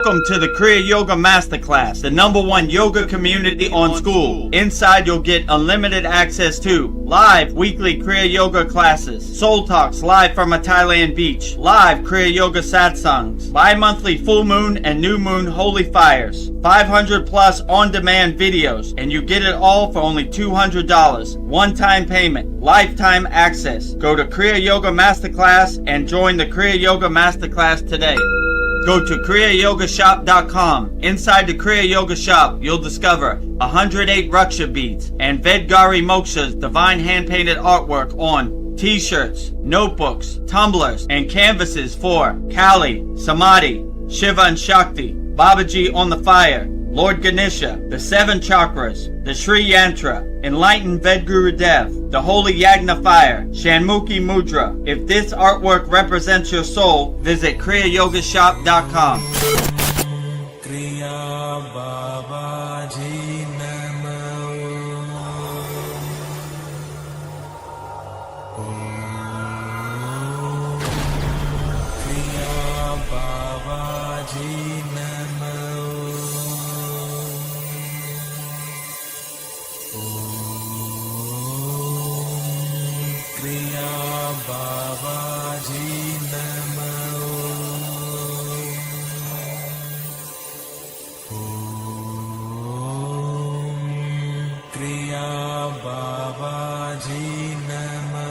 Welcome to the Kriya Yoga Masterclass, the #1 yoga community on SKOOL. Inside you'll get unlimited access to live weekly Kriya Yoga classes, soul talks live from a Thailand beach, live Kriya Yoga Satsangs, bi-monthly full moon and new moon holy fires, 500 plus on-demand videos, and you get it all for only $200. One-time payment, lifetime access. Go to Kriya Yoga Masterclass and join the Kriya Yoga Masterclass today. Go to kriyayogashop.com. Inside the Kriya Yoga Shop, you'll discover 108 Raksha beads and Vedagurudev divine hand-painted artwork on t-shirts, notebooks, tumblers, and canvases for Kali, Samadhi, Shiva and Shakti, Babaji on the fire, Lord Ganesha, the 7 chakras, the Sri Yantra, enlightened Vedagurudev, the holy Yagna fire, Shanmukhi Mudra. If this artwork represents your soul, visit kriyayogashop.com. Kriya Babaji Namo. Kriya Babaji Namo. Kriya Babaji Namo. Kriya Babaji Namo.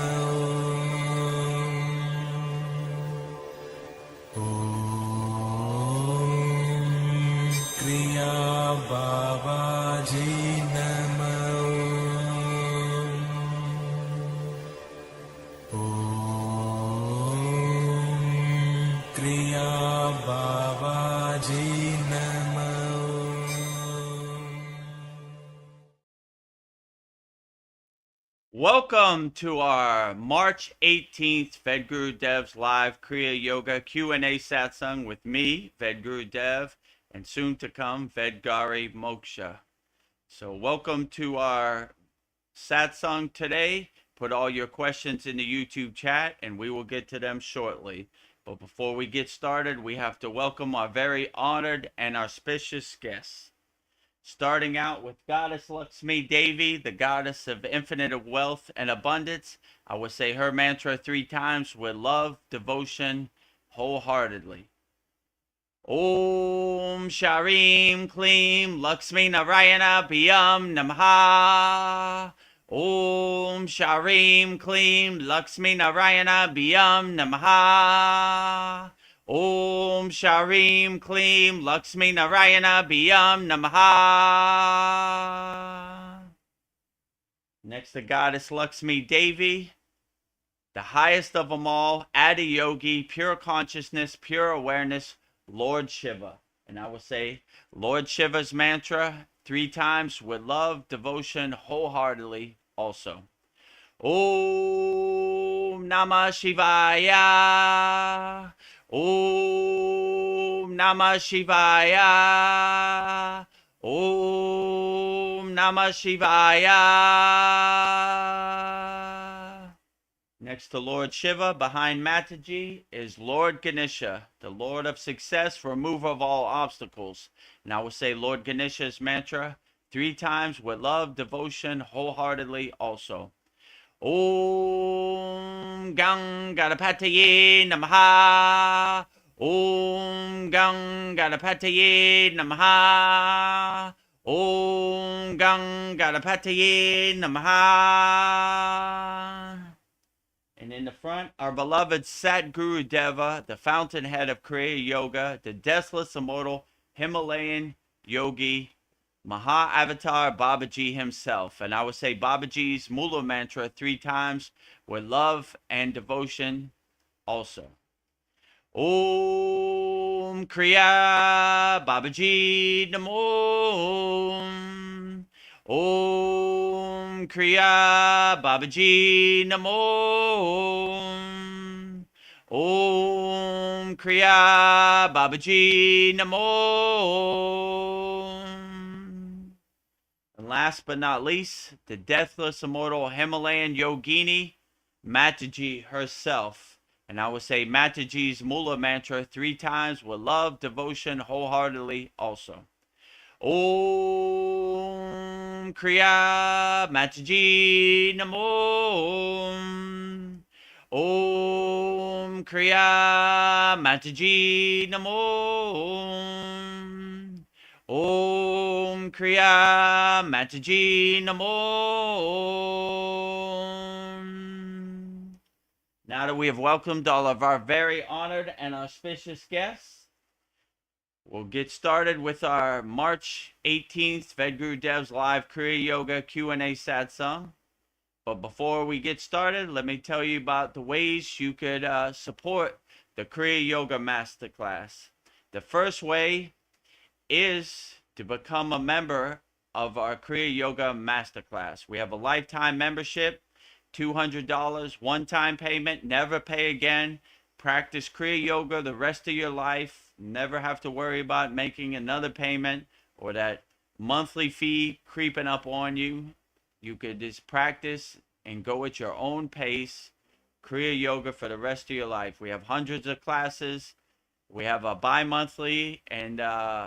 Kriya Babaji Namo. Kriya Babaji Namo. Welcome to our March 18th Vedagurudev's live Kriya Yoga Q&A Satsang with me, Vedagurudev, and soon to come, Vedgari Moksha. So welcome to our Satsang today. Put all your questions in the YouTube chat and we will get to them shortly. But before we get started, we have to welcome our very honored and auspicious guests. Starting out with Goddess Lakshmi Devi, the goddess of infinite wealth and abundance. I will say her mantra 3 times with love, devotion, wholeheartedly. Om Sharim Klim Lakshmi Narayana Bhyam Namaha. Om Sharim Klim Lakshmi Narayana Bhyam Namaha. Om Sharim Klim Lakshmi Narayana Bhyam Namaha. Next to Goddess Lakshmi Devi, the highest of them all, Adiyogi, pure consciousness, pure awareness, Lord Shiva. And I will say Lord Shiva's mantra 3 times with love, devotion, wholeheartedly also. Om Namah Shivaya. Om Namah Shivaya. Om Namah Shivaya. Next to Lord Shiva, behind Mataji, is Lord Ganesha, the Lord of success, remover of all obstacles. And I will say Lord Ganesha's mantra 3 times with love, devotion, wholeheartedly also. Om Gang Ganapataye Namaha. Om Gang Ganapataye Namaha. Om Gang Ganapataye Namaha. And in the front, our beloved Satgurudeva, the fountainhead of Kriya Yoga, the deathless immortal Himalayan yogi, Maha Avatar Babaji himself. And I would say Babaji's Mula mantra 3 times with love and devotion also. Om Kriya Babaji Namo. Om Kriya Babaji Namo. Om Kriya Babaji Namo. And last but not least, the deathless immortal Himalayan yogini, Mataji herself. And I will say Mataji's Mula mantra 3 times with love, devotion, wholeheartedly also. Om Kriya Mataji Namo. Om Kriya Mataji Namo. Om Kriya Mataji Namo. Now that we have welcomed all of our very honored and auspicious guests, we'll get started with our March 18th Vedgurudev's live Kriya Yoga Q&A Satsang. But before we get started, let me tell you about the ways you could support the Kriya Yoga Masterclass. The first way is to become a member of our Kriya Yoga Masterclass. We have a lifetime membership, $200, one-time payment, never pay again. Practice Kriya Yoga the rest of your life. Never have to worry about making another payment or that monthly fee creeping up on you. You could just practice and go at your own pace, Kriya Yoga for the rest of your life. We have hundreds of classes. We have a bi-monthly and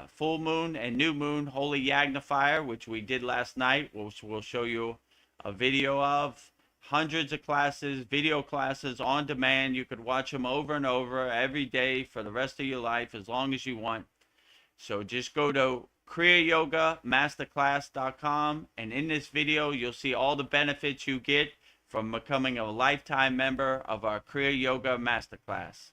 full moon and new moon holy yagnifier, which we did last night, which we'll show you a video of. Hundreds of classes, video classes on demand. You could watch them over and over every day for the rest of your life as long as you want. So just go to kriyayogashop.com, and in this video you'll see all the benefits you get from becoming a lifetime member of our Kriya Yoga Masterclass.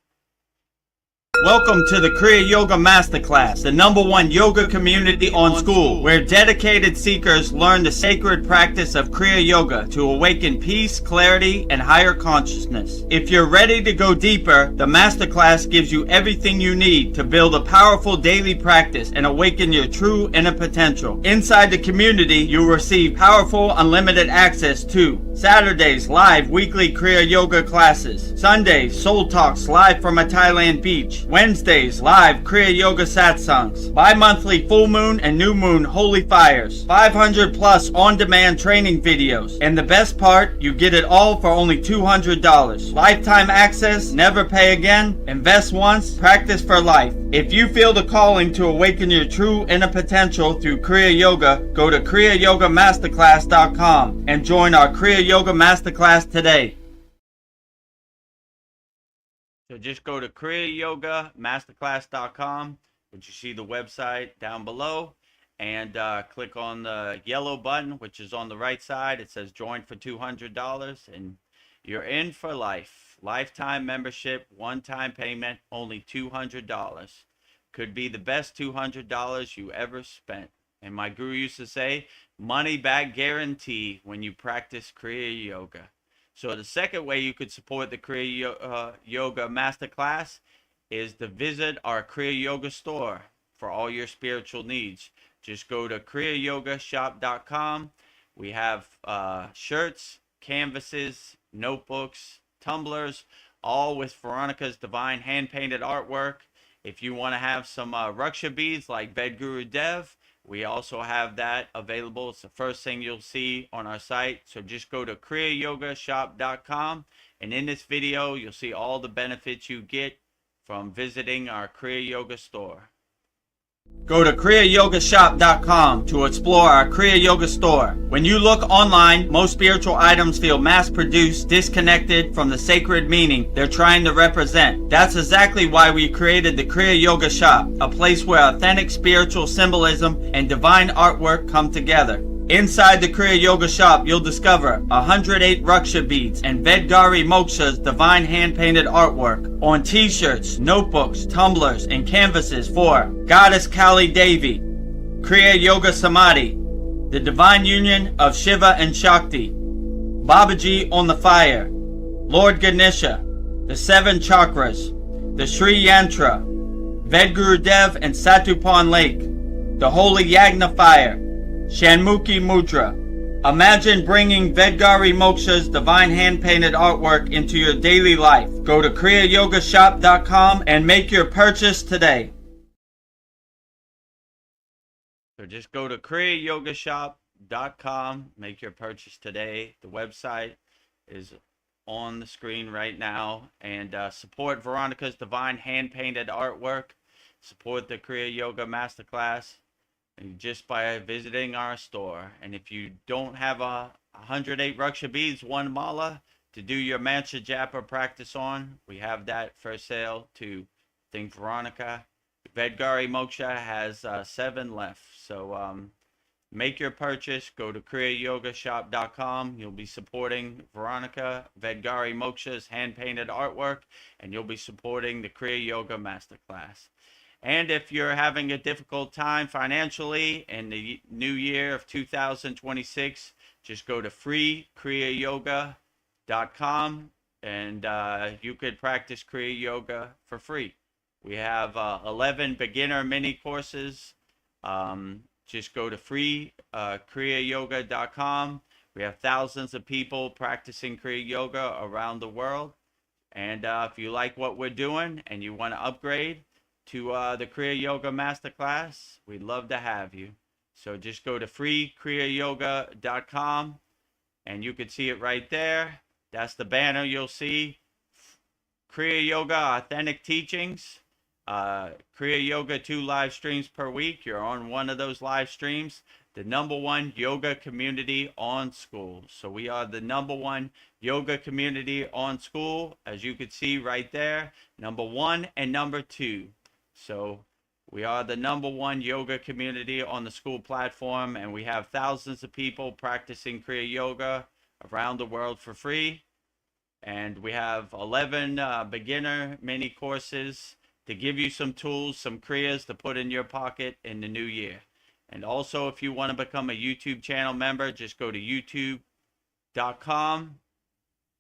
Welcome to the Kriya Yoga Masterclass, the #1 yoga community on SKOOL, where dedicated seekers learn the sacred practice of Kriya Yoga to awaken peace, clarity, and higher consciousness. If you're ready to go deeper, the Masterclass gives you everything you need to build a powerful daily practice and awaken your true inner potential. Inside the community, you'll receive powerful, unlimited access to Saturdays, live weekly Kriya Yoga classes. Sundays, Soul Talks live from a Thailand beach. Wednesdays, live Kriya Yoga Satsangs. Bi-monthly full moon and new moon holy fires. 500 plus on-demand training videos. And the best part, you get it all for only $200. Lifetime access, never pay again, invest once, practice for life. If you feel the calling to awaken your true inner potential through Kriya Yoga, go to kriyayogamasterclass.com and join our Kriya Yoga Masterclass today. So just go to kriyayogamasterclass.com, which you see the website down below, and click on the yellow button, which is on the right side. It says join for $200, and you're in for life. Lifetime membership, one-time payment, only $200. Could be the best $200 you ever spent. And my guru used to say, money back guarantee when you practice Kriya Yoga. So the second way you could support the Kriya Yoga Masterclass is to visit our Kriya Yoga store for all your spiritual needs. Just go to kriyayogashop.com. We have shirts, canvases, notebooks, tumblers, all with Veronica's divine hand-painted artwork. If you want to have some Raksha beads like Vedagurudev, we also have that available. It's the first thing you'll see on our site. So just go to kriyayogashop.com, and in this video you'll see all the benefits you get from visiting our Kriya Yoga store. Go to kriyayogashop.com to explore our Kriya Yoga store. When you look online, most spiritual items feel mass-produced, disconnected from the sacred meaning they're trying to represent. That's exactly why we created the Kriya Yoga shop, a place where authentic spiritual symbolism and divine artwork come together. Inside the Kriya Yoga shop, you'll discover 108 Raksha beads and Vedgari Moksha's divine hand-painted artwork on t-shirts, notebooks, tumblers, and canvases for Goddess Kali Devi, Kriya Yoga Samadhi, the divine union of Shiva and Shakti, Babaji on the fire, Lord Ganesha, the 7 chakras, the Sri Yantra, Vedagurudev and Satupon Lake, the Holy Yagna Fire, Shanmukhi Mudra. Imagine bringing Vedgari Moksha's divine hand-painted artwork into your daily life. Go to kriyayogashop.com and make your purchase today. So just go to kriyayogashop.com, make your purchase today. The website is on the screen right now and support Veronica's divine hand-painted artwork. Support the Kriya Yoga Masterclass just by visiting our store. And if you don't have 108 Raksha beads, one mala to do your mantra japa practice on, we have that for sale too. I think Veronica Vedgari Moksha has 7 left. So make your purchase. Go to kriyayogashop.com. You'll be supporting Veronica Vedgari Moksha's hand-painted artwork, and you'll be supporting the Kriya Yoga Masterclass. And if you're having a difficult time financially in the new year of 2026, just go to freekriyayogashop.com and you could practice Kriya Yoga for free. We have 11 beginner mini courses. Just go to freekriyayogashop.com. We have thousands of people practicing Kriya Yoga around the world. And if you like what we're doing and you want to upgrade to the Kriya Yoga Masterclass, we'd love to have you. So just go to freekriyayogashop.com and you can see it right there. That's the banner you'll see. Kriya Yoga Authentic Teachings. Kriya Yoga 2 live streams per week. You're on one of those live streams. The #1 yoga community on SKOOL. So we are the #1 yoga community on SKOOL, as you can see right there. #1 and #2. So we are the #1 yoga community on the SKOOL platform, and we have thousands of people practicing Kriya Yoga around the world for free. And we have 11 beginner mini courses to give you some tools, some Kriyas to put in your pocket in the new year. And also, if you want to become a YouTube channel member, just go to youtube.com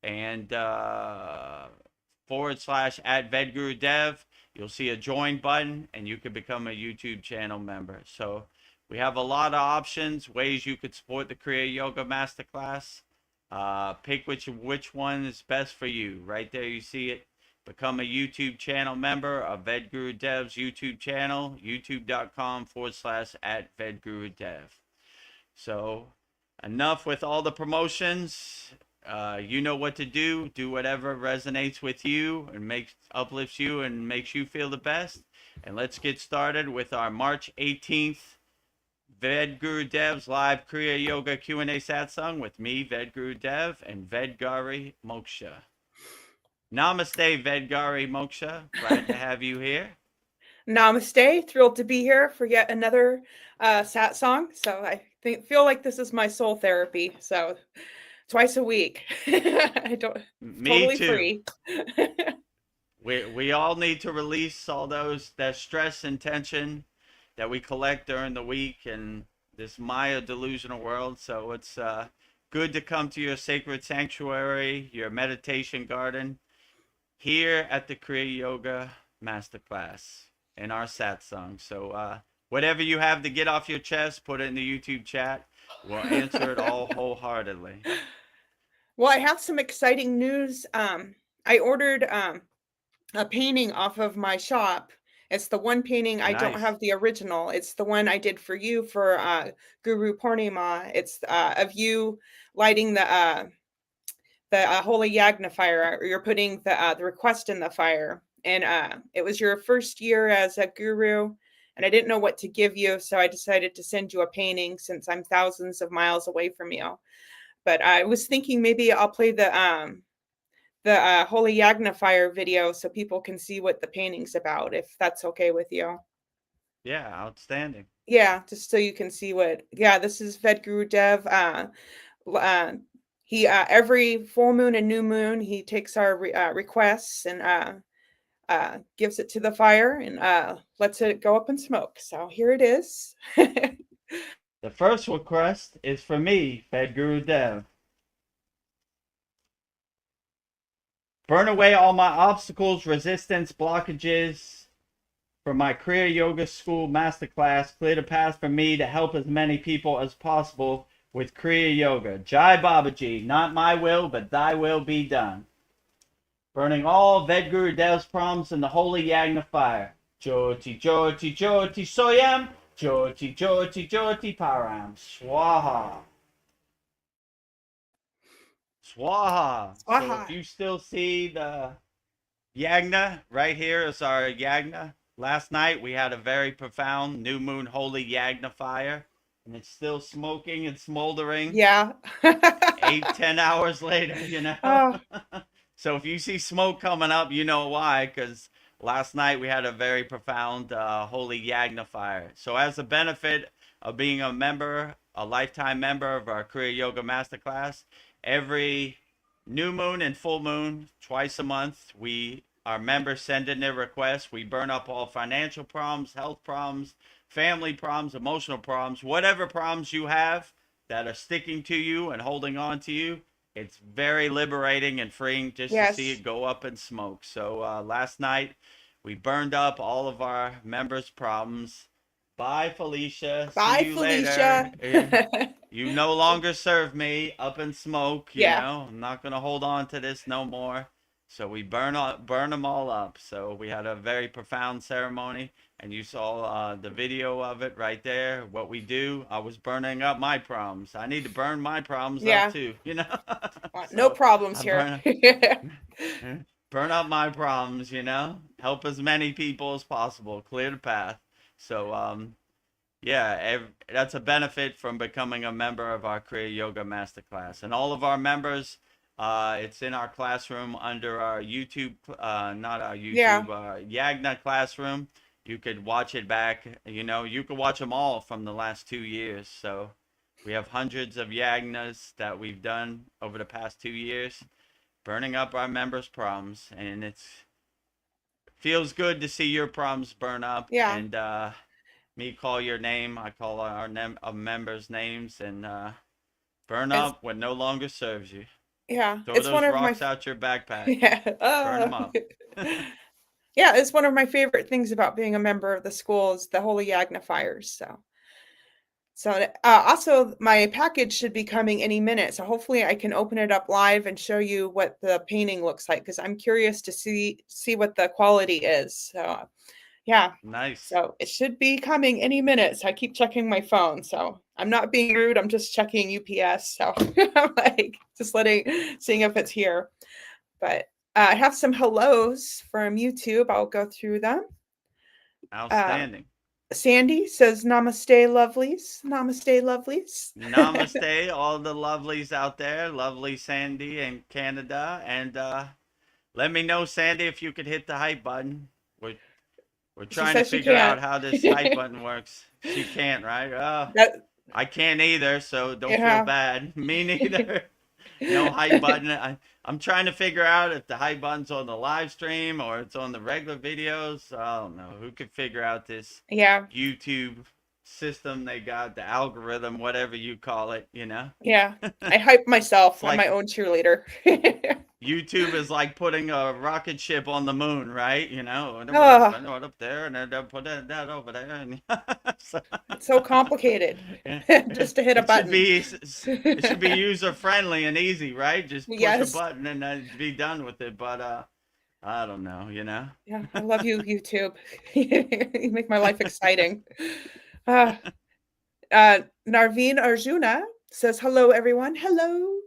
and /@Vedagurudev. You'll see a join button and you can become a YouTube channel member. So we have a lot of options, ways you could support the Kriya Yoga Masterclass. Pick which one is best for you. Right there you see it. Become a YouTube channel member of Vedagurudev's YouTube channel, youtube.com /@Vedagurudev. So enough with all the promotions. You know what to do. Do whatever resonates with you and uplifts you and makes you feel the best. And let's get started with our March 18th Vedagurudev's live Kriya Yoga Q&A Satsang with me, Vedagurudev, and Vedgari Moksha. Namaste, Vedgari Moksha. Glad to have you here. Namaste. Thrilled to be here for yet another satsang. So I feel like this is my soul therapy. So twice a week. I don't. Me totally too. Free. we all need to release all that stress and tension that we collect during the week in this Maya delusional world. So it's good to come to your sacred sanctuary, your meditation garden, here at the Kriya Yoga Masterclass in our satsang. So whatever you have to get off your chest, put it in the YouTube chat. We'll answer it all wholeheartedly. Well, I have some exciting news. I ordered a painting off of my shop. It's the one painting I don't Nice. have the original. It's the one I did for you for Guru Purnima. It's of you lighting the holy yagna fire, or you're putting the request in the fire. And it was your first year as a guru, and I didn't know what to give you, so I decided to send you a painting since I'm thousands of miles away from you. But I was thinking maybe I'll play the holy yagna fire video so people can see what the painting's about, if that's okay with you. Yeah, outstanding. Yeah, just so you can see what. Yeah, this is Vedagurudev. He every full moon and new moon, he takes our requests and gives it to the fire and lets it go up in smoke. So here it is. The first request is for me, Vedagurudev. Burn away all my obstacles, resistance, blockages for my Kriya Yoga School Masterclass. Clear the path for me to help as many people as possible with Kriya Yoga. Jai Babaji, not my will, but thy will be done. Burning all Vedagurudev's problems in the holy yagna fire. Jyoti, Jyoti, Jyoti, Soyam. Jyoti, Jyoti, Jyoti, Param. Swaha. Swaha. So if Swaha. you still see the Yagna, right here is our Yagna. Last night we had a very profound new moon holy Yagna fire, and it's still smoking and smoldering Yeah. 8, 10 hours later, you know. Oh, So if you see smoke coming up, you know why, because last night we had a very profound holy Yagna fire. So as a benefit of being a member, a lifetime member of our Kriya Yoga Masterclass, every new moon and full moon, twice a month, our members send in their requests. We burn up all financial problems, health problems, family problems, emotional problems, whatever problems you have that are sticking to you and holding on to you. It's very liberating and freeing just to see yes. it go up in smoke. So last night we burned up all of our members' problems. Bye, Felicia. See Bye, you later. Felicia. You no longer serve me up in smoke. You Yeah. know, I'm not gonna hold on to this no more. So we burn them all up. So we had a very profound ceremony, and you saw the video of it right there. What we do, I was burning up my problems. I need to burn my problems up Yeah. too, you know. No So problems I here. burn up my problems, you know. Help as many people as possible, clear the path. So yeah, that's a benefit from becoming a member of our Kriya Yoga Masterclass. And all of our members, it's in our classroom under our YouTube, not our Yeah. YouTube, Yagna classroom. You could watch it back. You know, you could watch them all from the last 2 years. So we have hundreds of Yagnas that we've done over the past 2 years, burning up our members' problems. And it's feels good to see your problems burn up Yeah. and me call your name. I call our members' names and burn It's up what no longer serves you. yeah. Throw It's one those of my rocks out your backpack. yeah. Burn them up. Yeah, it's one of my favorite things about being a member of the school is the Holy Yagna fires. So, also my package should be coming any minute. So hopefully I can open it up live and show you what the painting looks like because I'm curious to see what the quality is. So, yeah. Nice. So it should be coming any minute. So I keep checking my phone. So I'm not being rude. I'm just checking UPS. So I'm like just seeing if it's here. But I have some hellos from YouTube. I'll go through them. Uh, Outstanding. Sandy says, Namaste, lovelies. Namaste, lovelies. Namaste, all the lovelies out there. Lovely Sandy in Canada. And let me know, Sandy, if you could hit the hype button. We're She trying to says she figure out can't. how this hype button works. She can't, right? That, I can't either, so don't feel yeah. bad. Me neither. No hype button. I'm trying to figure out if the hype button's on the live stream or it's on the regular videos. I don't know. Who could figure out this Yeah. YouTube system they got, the algorithm, whatever you call it, you know? Yeah. I hype myself. It's I'm my like own cheerleader. YouTube is like putting a rocket ship on the moon, right? You know, Oh, put it up there and then put that over there. And so, it's so complicated just to hit a button. it should be user friendly and easy, right? Just push a Yes. button and be done with it. But I don't know, you know. Yeah. I love you, YouTube. You make my life exciting. Uh, Narveen Arjuna says, hello, everyone. Hello.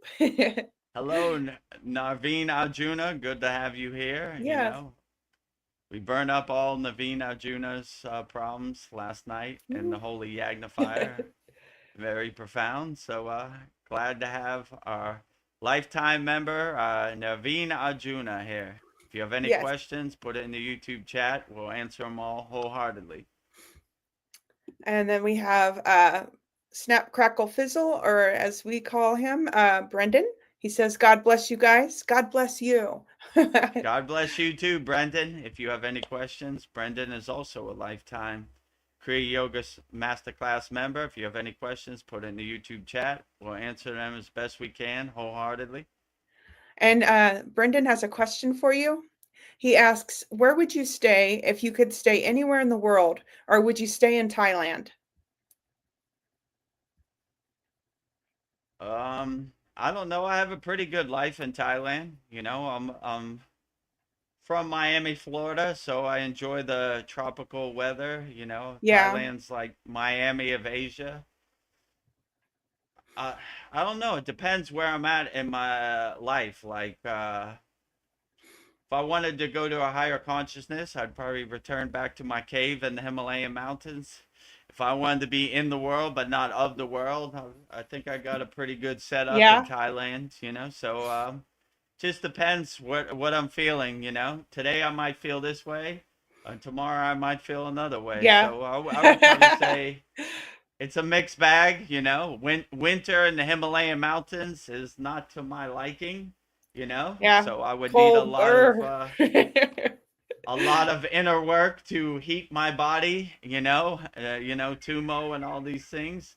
Hello, Naveen Arjuna. Good to have you here. You Yeah. know, we burned up all Naveen Arjuna's problems last night in the Holy Yagna fire. Very profound. So glad to have our lifetime member, Naveen Arjuna, here. If you have any Yes. questions, put it in the YouTube chat. We'll answer them all wholeheartedly. And then we have Snap Crackle Fizzle, or as we call him, Brendan. He says, God bless you guys. God bless you. God bless you too, Brendan. If you have any questions, Brendan is also a lifetime Kriya Yoga Masterclass member. If you have any questions, put it in the YouTube chat. We'll answer them as best we can, wholeheartedly. And Brendan has a question for you. He asks, where would you stay if you could stay anywhere in the world, or would you stay in Thailand? I don't know. I have a pretty good life in Thailand. You know, I'm from Miami, Florida, so I enjoy the tropical weather. You know, Yeah. Thailand's like Miami of Asia. uh, I don't know. It depends where I'm at in my life. Like, if I wanted to go to a higher consciousness, I'd probably return back to my cave in the Himalayan mountains. If I wanted to be in the world but not of the world, I think I got a pretty good setup in Yeah. Thailand, you know. So just depends what I'm feeling, you know. Today I might feel this way, and tomorrow I might feel another way. Yeah. So I would probably say it's a mixed bag, you know. Winter in the Himalayan mountains is not to my liking, you know. Yeah. So I would need Cold. a lot of inner work to heat my body, Tumo and all these things.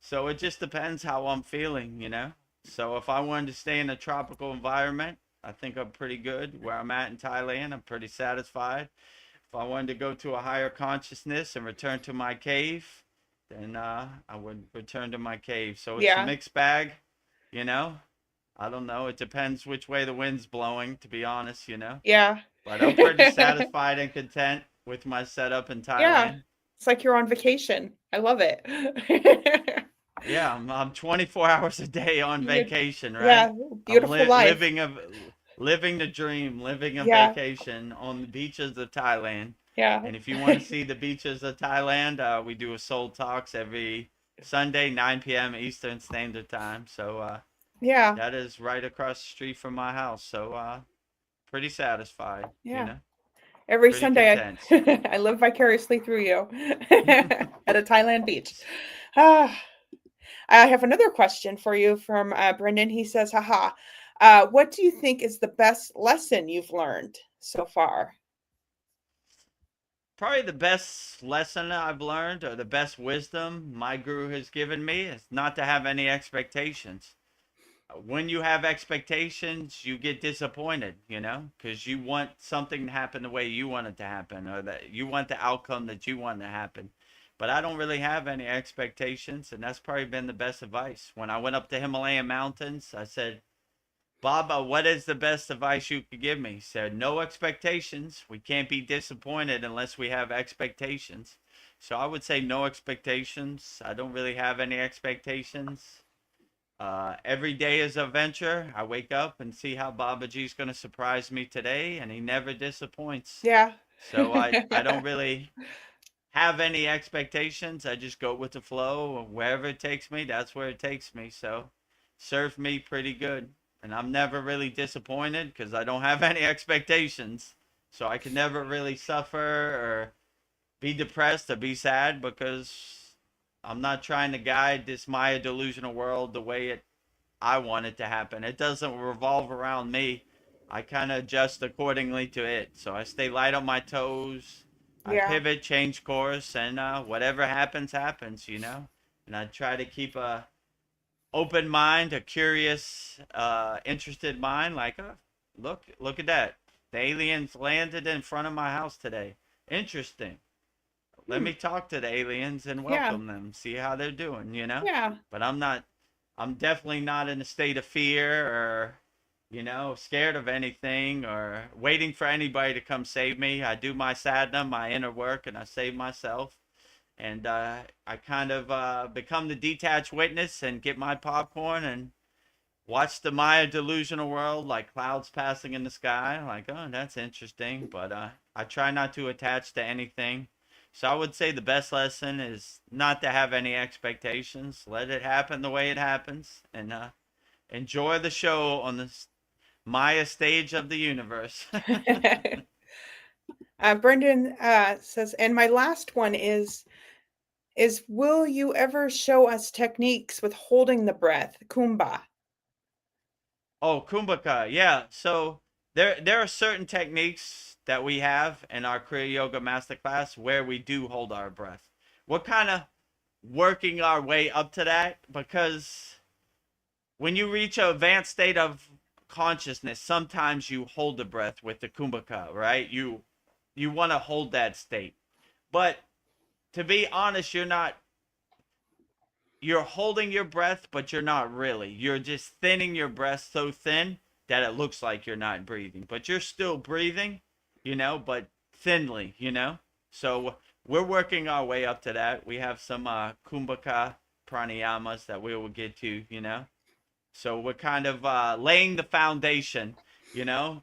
So it just depends how I'm feeling, you know. So if I wanted to stay in a tropical environment, I think I'm pretty good where I'm at in Thailand. I'm pretty satisfied. If I wanted to go to a higher consciousness and return to my cave, then I would return to my cave. So it's a Yeah. mixed bag, you know. I don't know. It depends which way the wind's blowing, to be honest, you know. Yeah. But I'm pretty satisfied and content with my setup in Yeah. Thailand. It's like you're on vacation. I love it. Yeah, I'm 24 hours a day on Good. vacation, Yeah. right? I'm Beautiful life. living the dream, living a Yeah. vacation on the beaches of Thailand. Yeah. And if you want to see the beaches of Thailand, we do a Soul Talks every Sunday, 9 p.m. Eastern Standard Time. So Yeah. that is right across the street from my house. So pretty satisfied, you Yeah. know, Every pretty Sunday, content. I live vicariously through you at a Thailand beach. Ah, I have another question for you from Brendan. He says, haha, what do you think is the best lesson you've learned so far? Probably the best lesson I've learned or the best wisdom my guru has given me is not to have any expectations. When you have expectations, you get disappointed, you know, because you want something to happen the way you want it to happen or that you want the outcome that you want to happen. But I don't really have any expectations, and that's probably been the best advice. When I went up the Himalayan mountains, I said, Baba, what is the best advice you could give me? He said, no expectations. We can't be disappointed unless we have expectations. So I would say no expectations. I don't really have any expectations. Every day is a venture. I wake up and see how Babaji's going to surprise me today, and he never disappoints. Yeah. So I don't really have any expectations. I just go with the flow. Wherever it takes me, that's where it takes me. So served me pretty good. And I'm never really disappointed because I don't have any expectations. So I can never really suffer or be depressed or be sad because I'm not trying to guide this Maya delusional world the way I want it to happen. It doesn't revolve around me. I kind of adjust accordingly to it. So I stay light on my toes. I Yeah. pivot, change course, and whatever happens, happens, you know. And I try to keep a open mind, a curious, interested mind. Like, oh, look at that. The aliens landed in front of my house today. Interesting. Let Hmm. me talk to the aliens and Yeah. welcome them. See how they're doing, you know. Yeah. But I'm not. I'm definitely not in a state of fear or, scared of anything or waiting for anybody to come save me. I do my sadhana, my inner work, and I save myself. And I kind of become the detached witness and get my popcorn and watch the Maya delusional world like clouds passing in the sky. Like, oh, that's interesting. But I try not to attach to anything. So I would say the best lesson is not to have any expectations. Let it happen the way it happens, and enjoy the show on the Maya stage of the universe. Brendan says, and my last one is will you ever show us techniques with holding the breath, Kumbha? Oh, Kumbhaka, yeah. So there are certain techniques that we have in our Kriya Yoga Masterclass where we do hold our breath. We're kind of working our way up to that because when you reach an advanced state of consciousness, sometimes you hold the breath with the Kumbhaka, right? You want to hold that state. But to be honest, you're holding your breath, but you're not really. You're just thinning your breath so thin that it looks like you're not breathing. But you're still breathing, but thinly. So we're working our way up to that. We have some Kumbhaka pranayamas that we will get to, So we're kind of laying the foundation,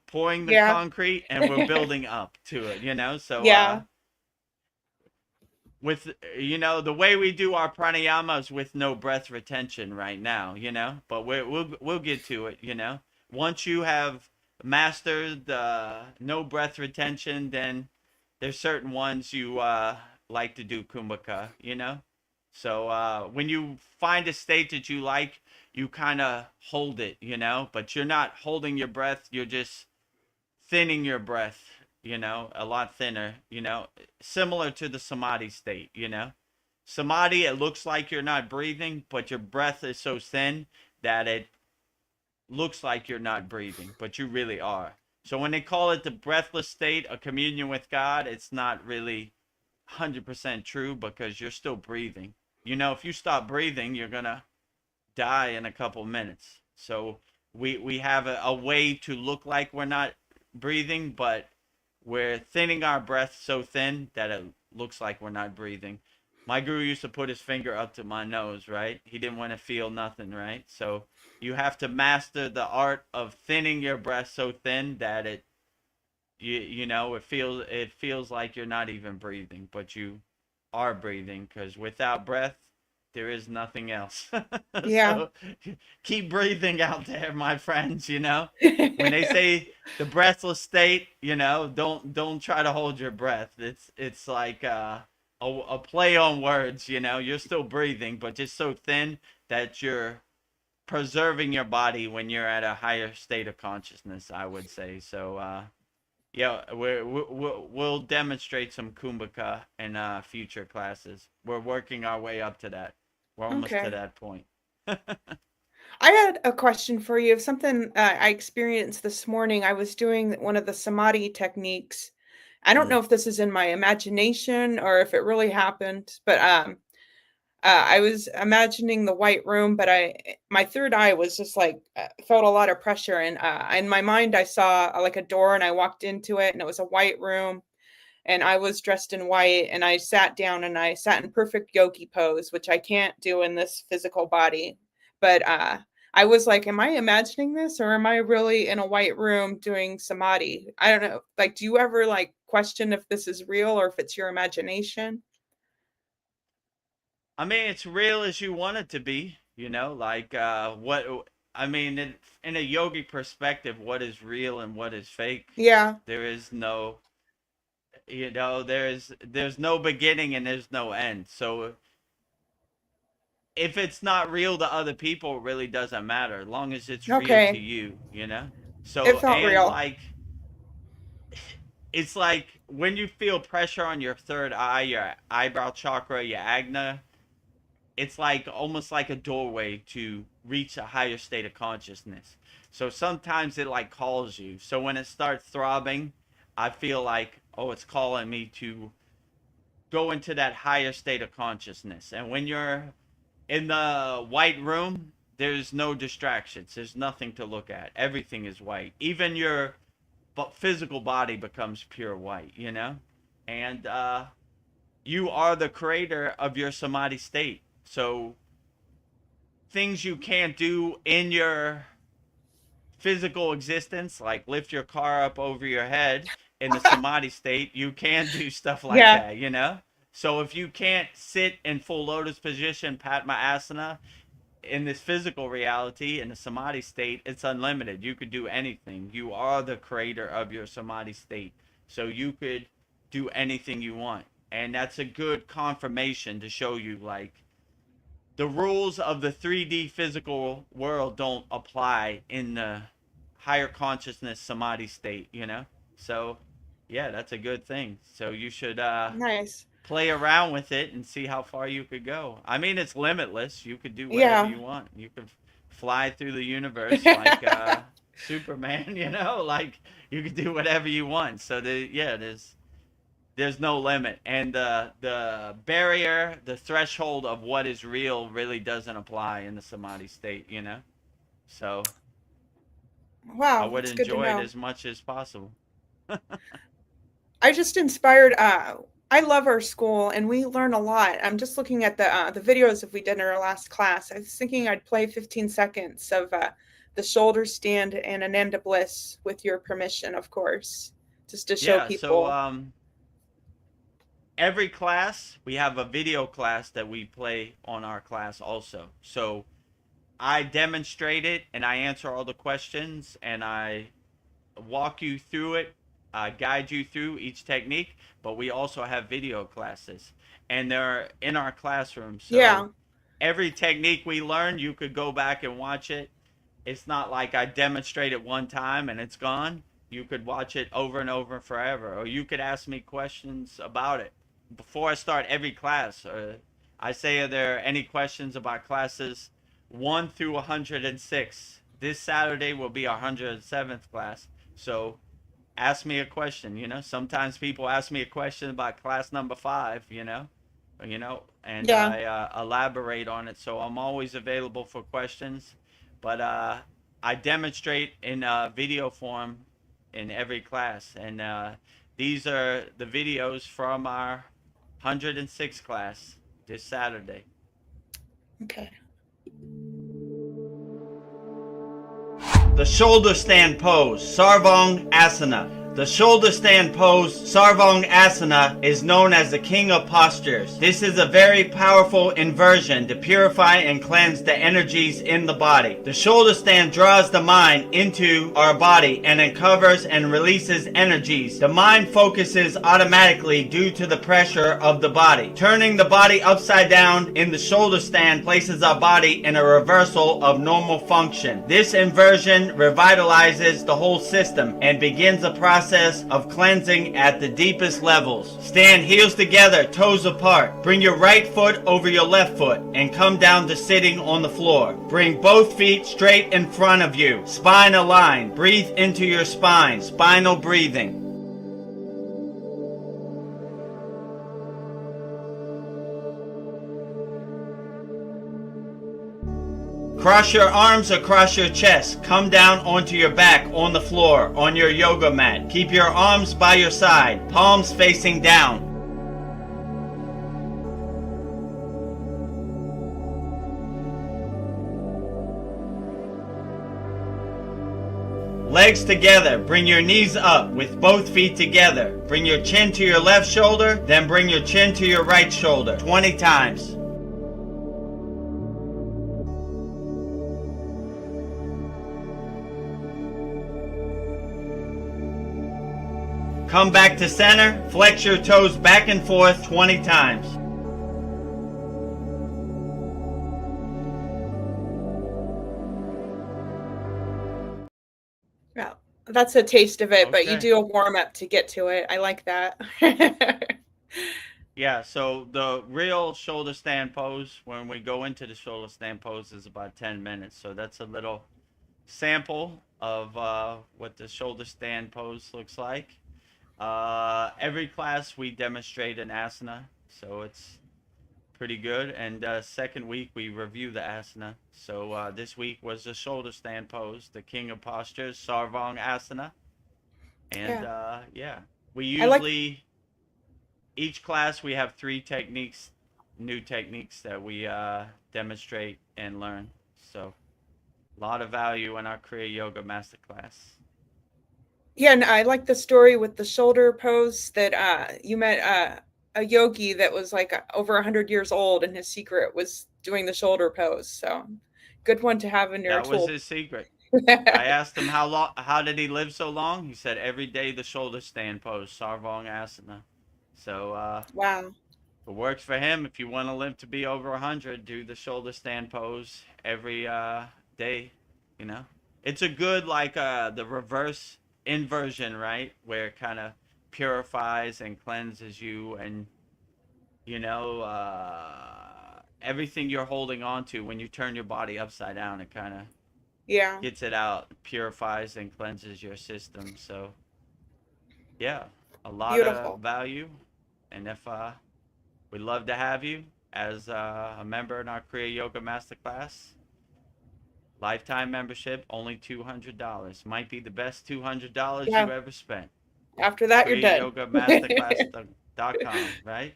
pouring the Yeah. concrete, and we're building up to it. So Yeah. with the way we do our pranayamas with no breath retention right now, but we'll get to it. Once you have mastered no breath retention, then there's certain ones you like to do kumbhaka. So when you find a state that you like, you kind of hold it, but you're not holding your breath, you're just thinning your breath, a lot thinner, similar to the samadhi state. Samadhi, it looks like you're not breathing, but your breath is so thin that it looks like you're not breathing, but you really are. So when they call it the breathless state, a communion with God, it's not really 100% true because you're still breathing. If you stop breathing, you're going to die in a couple minutes. So we have a way to look like we're not breathing, but we're thinning our breath so thin that it looks like we're not breathing. My guru used to put his finger up to my nose, right? He didn't want to feel nothing, right? So you have to master the art of thinning your breath so thin that it feels like you're not even breathing, but you are breathing, because without breath there is nothing else. Yeah. So keep breathing out there, my friends. When they say the breathless state, don't try to hold your breath. It's like a play on words. You're still breathing, but just so thin that you're preserving your body when you're at a higher state of consciousness, I would say. So yeah, we'll demonstrate some kumbhaka in future classes. We're working our way up to that. We're almost to Okay. that point. I had a question for you of something I experienced this morning. I was doing one of the samadhi techniques. I don't know if this is in my imagination or if it really happened, but I was imagining the white room, but my third eye was just like felt a lot of pressure, and in my mind I saw like a door, and I walked into it, and it was a white room, and I was dressed in white, and I sat down, and I sat in perfect yogi pose, which I can't do in this physical body. But I was like, am I imagining this, or am I really in a white room doing samadhi? I don't know. Like, do you ever like question if this is real or if it's your imagination? I mean, it's real as you want it to be. Like what I mean, in a yogi perspective, what is real and what is fake? Yeah. There is no, there's no beginning and there's no end. So if it's not real to other people, it really doesn't matter, as long as it's real to Okay. you. It So, felt and real. like, it's like when you feel pressure on your third eye, your eyebrow chakra, your agna, it's like almost like a doorway to reach a higher state of consciousness. So sometimes it like calls you. So when it starts throbbing, I feel like, oh, it's calling me to go into that higher state of consciousness. And when you're in the white room, there's no distractions. There's nothing to look at. Everything is white. Even your physical body becomes pure white. And you are the creator of your samadhi state. So things you can't do in your physical existence, like lift your car up over your head in the samadhi state, you can do stuff like Yeah. that. So if you can't sit in full lotus position, Padma-asana, in this physical reality, in the samadhi state, it's unlimited. You could do anything. You are the creator of your samadhi state. So you could do anything you want. And that's a good confirmation to show you, like, the rules of the 3D physical world don't apply in the higher consciousness samadhi state. So, yeah, that's a good thing. So you should Nice. play around with it and see how far you could go. I mean, it's limitless. You could do whatever Yeah. you want. You could fly through the universe like Superman. Like you could do whatever you want. So there's no limit, and the barrier, the threshold of what is real really doesn't apply in the samadhi state. So I Wow, would that's good to enjoy it know. as much as possible. I just inspired I love our school, and we learn a lot. I'm just looking at the videos of we did in our last class. I was thinking I'd play 15 seconds of the shoulder stand and Ananda Bliss with your permission, of course, just to show Yeah, so people. every class we have a video class that we play on our class also. So I demonstrate it and I answer all the questions and I walk you through it, guide you through each technique, but we also have video classes and they're in our classroom. So Yeah, every technique we learn, you could go back and watch it. It's not like I demonstrate it one time and it's gone. You could watch it over and over forever, or you could ask me questions about it before I start every class. I say, are there any questions about classes 1 through 106? This Saturday will be our 107th class. So ask me a question. Sometimes people ask me a question about class number 5. And yeah. I elaborate on it. So I'm always available for questions. But I demonstrate in video form in every class. And these are the videos from our 106 class this Saturday. Okay. The shoulder stand pose, Sarvang Asana. The shoulder stand pose, Sarvang Asana, is known as the king of postures. This is a very powerful inversion to purify and cleanse the energies in the body. The shoulder stand draws the mind into our body and uncovers and releases energies. The mind focuses automatically due to the pressure of the body. Turning the body upside down in the shoulder stand places our body in a reversal of normal function. This inversion revitalizes the whole system and begins a process of cleansing at the deepest levels. Stand heels together, toes apart. Bring your right foot over your left foot and come down to sitting on the floor. Bring both feet straight in front of you. Spine aligned. Breathe into your spine. Spinal breathing. Cross your arms across your chest. Come down onto your back on the floor, on your yoga mat. Keep your arms by your side, palms facing down. Legs together. Bring your knees up with both feet together. Bring your chin to your left shoulder, then bring your chin to your right shoulder 20 times. Come back to center, flex your toes back and forth 20 times. Yeah, that's a taste of it, but you Okay. do a warm up to get to it. I like that. Yeah, so the real shoulder stand pose, when we go into the shoulder stand pose, is about 10 minutes. So that's a little sample of what the shoulder stand pose looks like. Every class we demonstrate an asana, so it's pretty good. And second week we review the asana. So this week was the shoulder stand pose, the king of postures, Sarvang Asana. And yeah, we usually, each class we have 3 techniques, new techniques that we demonstrate and learn. So a lot of value in our Kriya Yoga Masterclass. Yeah, and I like the story with the shoulder pose that you met a yogi that was like over 100 years old, and his secret was doing the shoulder pose. So good one to have in your That was tool. his secret. I asked him how did he live so long? He said every day the shoulder stand pose, Sarvang Asana. So Wow. if it works for him, if you want to live to be over 100, do the shoulder stand pose every day. It's a good the reverse inversion, right? Where it kind of purifies and cleanses you, and everything you're holding on to when you turn your body upside down, it kind of Yeah. gets it out, purifies and cleanses your system. So yeah, a lot Beautiful. of value. And if we'd love to have you as a member in our Kriya Yoga Masterclass. Lifetime membership, only $200. Might be the best $200 Yeah. you ever spent. After that, you're Kriya dead. Yoga Masterclass. kriyayogashop.com, right?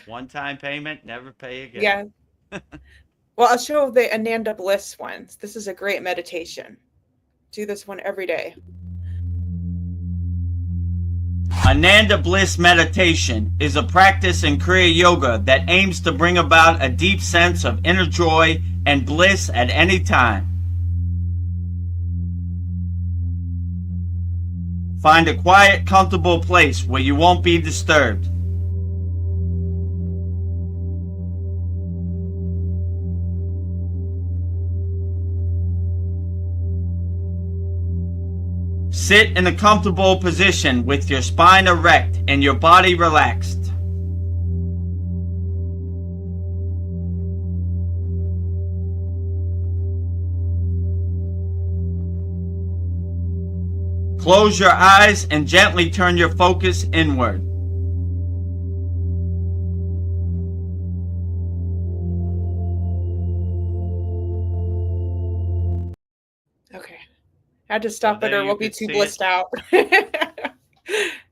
One-time payment, never pay again. Yeah. Well, I'll show the Ananda Bliss ones. This is a great meditation. Do this one every day. Ananda Bliss meditation is a practice in Kriya Yoga that aims to bring about a deep sense of inner joy and bliss at any time. Find a quiet, comfortable place where you won't be disturbed. Sit in a comfortable position with your spine erect and your body relaxed. Close your eyes and gently turn your focus inward. Okay. I had to stop it there or you we'll be could too see blissed out.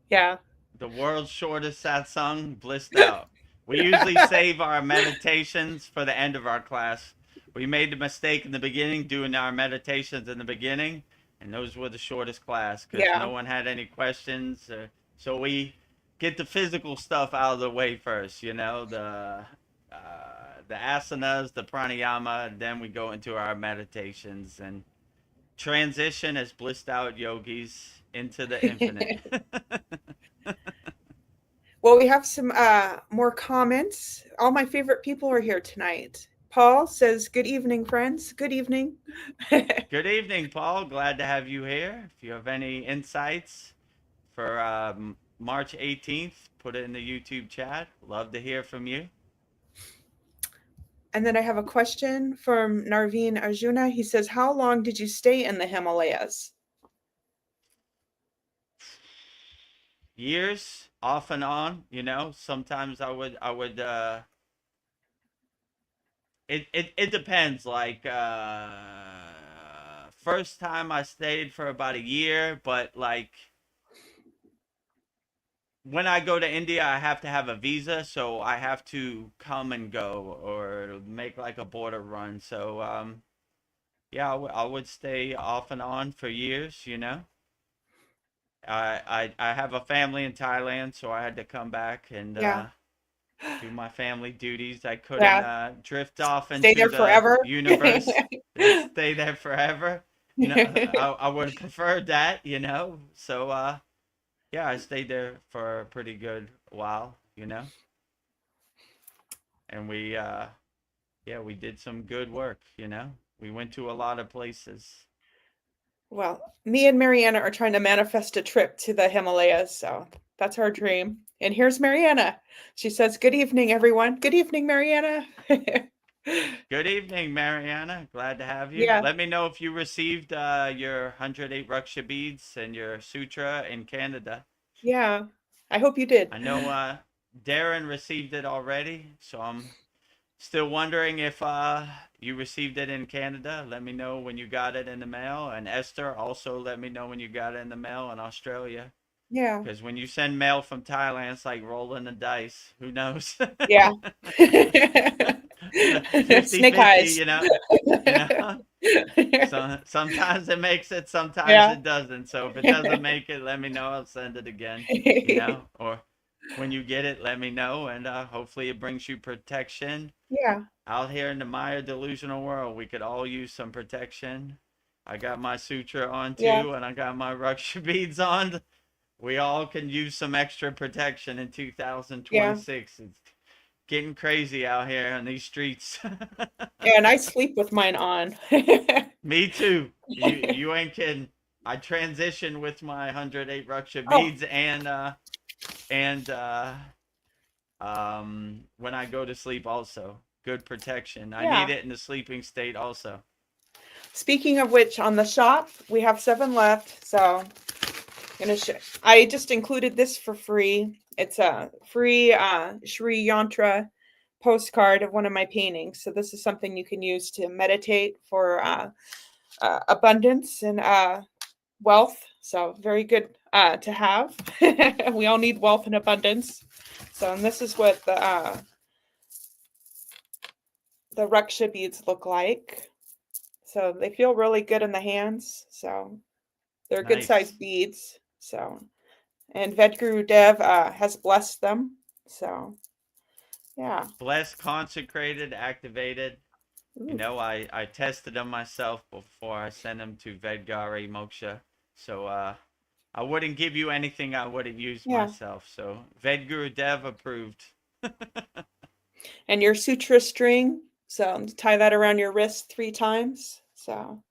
Yeah. The world's shortest satsang, blissed out. We usually save our meditations for the end of our class. We made the mistake in the beginning doing our meditations in the beginning, and those were the shortest class because Yeah. no one had any questions. So we get the physical stuff out of the way first, you know, the asanas, the pranayama, then we go into our meditations and transition as blissed out yogis into the infinite. Well, we have some more comments. All my favorite people are here tonight. Paul says, "Good evening, friends. Good evening." Good evening, Paul. Glad to have you here. If you have any insights for March 18th, put it in the YouTube chat. Love to hear from you. And then I have a question from Narveen Arjuna. He says, "How long did you stay in the Himalayas?" Years, off and on, you know. Sometimes I would it depends. Like first time I stayed for about a year, but like when I go to India, I have to have a visa, so I have to come and go or make like a border run. So yeah, I would stay off and on for years, you know. I have a family in Thailand, so I had to come back and Yeah. do my family duties. I couldn't drift off Stay into there the forever. universe and stay there forever. You know, I would have preferred that, you know. So yeah, I stayed there for a pretty good while, you know. And we yeah, we did some good work, you know. We went to a lot of places. Well, me and Mariana are trying to manifest a trip to the Himalayas, so that's our dream. And here's Mariana. She says, "Good evening, everyone." Good evening, Mariana. Good evening, Mariana. Glad to have you. Yeah. Let me know if you received your 108 Raksha beads and your sutra in Canada. Yeah. I hope you did. I know Darren received it already, so I'm still wondering if you received it in Canada. Let me know when you got it in the mail. And Esther, also let me know when you got it in the mail in Australia. Yeah. Because when you send mail from Thailand, it's like rolling the dice. Who knows? Yeah. 50-50, Snake eyes. you know. So sometimes it makes it, sometimes Yeah. it doesn't. So if it doesn't make it, let me know. I'll send it again. You know, or when you get it, let me know, and hopefully it brings you protection. Yeah. Out here in the Maya delusional world, we could all use some protection. I got my sutra on too, Yeah. and I got my Raksha beads on. We all can use some extra protection in 2026. It's getting crazy out here on these streets. And I sleep with mine on. Me too. You ain't kidding. I transition with my 108 Raksha Oh. beads and when I go to sleep also. Good protection. I Yeah. need it in the sleeping state also. Speaking of which, on the shop, we have 7 left. So I just included this for free. It's a free Sri Yantra postcard of one of my paintings. So this is something you can use to meditate for abundance and wealth. So very good to have. We all need wealth and abundance. So, and this is what the Raksha beads look like. So they feel really good in the hands. So they're good sized Nice. beads. So, and Vedagurudev has blessed them. So, yeah. Blessed, consecrated, activated. You Ooh, know, I tested them myself before I sent them to Vedgari Moksha. So I wouldn't give you anything I wouldn't use yeah. myself. So Vedgurudev approved. And your sutra string. So tie that around your wrist 3 times. So,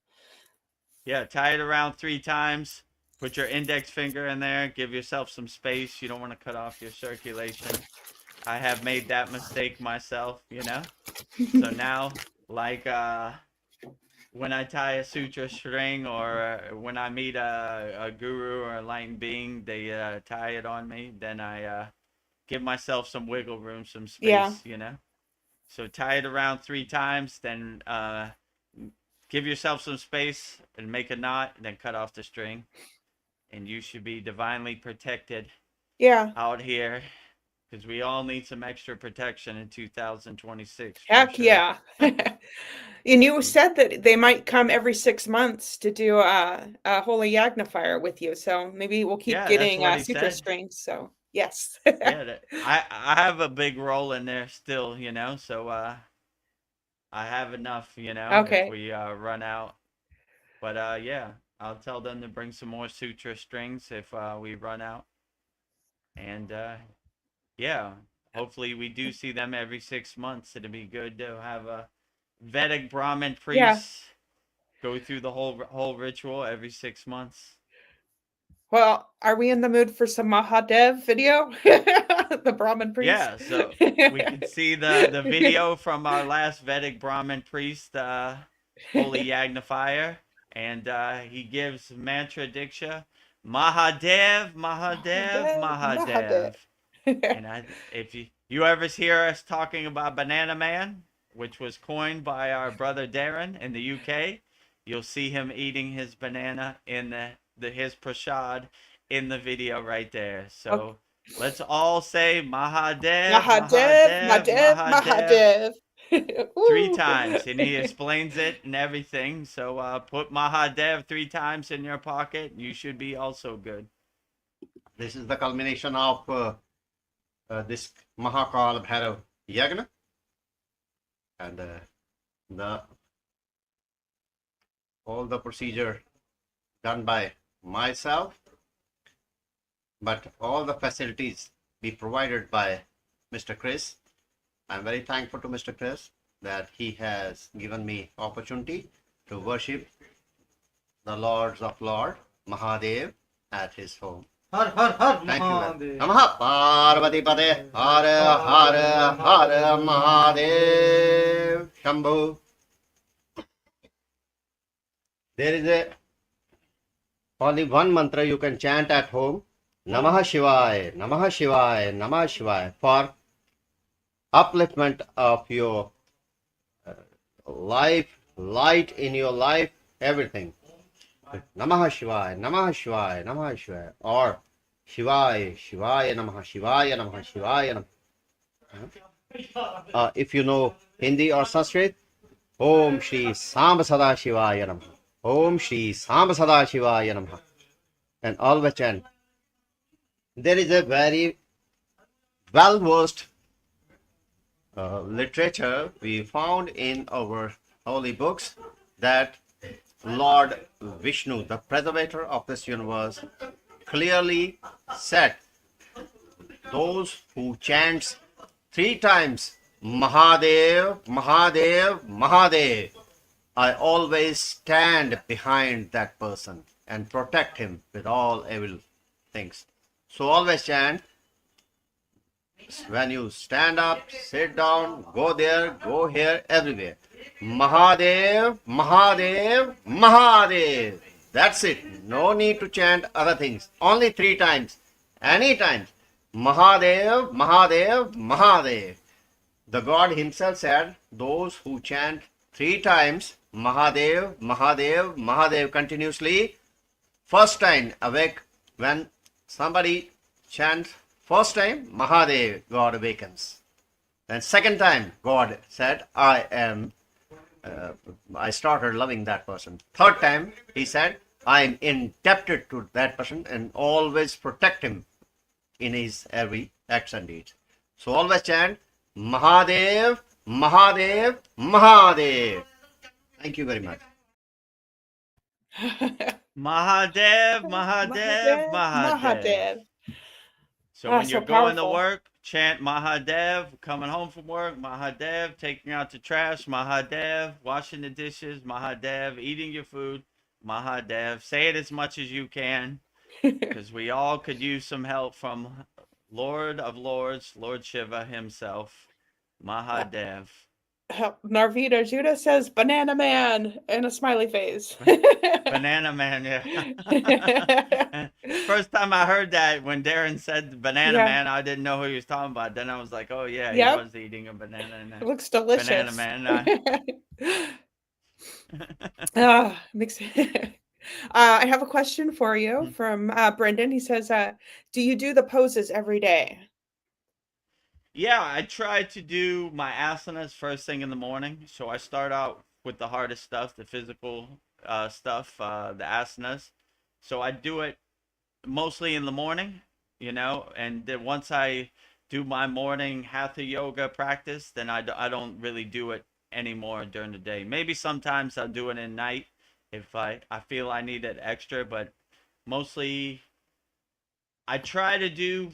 Yeah, tie it around 3 times. Put your index finger in there. Give yourself some space. You don't want to cut off your circulation. I have made that mistake myself, you know? So now, like when I tie a sutra string or when I meet a guru or a enlightened being, they tie it on me, then I give myself some wiggle room, some yeah. space, you know? So tie it around 3 times, then give yourself some space and make a knot, and then cut off the string. And you should be divinely protected Yeah. out here because we all need some extra protection in 2026 for Heck sure. yeah. And you said that they might come every 6 months to do a holy yagna fire with you. So maybe we'll keep Yeah, that's getting what he sutra said. strings. So yes. Yeah, I have a big role in there still, you know, so I have enough, you know, if Okay. we run out. But yeah, I'll tell them to bring some more sutra strings if we run out. And yeah, hopefully we do see them every 6 months. It'd be good to have a Vedic Brahmin Yeah. priest go through the whole ritual every 6 months. Well, are we in the mood for some Mahadev video? The Brahmin priest. Yeah, so we can see the video from our last Vedic Brahmin priest, Holy Yagnifier, and he gives mantra diksha, Mahadev, Mahadev, Mahadev, Mahadev. Mahadev. And if you ever hear us talking about Banana Man, which was coined by our brother Darren in the UK, you'll see him eating his banana in his prashad in the video right there. Okay. So let's all say Mahadev, Mahadev, Mahadev, Mahadev, Mahadev Mahadev. 3 times, Ooh. and he explains it and everything. So put Mahadev 3 times in your pocket, and you should be also good. This is the culmination of this Mahakal Bhairav Yagna, and the all the procedure done by myself, but all the facilities be provided by Mr. Chris. I'm very thankful to Mr. Chris that he has given me opportunity to worship the Lords of Lord Mahadev at his home. Har har har Thank you. Mahadev. Namaha Parvati Pade Hare Hare Hare Mahadev Shambhu. There is only one mantra you can chant at home. Namah Shivaya, Namah Shivaya, Namah Shivaya, for upliftment of your life, light in your life, everything. Namah Shivaya, Namah Shivaya, Namah Shivaya, or Shivaya, Shivaya, Namah Shivaya, Namah Shivaya. If you know Hindi or Sanskrit, Om Shri Samba Sada Shivaya Namah. Om Shri Samba Sada Shivaya Namah. And always chant. There is a very well versed literature we found in our holy books that Lord Vishnu, the preservator of this universe, clearly said those who chants 3 times Mahadev, Mahadev, Mahadev, I always stand behind that person and protect him with all evil things. So always chant. When you stand up, sit down, go there, go here, everywhere. Mahadev, Mahadev, Mahadev. That's it. No need to chant other things. Only 3 times. Anytime. Mahadev, Mahadev, Mahadev. The God himself said, those who chant 3 times Mahadev, Mahadev, Mahadev continuously, first time awake. When somebody chants First time, Mahadev, God awakens. Then second time, God said, I started loving that person. Third time, he said, I am indebted to that person and always protect him in his every acts and deeds. So always chant, Mahadev, Mahadev, Mahadev. Thank you very much. Mahadev, Mahadev, Mahadev. Mahadev. So when So you're going to powerful. work, chant Mahadev. Coming home from work, Mahadev. Taking out the trash, Mahadev. Washing the dishes, Mahadev. Eating your food, Mahadev. Say it as much as you can, because we all could use some help from Lord of Lords, Lord Shiva himself, Mahadev. Narvita Judah says banana man and a smiley face. Banana man, yeah. First time I heard that, when Darren said banana Yeah. man, I didn't know who he was talking about. Then I was like, oh yeah, he Yep. was eating a banana. It looks delicious. Banana man. Makes I have a question for you Hmm. from Brendan. He says, do you do the poses every day? Yeah, I try to do my asanas first thing in the morning. So I start out with the hardest stuff, the physical stuff, the asanas. So I do it mostly in the morning, and then once I do my morning hatha yoga practice, then I don't really do it anymore during the day. Maybe sometimes I'll do it at night if I feel I need it extra, but mostly I try to do,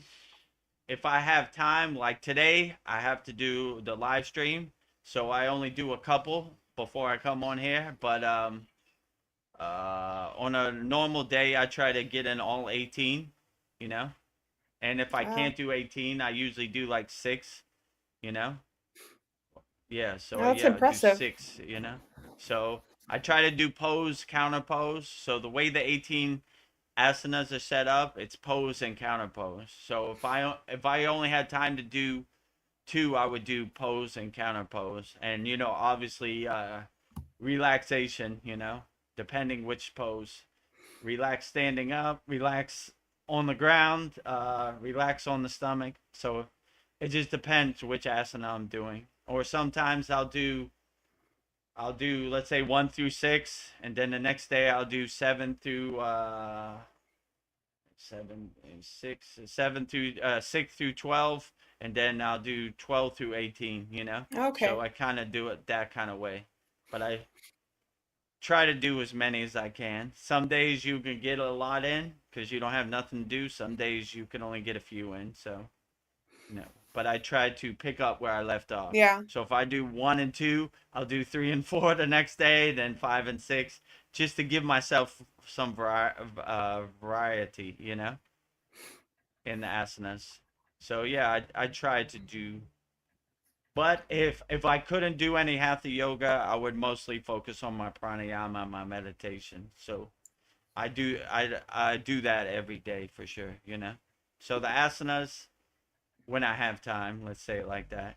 if I have time, like today, I have to do the live stream, so I only do a couple before I come on here. But on a normal day, I try to get in all 18, you know. And if I can't do 18, I usually do like 6, you know. Yeah, so That's yeah, I do impressive. 6, you know. So I try to do pose, counter pose. So the way the 18 asanas are set up, it's pose and counter pose. So if I only had time to do 2, I would do pose and counter pose. And obviously relaxation, depending which pose. Relax standing up, relax on the ground, relax on the stomach. So it just depends which asana I'm doing. Or sometimes I'll do, let's say, 1 through 6, and then the next day I'll do 7 through 6 through 12, and then I'll do 12 through 18. Okay. So I kind of do it that kind of way, but I try to do as many as I can. Some days you can get a lot in because you don't have nothing to do. Some days you can only get a few in. So, but I try to pick up where I left off. Yeah. So if I do 1 and 2, I'll do 3 and 4 the next day, then 5 and 6, just to give myself some variety, in the asanas. So yeah, I try to do. But if I couldn't do any hatha yoga, I would mostly focus on my pranayama, my meditation. So I do that every day for sure, So the asanas, when I have time, let's say it like that.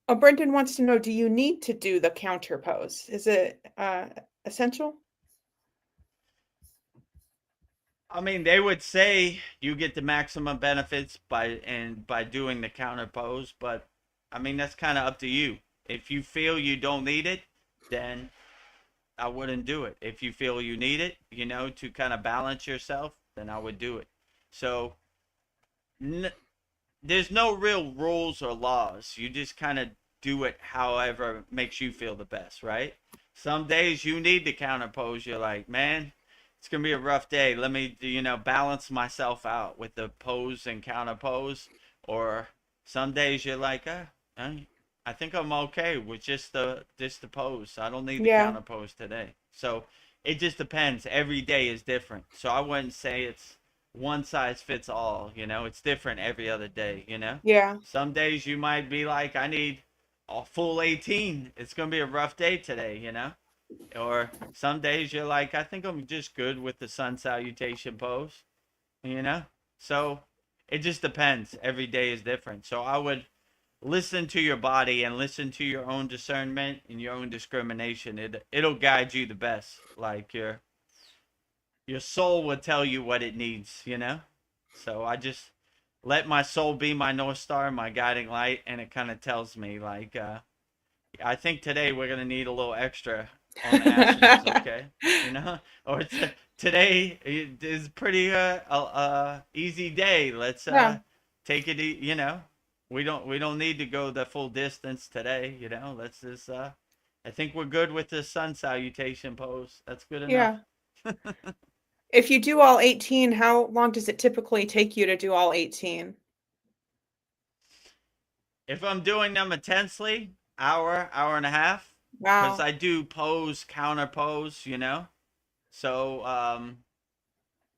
Brendan wants to know, do you need to do the counter pose? Is it essential? I mean, they would say you get the maximum benefits by doing the counter pose, but I mean that's kind of up to you. If you feel you don't need it, then I wouldn't do it. If you feel you need it, to kind of balance yourself, then I would do it. So there's no real rules or laws. You just kind of do it however makes you feel the best, right? Some days you need the counter pose. You're like, man, it's gonna be a rough day. Let me, balance myself out with the pose and counter pose. Or some days you're like, I think I'm okay with just the pose. I don't need the counter pose today. So it just depends. Every day is different. So I wouldn't say it's one size fits all. It's different every other day. Yeah. Some days you might be like, I need a full 18. It's gonna be a rough day today. Or some days you're like, I think I'm just good with the sun salutation pose, So it just depends. Every day is different. So I would listen to your body and listen to your own discernment and your own discrimination. It'll guide you the best. Like your soul will tell you what it needs, So I just let my soul be my North Star, my guiding light. And it kind of tells me, like, I think today we're going to need a little extra on the asanas, okay? You know? Or today is pretty easy day. Let's Yeah. take it, you know. We don't need to go the full distance today, you know. Let's just I think we're good with the sun salutation pose. That's good enough. Yeah. If you do all 18, how long does it typically take you to do all 18? If I'm doing them intensely, hour and a half, because Wow. I do pose, counter pose, you know. So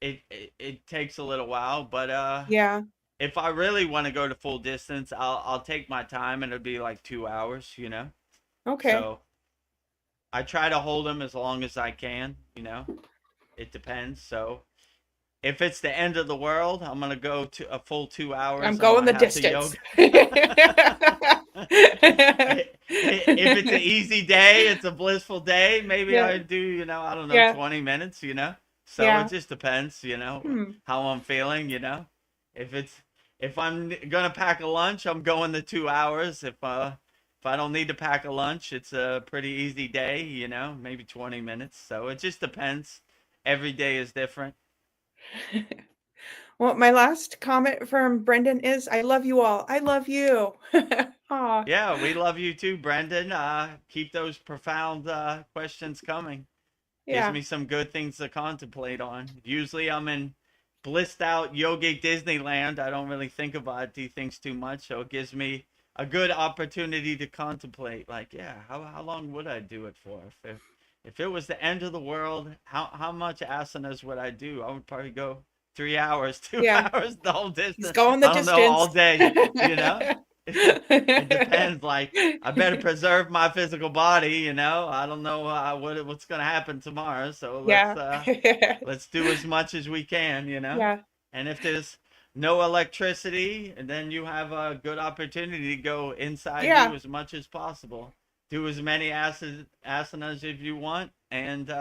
it takes a little while, but Yeah. if I really want to go to full distance, I'll take my time and it'll be like 2 hours, you know. Okay. So I try to hold them as long as I can, you know. It depends. So if it's the end of the world, I'm gonna go to a full 2 hours I'm on going my the hatha distance. yoga. If it's an easy day, it's a blissful day, maybe Yeah. I do, you know, I don't know, Yeah. 20 minutes, you know. So Yeah. it just depends, you know, Hmm. how I'm feeling, you know. If I'm gonna pack a lunch, I'm going the 2 hours. If I don't need to pack a lunch, it's a pretty easy day, you know, maybe 20 minutes. So it just depends. Every day is different. Well, my last comment from Brendan is, I love you all. I love you. Aw. Yeah, we love you too, Brendan. Keep those profound questions coming. Gives Yeah. me some good things to contemplate on. Usually I'm in blissed out yogic Disneyland. I don't really think about these things too much, so it gives me a good opportunity to contemplate. Like, yeah, how long would I do it for? If it was the end of the world, how much asanas would I do? I would probably go 3 hours, two Yeah. hours, the whole He's distance. going the I don't know, distance. all day, you know? It depends. Like, I better preserve my physical body. You know, I don't know what's gonna happen tomorrow. So Yeah. let's do as much as we can. You know, Yeah. and if there's no electricity, then you have a good opportunity to go inside you Yeah. as much as possible. Do as many asanas if you want, and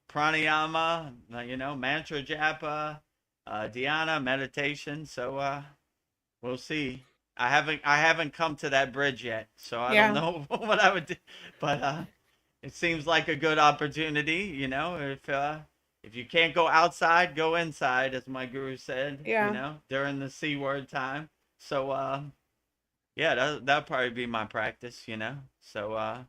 pranayama. You know, mantra japa, dhyana, meditation. So we'll see. I haven't come to that bridge yet, so I don't Yeah. know what I would do. But it seems like a good opportunity, you know. If you can't go outside, go inside, as my guru said, you Yeah. know, during the C word time. So yeah, that'll probably be my practice, you know. So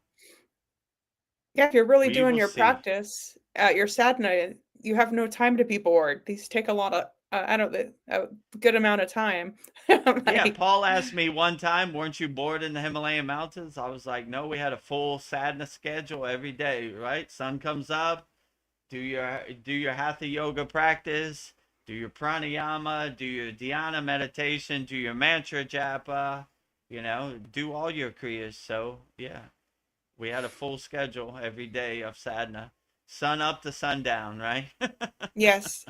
Yeah, if you're really we doing will your see. practice at your sadhana, you have no time to be bored. These take a lot of, I don't know, a good amount of time. I'm Yeah, like, Paul asked me one time, weren't you bored in the Himalayan mountains? I was like, no, we had a full sadhana schedule every day, right? Sun comes up, do your hatha yoga practice, do your pranayama, do your dhyana meditation, do your mantra japa, you know, do all your kriyas. So yeah, we had a full schedule every day of sadhana, sun up to sundown, right? yes.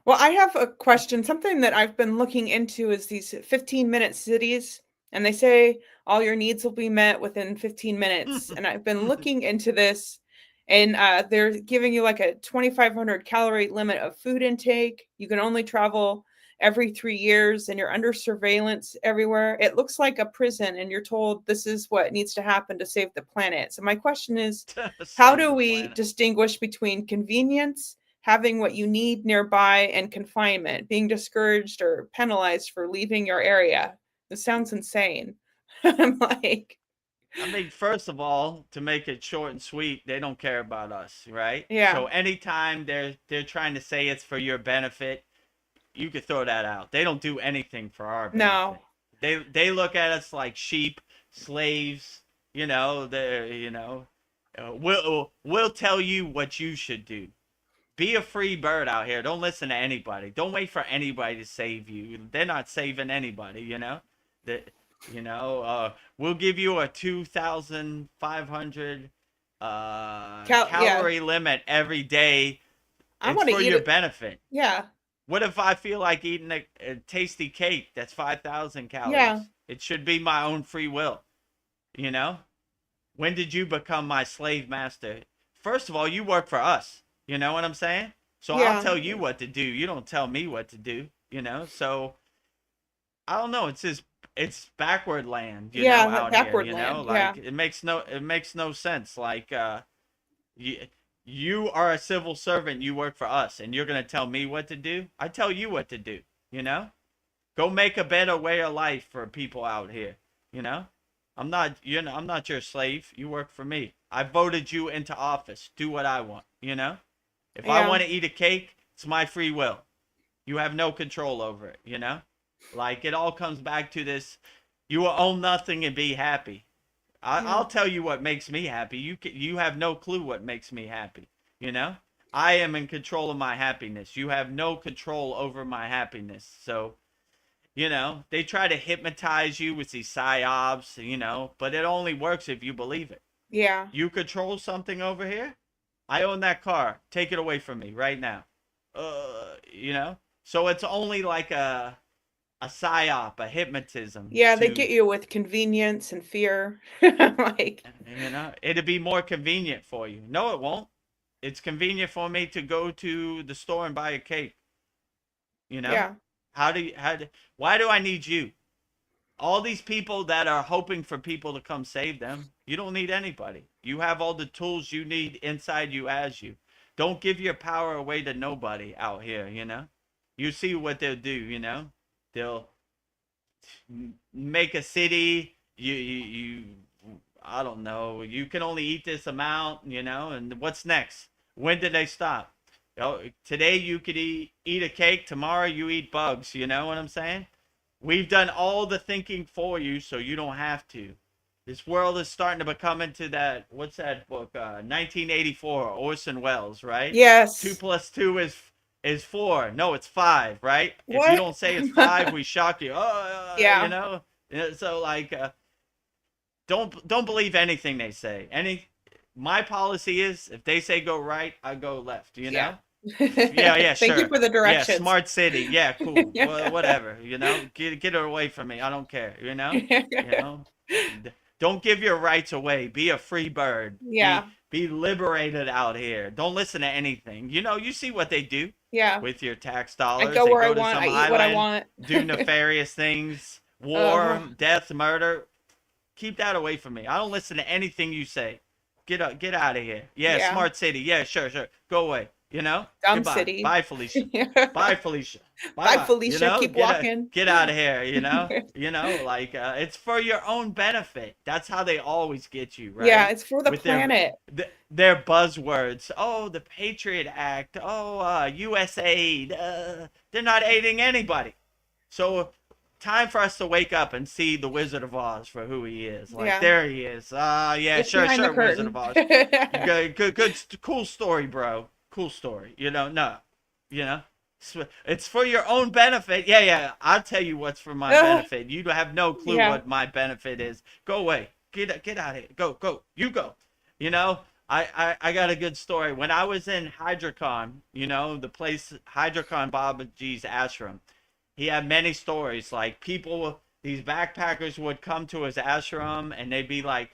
Well, I have a question. Something that I've been looking into is these 15-minute cities, and they say all your needs will be met within 15 minutes. And I've been looking into this, and they're giving you like a 2,500 calorie limit of food intake. You can only travel every 3 years, and you're under surveillance everywhere. It looks like a prison, and you're told this is what needs to happen to save the planet. So my question is, how Save do the we planet. distinguish between convenience, having what you need nearby, and confinement, being discouraged or penalized for leaving your area? This sounds insane. I'm like, I mean, first of all, to make it short and sweet, they don't care about us, right? yeah, So anytime they're trying to say it's for your benefit, you could throw that out. They don't do anything for our no, benefit. They look at us like sheep, slaves. You know, they we'll tell you what you should do. Be a free bird out here. Don't listen to anybody. Don't wait for anybody to save you. They're not saving anybody. You know, that we'll give you a 2,500 yeah, calorie limit every day. I It's want to for eat your it. benefit. Yeah, What if I feel like eating a tasty cake that's 5,000 yeah, calories? It should be my own free will. You know? When did you become my slave master? First of all, you work for us. You know what I'm saying? So I'll yeah, tell you what to do. You don't tell me what to do. you know. So I don't know. It's backward land, you Yeah, know, that out here, backward you know. land. Yeah. Like it makes no sense. Like you you are a civil servant. You work for us, and you're gonna tell me what to do. I tell you what to do. You know, go make a better way of life for people out here. You know, I'm not your slave. You work for me. I voted you into office. Do what I want. You know, if I Yeah. want to eat a cake, it's my free will. You have no control over it. You know, like it all comes back to this: you will own nothing and be happy. I'll tell you what makes me happy. You have no clue what makes me happy. You know, I am in control of my happiness. You have no control over my happiness. So, you know, they try to hypnotize you with these psyops, you know, but it only works if you believe it. Yeah. You control something over here. I own that car. Take it away from me right now. You know, so it's only like a psyop, a hypnotism Yeah, they to, get you with convenience and fear. Like, you know, it'd be more convenient for you. No, it won't. It's convenient for me to go to the store and buy a cake. You know, yeah. why do I need you? All these people that are hoping for people to come save them, you don't need anybody. You have all the tools you need inside you as you. Don't give your power away to nobody out here, you know? You see what they'll do, you know? They'll make a city, you I don't know, you can only eat this amount, you know, and what's next? When did they stop? Oh, today you could eat a cake, tomorrow you eat bugs, you know what I'm saying? We've done all the thinking for you so you don't have to. This world is starting to become into that, what's that book? 1984, Orson Welles, right? 2 Yes. plus 2 is 4. No, it's 5, right? If you What? don't say it's 5, we shock you. You Yeah. know? So like don't believe anything they say. My policy is if they say go right, I go left, you know? Yeah. Yeah, Thank you sure. for the Yeah, directions. smart city. Yeah, cool. Yeah. Whatever, you know. Get her away from me. I don't care, you know? You know? Don't give your rights away. Be a free bird. Yeah. Be liberated out here. Don't listen to anything. You know, you see what they do Yeah. with your tax I dollars. go They where I go to want. some I eat what I island, want. do nefarious things, war, Uh, death, murder. Keep that away from me. I don't listen to anything you say. Get out of here. Yeah, yeah. smart city. Yeah, sure. Go away. You know? Dumb Goodbye. city. Bye, Felicia. Bye, Felicia. Bye, Bye. Felicia. You know? Keep walking. Get out of here. You know? Like it's for your own benefit. That's how they always get you, right? Yeah, it's for the With planet. their buzzwords. Oh, the Patriot Act. Oh, USAID. They're not aiding anybody. So time for us to wake up and see the Wizard of Oz for who he is. Like Yeah. there he is. Yeah, It's sure, behind the Wizard of Oz. Good, cool story, bro. Cool story. You know, no, you know, it's for your own benefit. Yeah. I'll tell you what's for my benefit. You have no clue Yeah. what my benefit is. Go away. Get out of here. Go. You go. You know, I got a good story. When I was in Hydrocon, you know, the place Hydrocon Babaji's ashram. He had many stories. Like these backpackers would come to his ashram and they'd be like,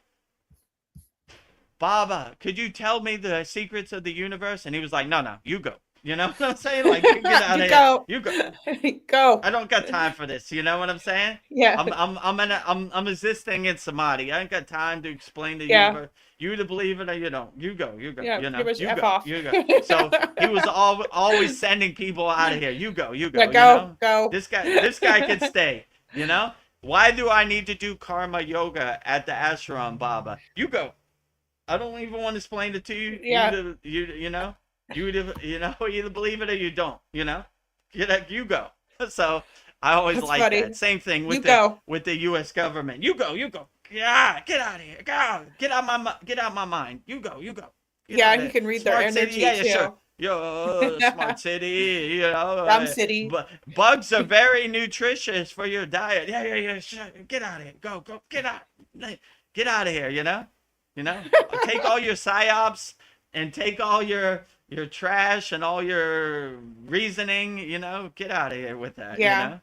Baba, could you tell me the secrets of the universe? And he was like, no, you go. You know what I'm saying? Like, you get out of here. You go. Go. I don't got time for this. You know what I'm saying? Yeah. I'm existing in samadhi. I ain't got time to explain the Yeah. universe. You either believe it or you don't. You go. Yeah, You know. give us You F go. off. You go. So he was always sending people out of here. You go. Yeah, You go, know? go. This guy can stay. You know. Why do I need to do karma yoga at the ashram, Baba? You go. I don't even want to explain it to you. Yeah. You know. You either believe it or you don't. You know. You go. So I always That's like funny. that. Same thing with the U.S. government. You go. Yeah, get out of here. Go. Get out my mind. You go. Get Yeah, out of you here. can read their Smart energy city. Yeah, too. sure. Yo, smart city. You know. Dumb city. But bugs are very nutritious for your diet. Yeah. Sure. Get out of here. Go. Get out. Get out of here. You know. Take all your psyops and take all your trash and all your reasoning, get out of here with that. Yeah.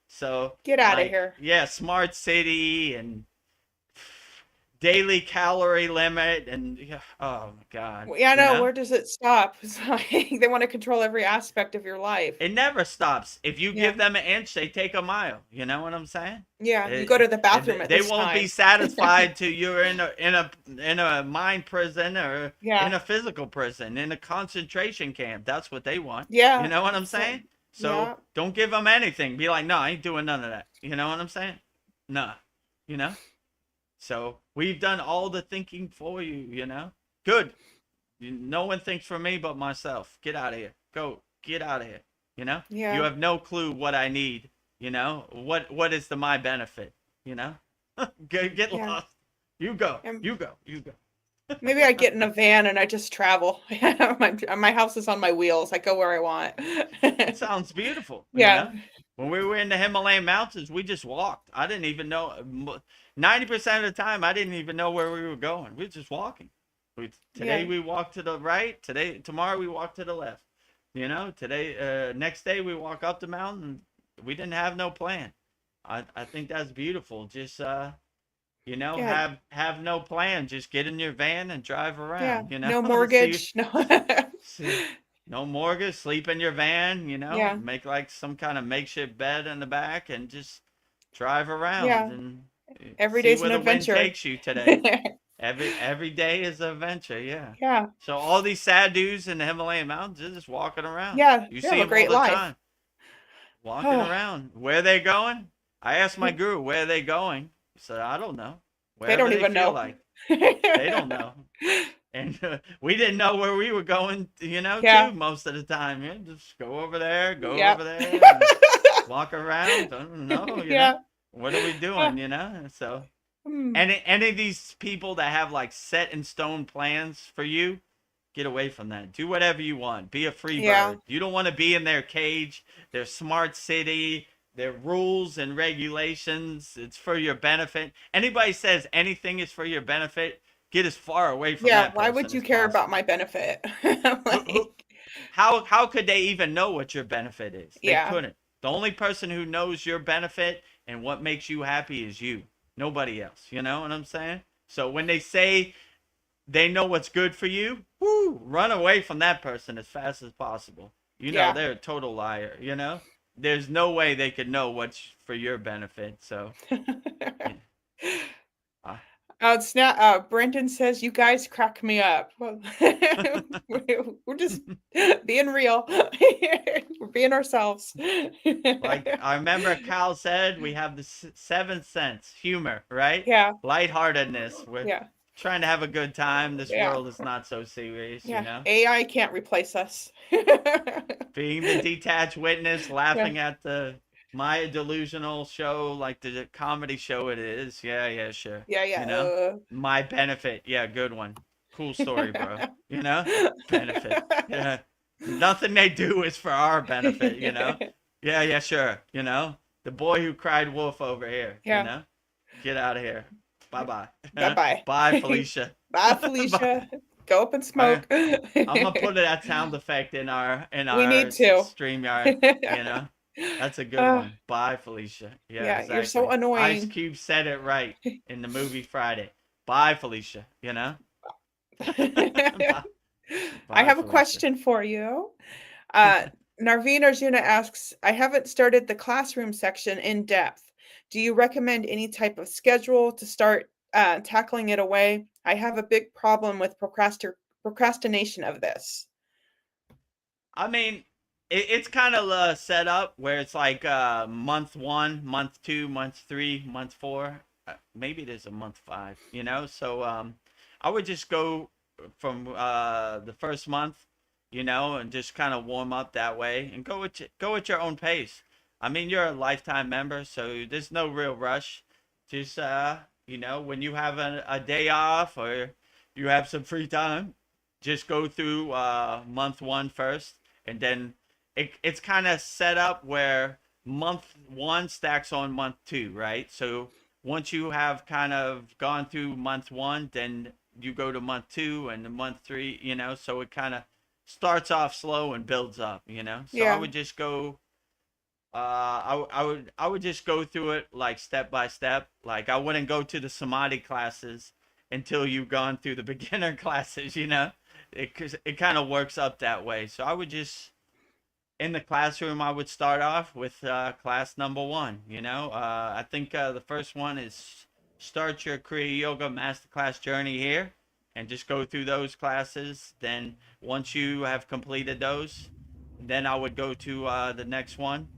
So Get out of here. Yeah, smart city and daily calorie limit, and oh my God, Yeah, you no, know? where does it stop? It's like they want to control every aspect of your life. It never stops. If you Yeah. give them an inch, they take a mile. You know what I'm saying? Yeah, you go to the bathroom at They this won't be time. satisfied till you're in a mind prison or in Yeah. a physical prison, in a concentration camp. That's what they want. You Yeah. know what I'm It's like, saying? So yeah. don't give them anything. Be like, no, I ain't doing none of that. You know what I'm saying? Nah. You know? So we've done all the thinking for you, you know? Good. No one thinks for me but myself. Get out of here. Go. Get out of here. You know? Yeah. You have no clue what I need. You know? What is to my benefit? You know? Get Yeah. lost. You go. And You go. You go. maybe I get in a van and I just travel. My house is on my wheels. I go where I want. It sounds beautiful. You Yeah. know? When we were in the Himalayan mountains, we just walked. I didn't even know. 90% of the time, I didn't even know where we were going. We were just walking. Today Yeah. we walk to the right. Tomorrow we walk to the left. You know, next day we walk up the mountain. We didn't have no plan. I think that's beautiful. Just you know, Yeah. have no plan. Just get in your van and drive Yeah. around. You know, No see, mortgage. No. see, no mortgage. Sleep in your van. You know, Yeah. make like some kind of makeshift bed in the back and just drive around Yeah. and Every see day's where an the wind adventure. takes you today. Every day is an adventure, yeah. Yeah. So all these sad dudes in the Himalayan mountains, they're just walking around. Yeah. You You see have a them all great the life. time, walking around. Where are they going? I asked my guru, where are they going? He said, I don't know. They Wherever don't they even feel know. like. They don't know. And we didn't know where we were going, you know, Yeah. too, most of the time. Yeah, just go over there, Yeah. and walk around. Don't know, you know. Yeah. What are we doing, you know? So Hmm. any of these people that have like set in stone plans for you, get away from that. Do whatever you want. Be a free Yeah. bird. You don't want to be in their cage, their smart city, their rules and regulations. It's for your benefit. Anybody says anything is for your benefit, get as far away from Yeah. that Why person would you as care about possible. my benefit? Who, Like, how could they even know what your benefit is? They yeah. couldn't. The only person who knows your benefit and what makes you happy is you. Nobody else. You know what I'm saying? So when they say they know what's good for you, whoo, run away from that person as fast as possible. You know Yeah. they're a total liar, you know? There's no way they could know what's for your benefit. So, yeah. Uh, It's not. Brendan says you guys crack me up. Well, we're just being real. We're being ourselves. like I remember Kyle said, we have the seventh sense, humor, right? Yeah. Lightheartedness. We're Yeah. trying to have a good time. This Yeah. world is not so serious, you Yeah. know? AI can't replace us. Being the detached witness, laughing at the Maya delusional show, like the comedy show it is. Yeah, sure. Yeah. You know, Yeah. my benefit. Yeah, good one. Cool story, bro. You know, benefit. Yeah, nothing they do is for our benefit. You know. Yeah, sure. You know, the boy who cried wolf over here. You Yeah. know, get out of here. Bye bye. Bye-bye. Bye, Felicia. Bye, Bye. Felicia. Go up and smoke. I'm gonna put that sound effect in our We need to. StreamYard. You know, that's a good one. Bye, Felicia. Yeah, Yeah, exactly. you're so Ice annoying. Cube said it right in the movie Friday. Bye, Felicia. You know. Bye, I have a Felicia. question for you. Narveen Arjuna asks, I haven't started the classroom section in depth. Do you recommend any type of schedule to start tackling it away? I have a big problem with procrastination of this. I mean, it's kind of set up where it's like month 1, month 2, month 3, month 4. Maybe there's a month 5. You know, so I would just go from the first month, you know, and just kind of warm up that way and go at your own pace. I mean, you're a lifetime member, so there's no real rush. Just you know, when you have a day off or you have some free time, just go through month 1 first, and then it's kind of set up where month 1 stacks on month 2, right? So once you have kind of gone through month 1, then you go to month 2 and then month 3, you know, so it kind of starts off slow and builds up, you know. So I Yeah. would just go I would just go through it like step by step. Like I wouldn't go to the samadhi classes until you've gone through the beginner classes, you know. It kind of works up that way. So I would just, in the classroom, I would start off with class number one. You know, I think the first one is start your Kriya Yoga Masterclass journey here, and just go through those classes. Then once you have completed those, then I would go to the next one,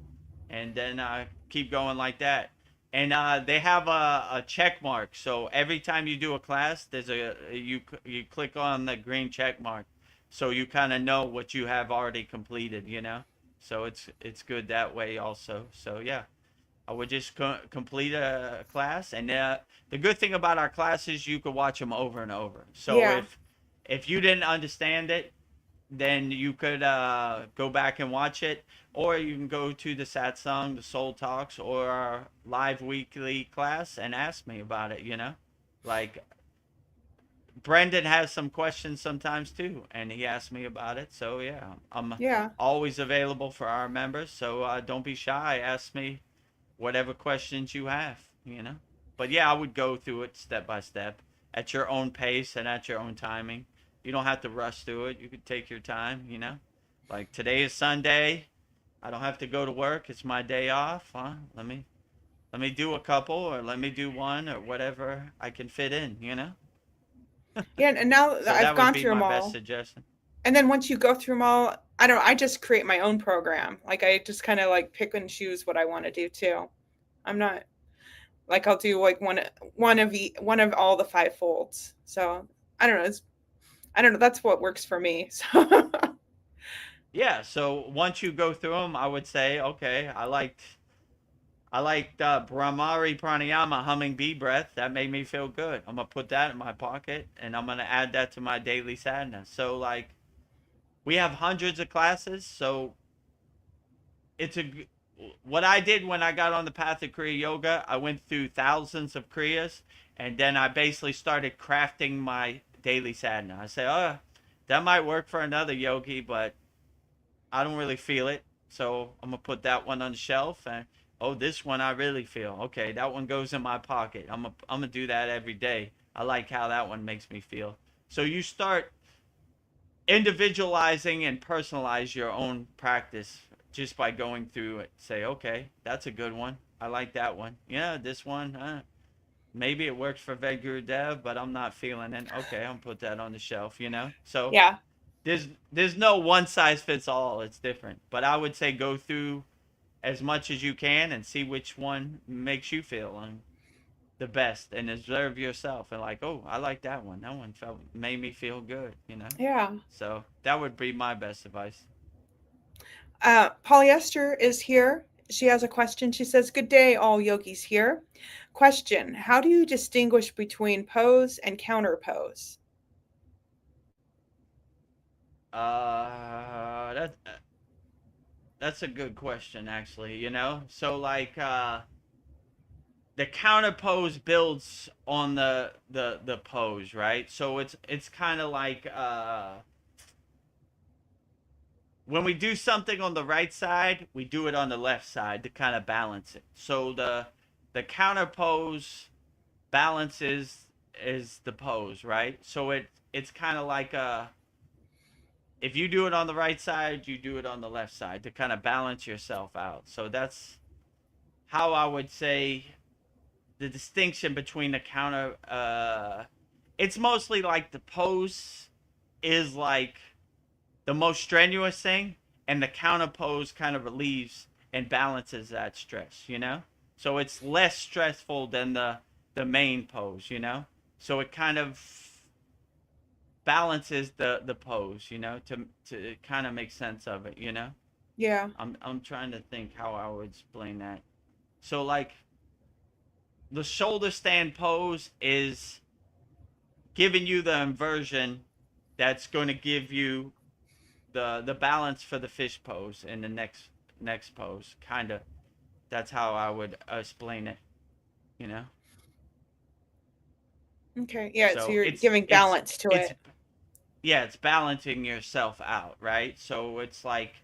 and then keep going like that. And they have a check mark. So every time you do a class, there's you click on the green check mark, so you kind of know what you have already completed. You know, so it's good that way also. So yeah, I would just complete a class, and the good thing about our classes, you could watch them over and over. So Yeah. if you didn't understand it, then you could go back and watch it, or you can go to the Satsang, the Soul Talks, or our live weekly class and ask me about it, you know? Like, Brendan has some questions sometimes too, and he asks me about it. So, yeah, I'm Yeah. always available for our members. So, don't be shy. Ask me whatever questions you have, you know? But, yeah, I would go through it step by step at your own pace and at your own timing. You don't have to rush through it. You could take your time, you know? Like today is Sunday. I don't have to go to work. It's my day off. Huh? Let me do a couple, or let me do one, or whatever I can fit in, you know? Yeah. And now So that I've that would gone be through them my all, best suggestion. and then once you go through them all, I just create my own program. Like I just kind of like pick and choose what I want to do too. I'm not like I'll do like one of all the five folds. So I don't know. I don't know. That's what works for me. So Yeah, so once you go through them, I would say, okay, I liked Brahmari Pranayama, humming bee breath. That made me feel good. I'm gonna put that in my pocket, and I'm gonna add that to my daily sadhana. So like, we have hundreds of classes, so it's a what I did when I got on the path of Kriya Yoga. I went through thousands of Kriyas, and then I basically started crafting my daily sadhana. I say, oh, that might work for another yogi, but I don't really feel it, so I'm gonna put that one on the shelf. And oh, this one I really feel. Okay, that one goes in my pocket. I'm gonna do that every day. I like how that one makes me feel. So you start individualizing and personalize your own practice just by going through it. Say, okay, that's a good one. I like that one. Yeah, this one, maybe it works for Vedagurudev, but I'm not feeling it. Okay, I'll put that on the shelf, you know? So yeah. there's no one size fits all. It's different. But I would say go through as much as you can and see which one makes you feel the best, and observe yourself and like, oh, I like that one. That one made me feel good, you know? Yeah. So that would be my best advice. Polyester is here. She has a question. She says, "Good day, all yogis here. Question: how do you distinguish between pose and counter pose?" That's a good question, actually, you know? So like the counter pose builds on the pose, right? So it's kind of like when we do something on the right side, we do it on the left side to kind of balance it. So the counter pose balances is the pose, right? So it's kind of like if you do it on the right side, you do it on the left side to kind of balance yourself out. So that's how I would say the distinction between the counter. It's mostly like the pose is like the most strenuous thing, and the counter pose kind of relieves and balances that stress, you know? So it's less stressful than the main pose, you know? So it kind of balances the pose, you know, to kind of make sense of it, you know? Yeah. I'm trying to think how I would explain that. So like the shoulder stand pose is giving you the inversion that's going to give you the balance for the fish pose in the next pose. Kind of, that's how I would explain it, you know? Okay. Yeah. So So you're giving balance to it's it. yeah, it's balancing yourself out, right? So it's like,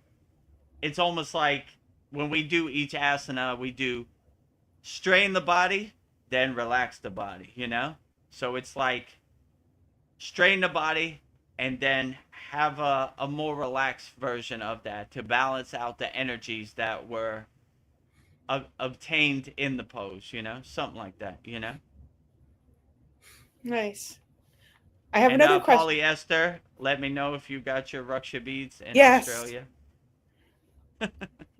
it's almost like when we do each asana, we do strain the body, then relax the body, you know? So it's like strain the body and then have a more relaxed version of that to balance out the energies that were obtained in the pose, something like that, Nice. I have And another question. polyester, let me know if you got your Ruksha beads in Yes. Australia.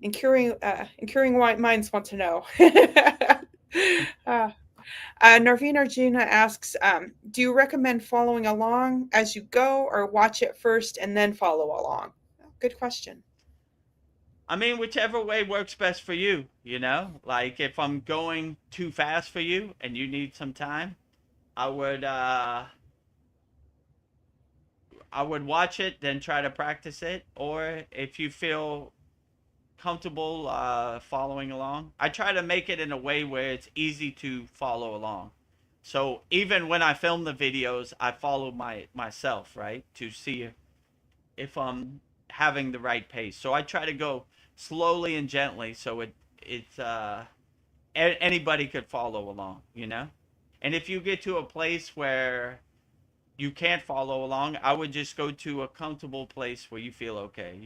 And curing minds want to know. uh, Narveen Arjuna asks, do you recommend following along as you go or watch it first and then follow along? Good question. I mean, whichever way works best for you, Like if I'm going too fast for you and you need some time, I would watch it, then try to practice it. Or if you feel comfortable following along, I try to make it in a way where it's easy to follow along. So even when I film the videos, I follow myself, right, to see if I'm having the right pace. So I try to go slowly and gently, so it's anybody could follow along, And if you get to a place where you can't follow along, I would just go to a comfortable place where you feel okay,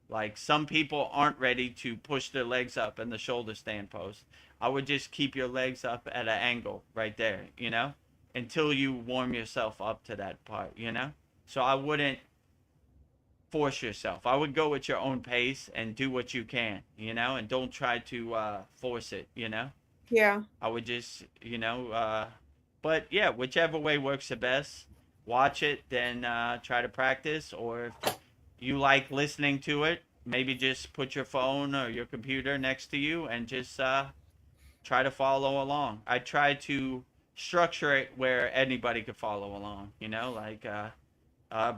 Like some people aren't ready to push their legs up in the shoulder stand pose. I would just keep your legs up at an angle right there, until you warm yourself up to that part, So I wouldn't force yourself. I would go at your own pace and do what you can, and don't try to force it, Yeah. I would just, but yeah, whichever way works the best, watch it, then try to practice. Or if you like listening to it, maybe just put your phone or your computer next to you and just try to follow along. I try to structure it where anybody could follow along, like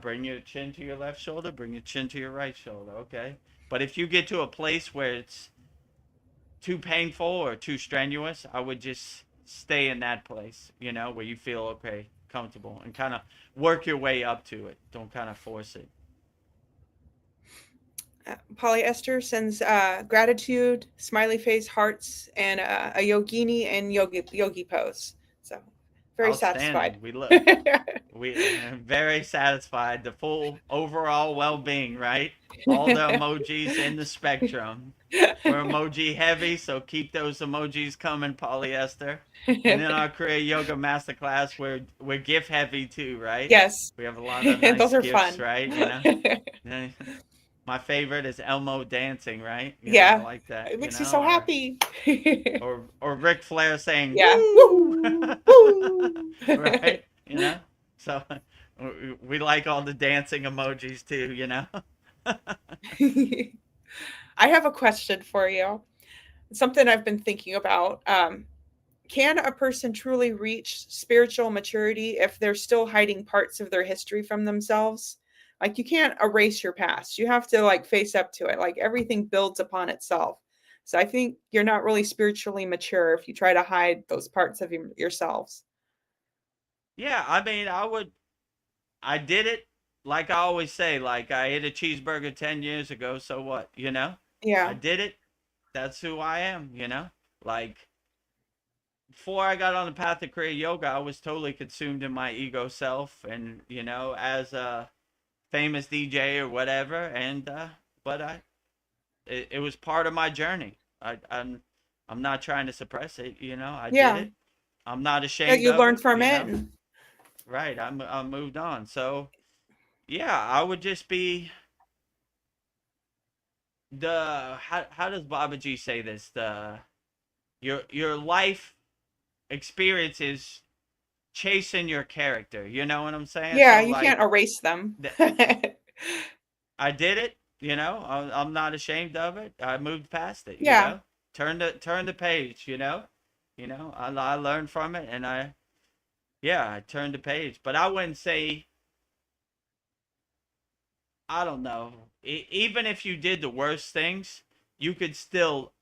bring your chin to your left shoulder, bring your chin to your right shoulder, okay? But if you get to a place where it's too painful or too strenuous, I would just stay in that place, where you feel okay, comfortable, and kind of work your way up to it. Don't kind of force it. Polyester sends gratitude, smiley face, hearts, and a yogini and yogi pose. So very satisfied. We look. We are very satisfied. The full overall well-being, right? All the emojis in the spectrum. We're emoji heavy, so keep those emojis coming, Polyester. And in our Kriya Yoga Masterclass, we're gift heavy too, right? Yes. We have a lot of nice Those are gifts, fun. right? My favorite is Elmo dancing, right? Yeah. I like that. It makes me so happy. Or Ric Flair saying, Yeah. woo! Woo! Right? So we like all the dancing emojis too, I have a question for you. Something I've been thinking about. Can a person truly reach spiritual maturity if they're still hiding parts of their history from themselves? Like you can't erase your past. You have to like face up to it. Like everything builds upon itself. So I think you're not really spiritually mature if you try to hide those parts of yourselves. Yeah, I mean, I did it like I always say, like I ate a cheeseburger 10 years ago, so what, I Yeah. did it. That's who I am, Like before I got on the path of Kriya Yoga, I was totally consumed in my ego self and, as a famous DJ or whatever, and but it was part of my journey. I'm not trying to suppress it, I did it. I'm not Yeah, ashamed you of learned it, from it. Right, I moved on. So, yeah, I would just be how does Babaji say this? Your life experiences chasing your character. You know what I'm saying? Yeah, So you can't like erase them. I did it, I'm not ashamed of it. I moved past it, Yeah. Turn the page, I learned from it and I turned the page. But I wouldn't say, I don't know. Even if you did the worst things, you could still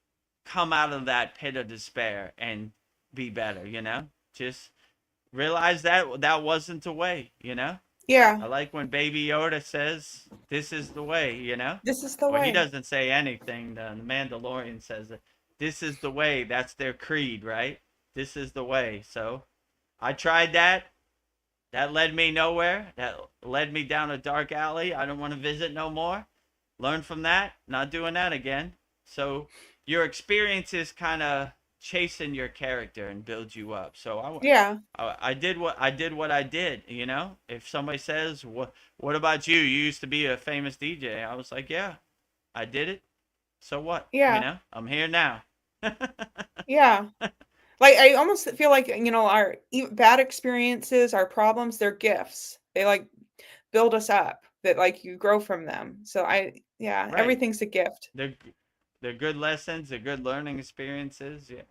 come out of that pit of despair and be better, Just realize that wasn't the way, Yeah. I like when Baby Yoda says, "This is the way," This is the Well, he way. doesn't say anything. The Mandalorian says it. This is the way. That's their creed, right? This is the way. So I tried that. That led me nowhere. That led me down a dark alley. I don't want to visit no more. Learn from that. Not doing that again. So your experiences kind of chasing your character and build you up. So Yeah. I did what I did. You know, if somebody says, what about you? You used to be a famous DJ. I was like, yeah, I did it. So what? You Yeah. know, I'm here now. Yeah. Like, I almost feel like, our bad experiences, our problems, they're gifts. They like build us up, that like you grow from them. So yeah, Right. everything's a gift. They're they're good lessons. They're good learning experiences. Yeah.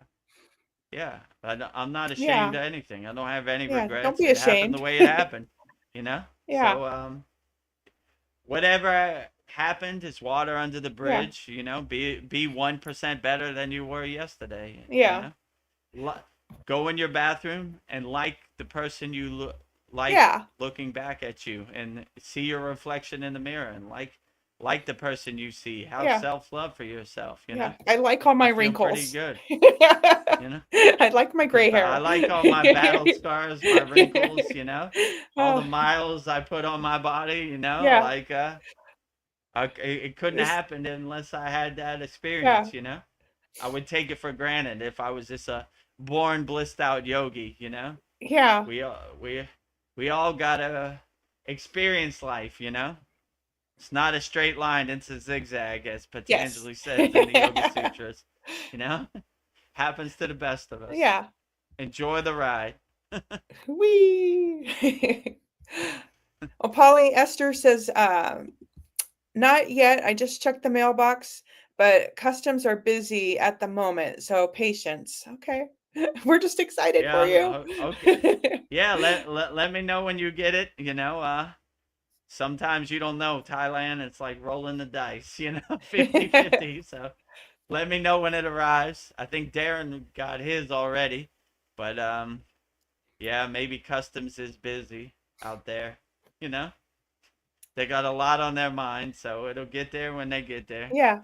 Yeah, I'm not ashamed Yeah. of anything. I don't have any Yeah. Don't regrets. be It happened the ashamed. way it happened, you know? Yeah. So, whatever happened is water under the Yeah. bridge, you know? Be 1% better than you were yesterday, you Yeah. know? Go in your bathroom and like the person you like Yeah. looking back at you, and see your reflection in the mirror, and like the person you see. Have Yeah. self-love for yourself, you Yeah. know? I like all my I feel pretty wrinkles. good, you know? I like my gray I hair. like all my battle scars, my wrinkles, you know, all the Oh, miles I put on my body, you know, yeah. like it couldn't This, happen unless I had that yeah. experience, you know. I would take it for granted if I was just a born blissed out yogi, you know. Yeah. We all we all gotta experience life, you know. It's not a straight line; it's a zigzag, as Yes. Patanjali says in the Yoga Sutras. You know, happens to the best of us. Yeah. Enjoy the ride. Wee. Well, Polly Esther says, not yet. I just checked the mailbox, but customs are busy at the moment, so patience. Okay. We're just excited for you. Yeah. Okay. Yeah. Let me know when you get it. You know. Sometimes you don't know Thailand. It's like rolling the dice. You know, 50-50. So let me know when it arrives. I think Darren got his already, but yeah, maybe customs is busy out there. You know, they got a lot on their mind, so it'll get there when they get there. Yeah.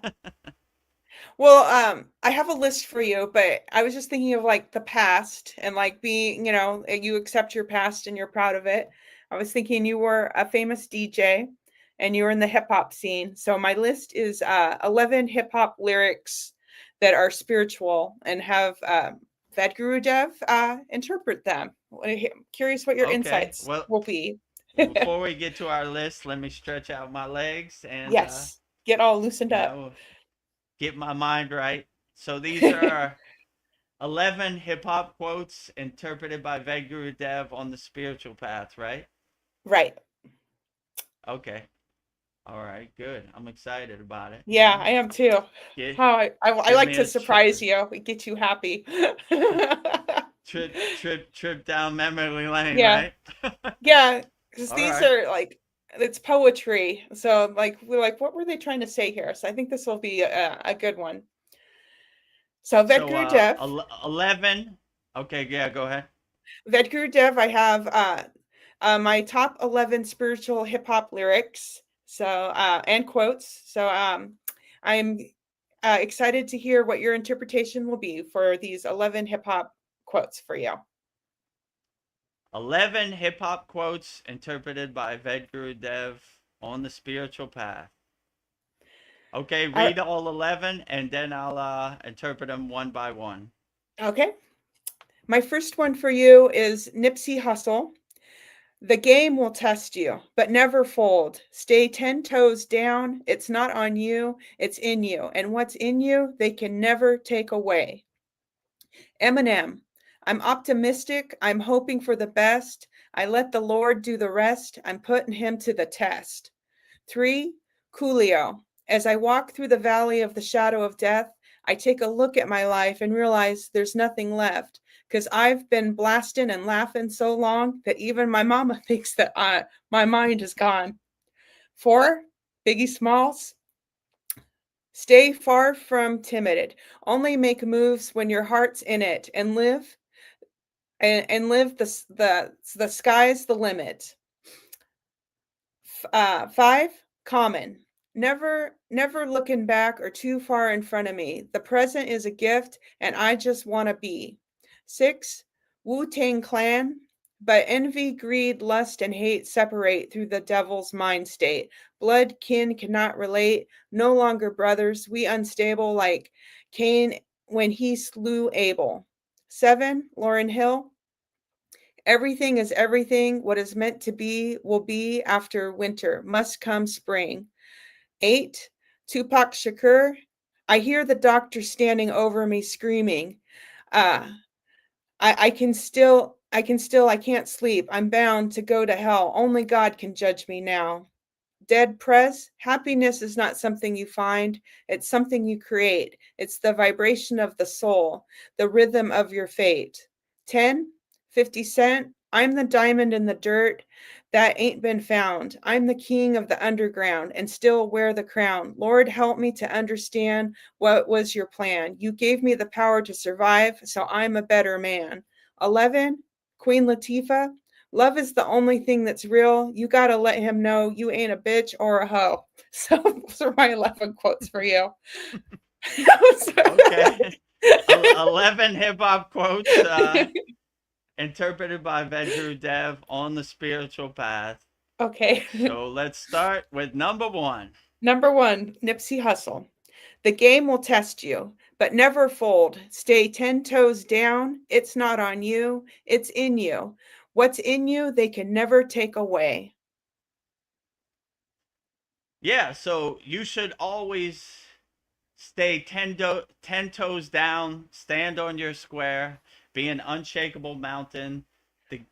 Well, I have a list for you, but I was just thinking of like the past and like being, you accept your past and you're proud of it. I was thinking you were a famous DJ and you were in the hip hop scene. So my list is 11 hip hop lyrics that are spiritual and have Vedagurudev interpret them. Curious what your Okay. insights Well, will be. before we get to our list, let me stretch out my legs and Yes, get all loosened you up. know, get my mind right. So these are 11 hip hop quotes interpreted by Vedagurudev on the spiritual path, right? Right. Okay. All right. Good. I'm excited about it. Yeah, I am too. Get How I give like me to a surprise you, get you happy. trip down memory lane, Yeah, right? yeah, because All these right. are like it's poetry. So like we're like, what were they trying to say here? So I think this will be a good one. So So 11. Okay. Yeah. Go ahead. Vedagurudev, I have my top 11 spiritual hip hop lyrics. So and quotes. So I'm excited to hear what your interpretation will be for these 11 hip hop quotes for you. 11 hip hop quotes interpreted by Vedagurudev on the spiritual path. Okay, Uh, read all 11 and then I'll interpret them one by one. okay. My first one for you is Nipsey Hussle. The game will test you, but never fold. Stay 10 toes down. It's not on you, it's in you. And what's in you, they can never take away. Eminem. I'm optimistic. I'm hoping for the best. I let the Lord do the rest. I'm putting him to the test. 3. Coolio. As I walk through the valley of the shadow of death, I take a look at my life and realize there's nothing left because I've been blasting and laughing so long that even my mama thinks that my mind is gone. 4. Biggie Smalls. Stay far from timid. Only make moves when your heart's in it and live the sky's the limit. 5. Common. Never looking back or too far in front of me. The present is a gift and I just want to be. 6. Wu-Tang Clan. But envy, greed, lust, and hate separate through the devil's mind state. Blood kin cannot relate, no longer brothers, we unstable like Cain when he slew Abel. 7. Lauren Hill. Everything is everything. What is meant to be will be after winter. Must come spring. 8. Tupac Shakur. I hear the doctor standing over me screaming. Uh, I can't sleep. I'm bound to go to hell. Only God can judge me now. Dead Prez, happiness is not something you find, it's something you create. It's the vibration of the soul, the rhythm of your fate. 10, 50 Cent, I'm the diamond in the dirt that ain't been found. I'm the king of the underground and still wear the crown. Lord, help me to understand what was your plan. You gave me the power to survive, so I'm a better man. 11, Queen Latifah, love is the only thing that's real. You got to let him know you ain't a bitch or a hoe. So those are my 11 quotes for you. Okay. 11 hip hop quotes interpreted by Vedagurudev on the spiritual path. Okay. So let's start with number 1. Number 1, Nipsey Hussle. The game will test you, but never fold. Stay 10 toes down. It's not on you, it's in you. What's in you, they can never take away. Yeah, so you should always stay 10 toes down, stand on your square, be an unshakable mountain. The,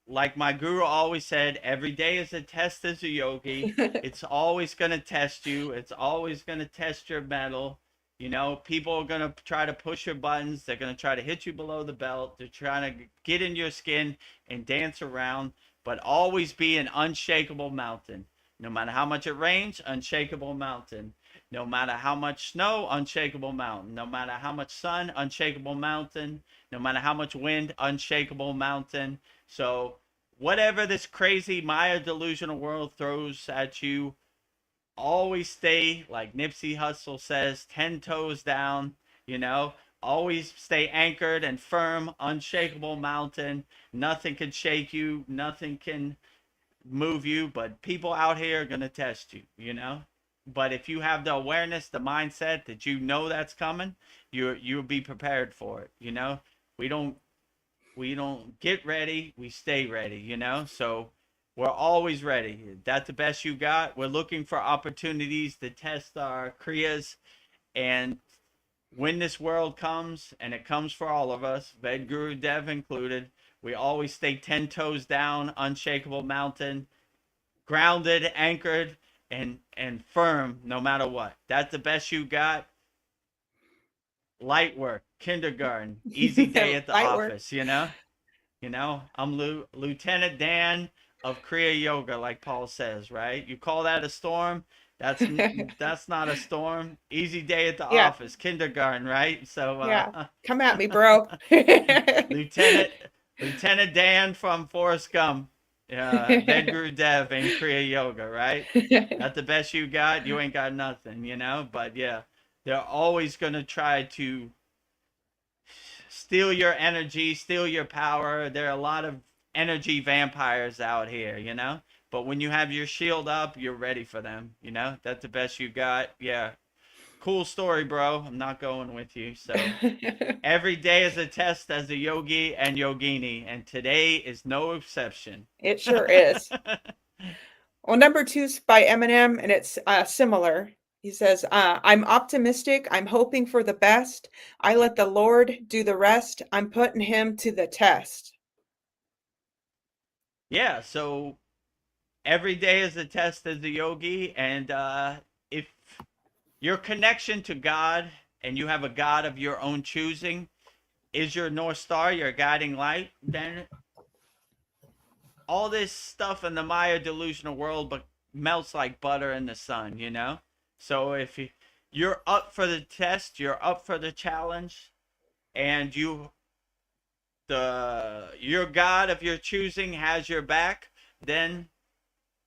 like my guru always said, every day is a test as a yogi. It's always going to test you. It's always going to test your mettle. You know, people are going to try to push your buttons. They're going to try to hit you below the belt. They're trying to get in your skin and dance around, but always be an unshakable mountain. No matter how much it rains, unshakable mountain. No matter how much snow, unshakable mountain. No matter how much sun, unshakable mountain. No matter how much wind, unshakable mountain. So whatever this crazy Maya delusional world throws at you, always stay, like Nipsey Hussle says, 10 toes down, you know, always stay anchored and firm, unshakable mountain. Nothing can shake you, nothing can move you, but people out here are going to test you, you know. But if you have the awareness, the mindset that you know that's coming, you'll be prepared for it, you know. We don't get ready, we stay ready, you know. So we're always ready. That's the best you got. We're looking for opportunities to test our kriyas, and when this world comes, and it comes for all of us, Vedagurudev included, we always stay 10 toes down, unshakable mountain, grounded, anchored, and firm no matter what. That's the best you got. Light work, kindergarten, easy day at the Light work. office, you know? You know, I'm Lieutenant Dan of Kriya Yoga, like Paul says, right? You call that a storm? That's not a storm. Easy day at the Yeah. office, kindergarten, right? So Yeah. Come at me, bro. Lieutenant Dan from Forrest Gump, Vedagurudev and Kriya Yoga, right? That's the best you got. You ain't got nothing, you know. But yeah, they're always gonna try to steal your energy, steal your power. There are a lot of energy vampires out here, you know. But when you have your shield up, you're ready for them, you know. That's the best you got. Yeah. Cool story, bro. I'm not going with you. So every day is a test as a yogi and yogini, and today is no exception. It sure is. Well, number 2 is by Eminem, and it's similar. He says, I'm optimistic. I'm hoping for the best. I let the Lord do the rest. I'm putting him to the test. Yeah, so every day is a test as a yogi, and if your connection to God and you have a God of your own choosing is your North Star, your guiding light, then all this stuff in the Maya delusional world but melts like butter in the sun, you know? So if you're up for the test, you're up for the challenge, and your God of your choosing has your back, then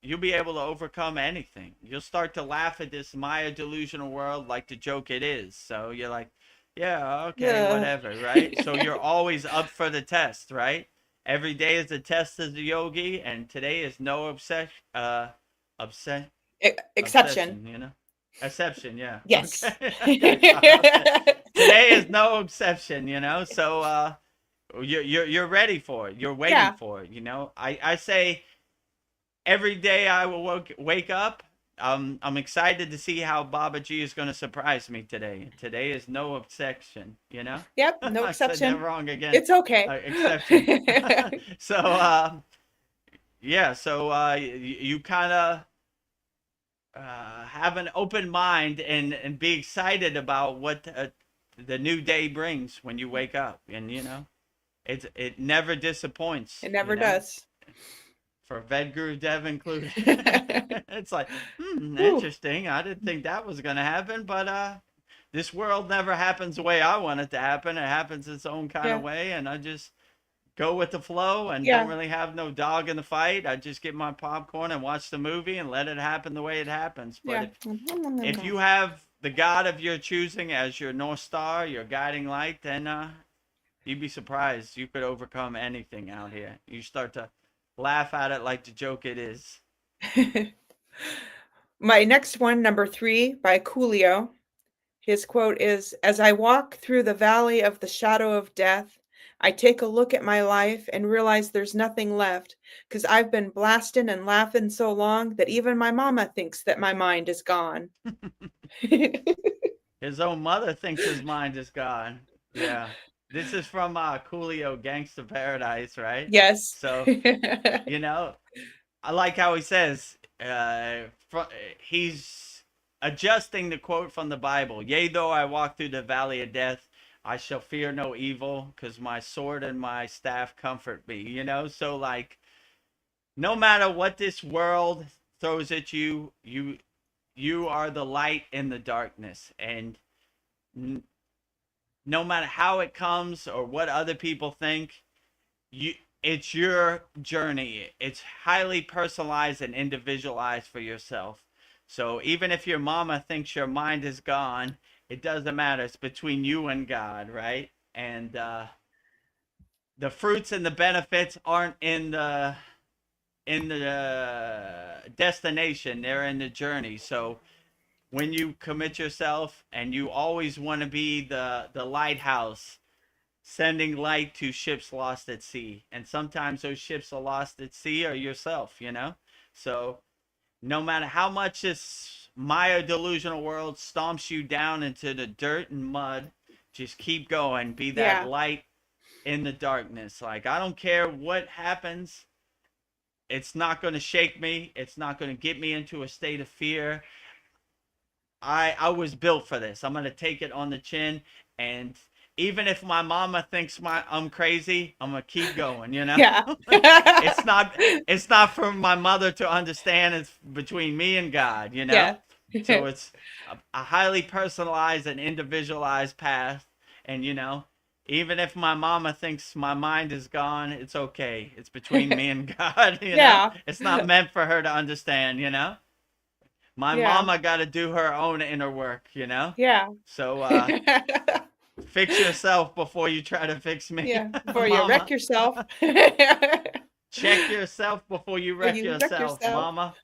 you'll be able to overcome anything. You'll start to laugh at this Maya delusional world like the joke it is. So you're like, Yeah, okay, Yeah. whatever, right? So you're always up for the test, right? Every day is a test as a yogi, and today is no obsession, Exception. obsession, you know? Exception, yeah. Yes. Okay. Okay. Today is no exception, you know? So you're ready for it. You're waiting Yeah. for it, you know? I say every day I will wake up. I'm excited to see how Baba G is going to surprise me today. Today is no exception, you know? Yep. No I said that exception. wrong again. It's okay. Exception. So, yeah, so you kind of have an open mind and be excited about what the new day brings when you wake up. And, you know, it never disappoints, It you never know? does. For Vedagurudev included. It's like, Whew. interesting. I didn't think that was going to happen, but this world never happens the way I want it to happen. It happens its own kind Yeah. of way, and I just go with the flow and Yeah. don't really have no dog in the fight. I just get my popcorn and watch the movie and let it happen the way it happens. But Yeah. if you have the God of your choosing as your North Star, your guiding light, then you'd be surprised. You could overcome anything out here. You start to laugh at it like the joke it is. My next one, number 3, by Coolio. His quote is, "As I walk through the valley of the shadow of death, I take a look at my life and realize there's nothing left, 'cause I've been blasting and laughing so long that even my mama thinks that my mind is gone." His own mother thinks his mind is gone. Yeah. This is from Coolio Gangsta Paradise, right? Yes. So, you know, I like how he says, he's adjusting the quote from the Bible. Yea, though I walk through the valley of death, I shall fear no evil, because my sword and my staff comfort me, you know? So, like, no matter what this world throws at you, you are the light in the darkness. And no matter how it comes or what other people think, it's your journey. It's highly personalized and individualized for yourself. So even if your mama thinks your mind is gone, it doesn't matter. It's between you and God, right? And the fruits and the benefits aren't in the destination. They're in the journey. So when you commit yourself, and you always want to be the lighthouse, sending light to ships lost at sea. And sometimes those ships are lost at sea are yourself, you know? So no matter how much this Maya delusional world stomps you down into the dirt and mud, just keep going. Be that Yeah. light in the darkness. Like, I don't care what happens. It's not going to shake me. It's not going to get me into a state of fear. I was built for this. I'm going to take it on the chin. And even if my mama thinks I'm crazy, I'm going to keep going, you know? Yeah. It's not for my mother to understand. It's between me and God, you know? Yeah. So it's a highly personalized and individualized path. And, you know, even if my mama thinks my mind is gone, it's okay. It's between me and God, you Yeah. know? It's not meant for her to understand, you know? My Yeah. mama got to do her own inner work, you know? Yeah. So fix yourself before you try to fix me. Yeah. Before you wreck Mama. yourself. Check yourself before you wreck you wreck yourself, yourself. mama.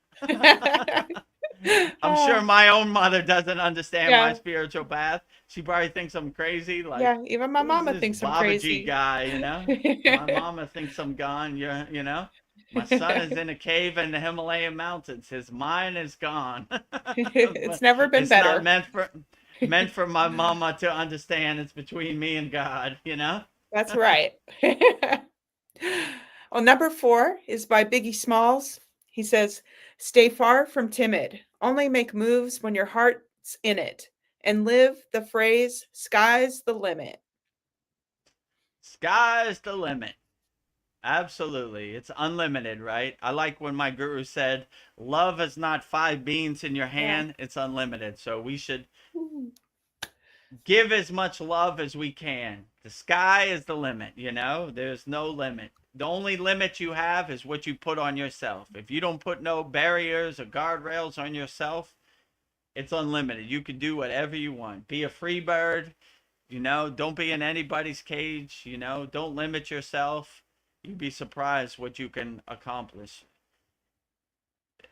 I'm sure my own mother doesn't understand Yeah. my spiritual path. She probably thinks I'm crazy. Like, Yeah, even my who's mama this thinks I'm Baba crazy. G guy, you know? My mama thinks I'm gone. You know? My son is in a cave in the Himalayan mountains. His mind is gone. It's never been It's better. not meant for my mama to understand. It's between me and God, you know? That's right. Well, number 4 is by Biggie Smalls. He says, "Stay far from timid. Only make moves when your heart's in it. And live the phrase, sky's the limit." Sky's the limit. Absolutely. It's unlimited, right? I like when my guru said, love is not 5 beans in your hand, it's unlimited. So we should give as much love as we can. The sky is the limit, you know? There's no limit. The only limit you have is what you put on yourself. If you don't put no barriers or guardrails on yourself, it's unlimited. You can do whatever you want. Be a free bird. don't be in anybody's cage. Don't limit yourself. You'd be surprised what you can accomplish.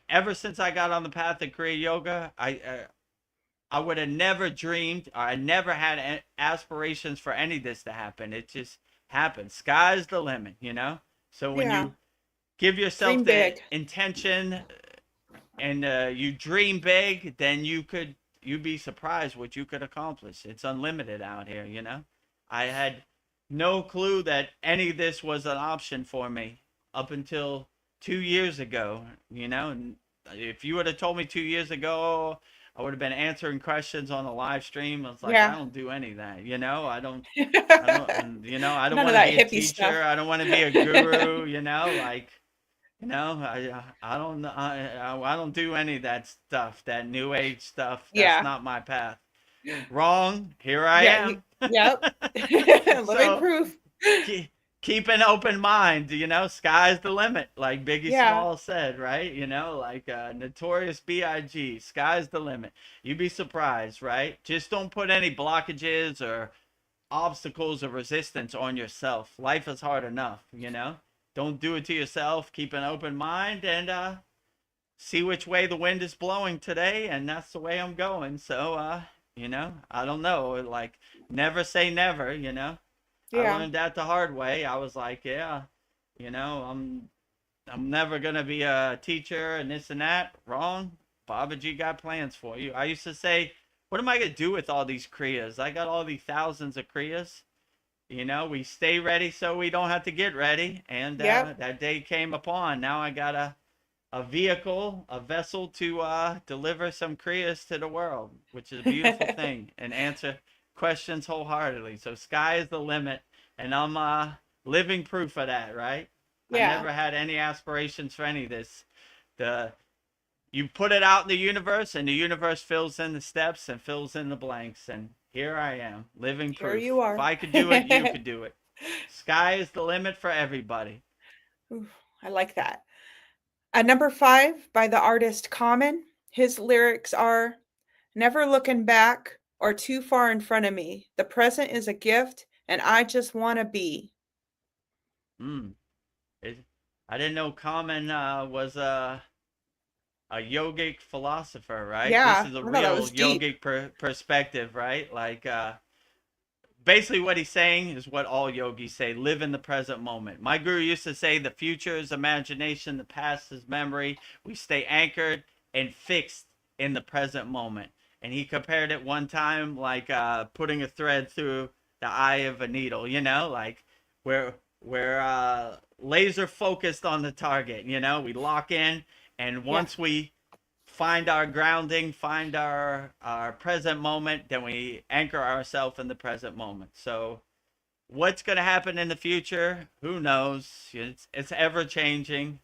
Ever since I got on the path of Kriya Yoga, I would have never dreamed, or I never had aspirations for any of this to happen. It just happened. Sky's the limit. So when Yeah. you give yourself Dream the big. intention and you dream big, then you'd be surprised what you could accomplish. It's unlimited out here. I had no clue that any of this was an option for me up until 2 years ago. And if you would have told me 2 years ago, I would have been answering questions on a live stream. I was like, Yeah. I don't do any of that. I don't None I don't of want to that be a hippie teacher. stuff. I don't want to be a guru. I don't do any of that stuff, that new age stuff. That's Yeah. not my path. Wrong. Here I Yeah. am. Yep. Living So proof. keep an open mind. Sky's the limit, like Biggie Yeah. Smalls said, right? Like Notorious B.I.G. Sky's the limit. You'd be surprised, right? Just don't put any blockages or obstacles or resistance on yourself. Life is hard enough. Don't do it to yourself. Keep an open mind and see which way the wind is blowing today, and that's the way I'm going. So I don't know, like, never say never. I Yeah. learned that the hard way. I was like, yeah, I'm never gonna be a teacher and this and that. Wrong. Babaji got plans for you. I used to say, what am I gonna do with all these kriyas? I got all these thousands of kriyas. We stay ready so we don't have to get ready. And Yep. that day came upon. Now I got a vehicle, a vessel to deliver some kriyas to the world, which is a beautiful thing, and answer questions wholeheartedly. So sky is the limit, and I'm living proof of that, right? I Yeah. never had any aspirations for any of this. You put it out in the universe, and the universe fills in the steps and fills in the blanks, and here I am, living Here proof. you are. If I could do it, you could do it. Sky is the limit for everybody. Ooh, I like that. Number 5 by the artist Common. His lyrics are, never looking back or too far in front of me. The present is a gift and I just want to be. I didn't know Common was a yogic philosopher, right? Yeah, This is a I thought that real was deep. yogic perspective, right? Like, basically what he's saying is what all yogis say: live in the present moment. My guru used to say the future is imagination, the past is memory. We stay anchored and fixed in the present moment. And he compared it one time like putting a thread through the eye of a needle, like we're laser focused on the target. We lock in, and once we find our grounding, find our present moment, then we anchor ourselves in the present moment. So what's going to happen in the future? Who knows? It's ever changing.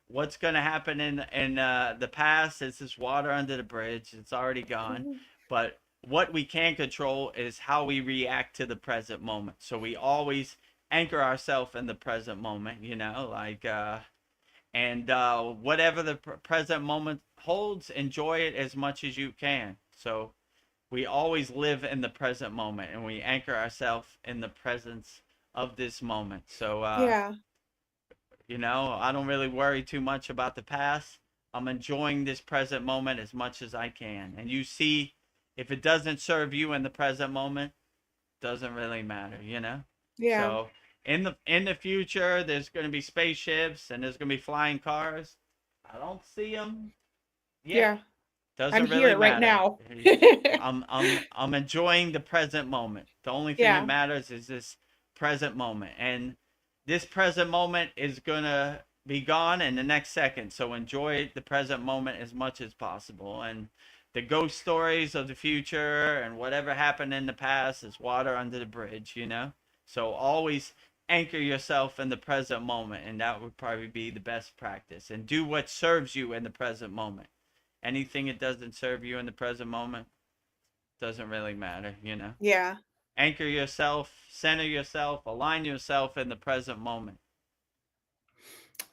What's going to happen in the past is just water under the bridge. It's already gone. But what we can control is how we react to the present moment. So we always anchor ourselves in the present moment, like and whatever the present moment holds, enjoy it as much as you can. So we always live in the present moment, and we anchor ourselves in the presence of this moment. So I don't really worry too much about the past. I'm enjoying this present moment as much as I can. And you see, if it doesn't serve you in the present moment, doesn't really matter. Yeah. So in the future, there's going to be spaceships and there's going to be flying cars. I don't see them yet. Yeah. Doesn't I'm really here right matter. now. I'm enjoying the present moment. The only thing that matters is this present moment, and this present moment is gonna be gone in the next second. So enjoy the present moment as much as possible. And the ghost stories of the future and whatever happened in the past is water under the bridge. So always anchor yourself in the present moment, and that would probably be the best practice. And do what serves you in the present moment. Anything that doesn't serve you in the present moment doesn't really matter. Yeah. Anchor yourself, center yourself, align yourself in the present moment.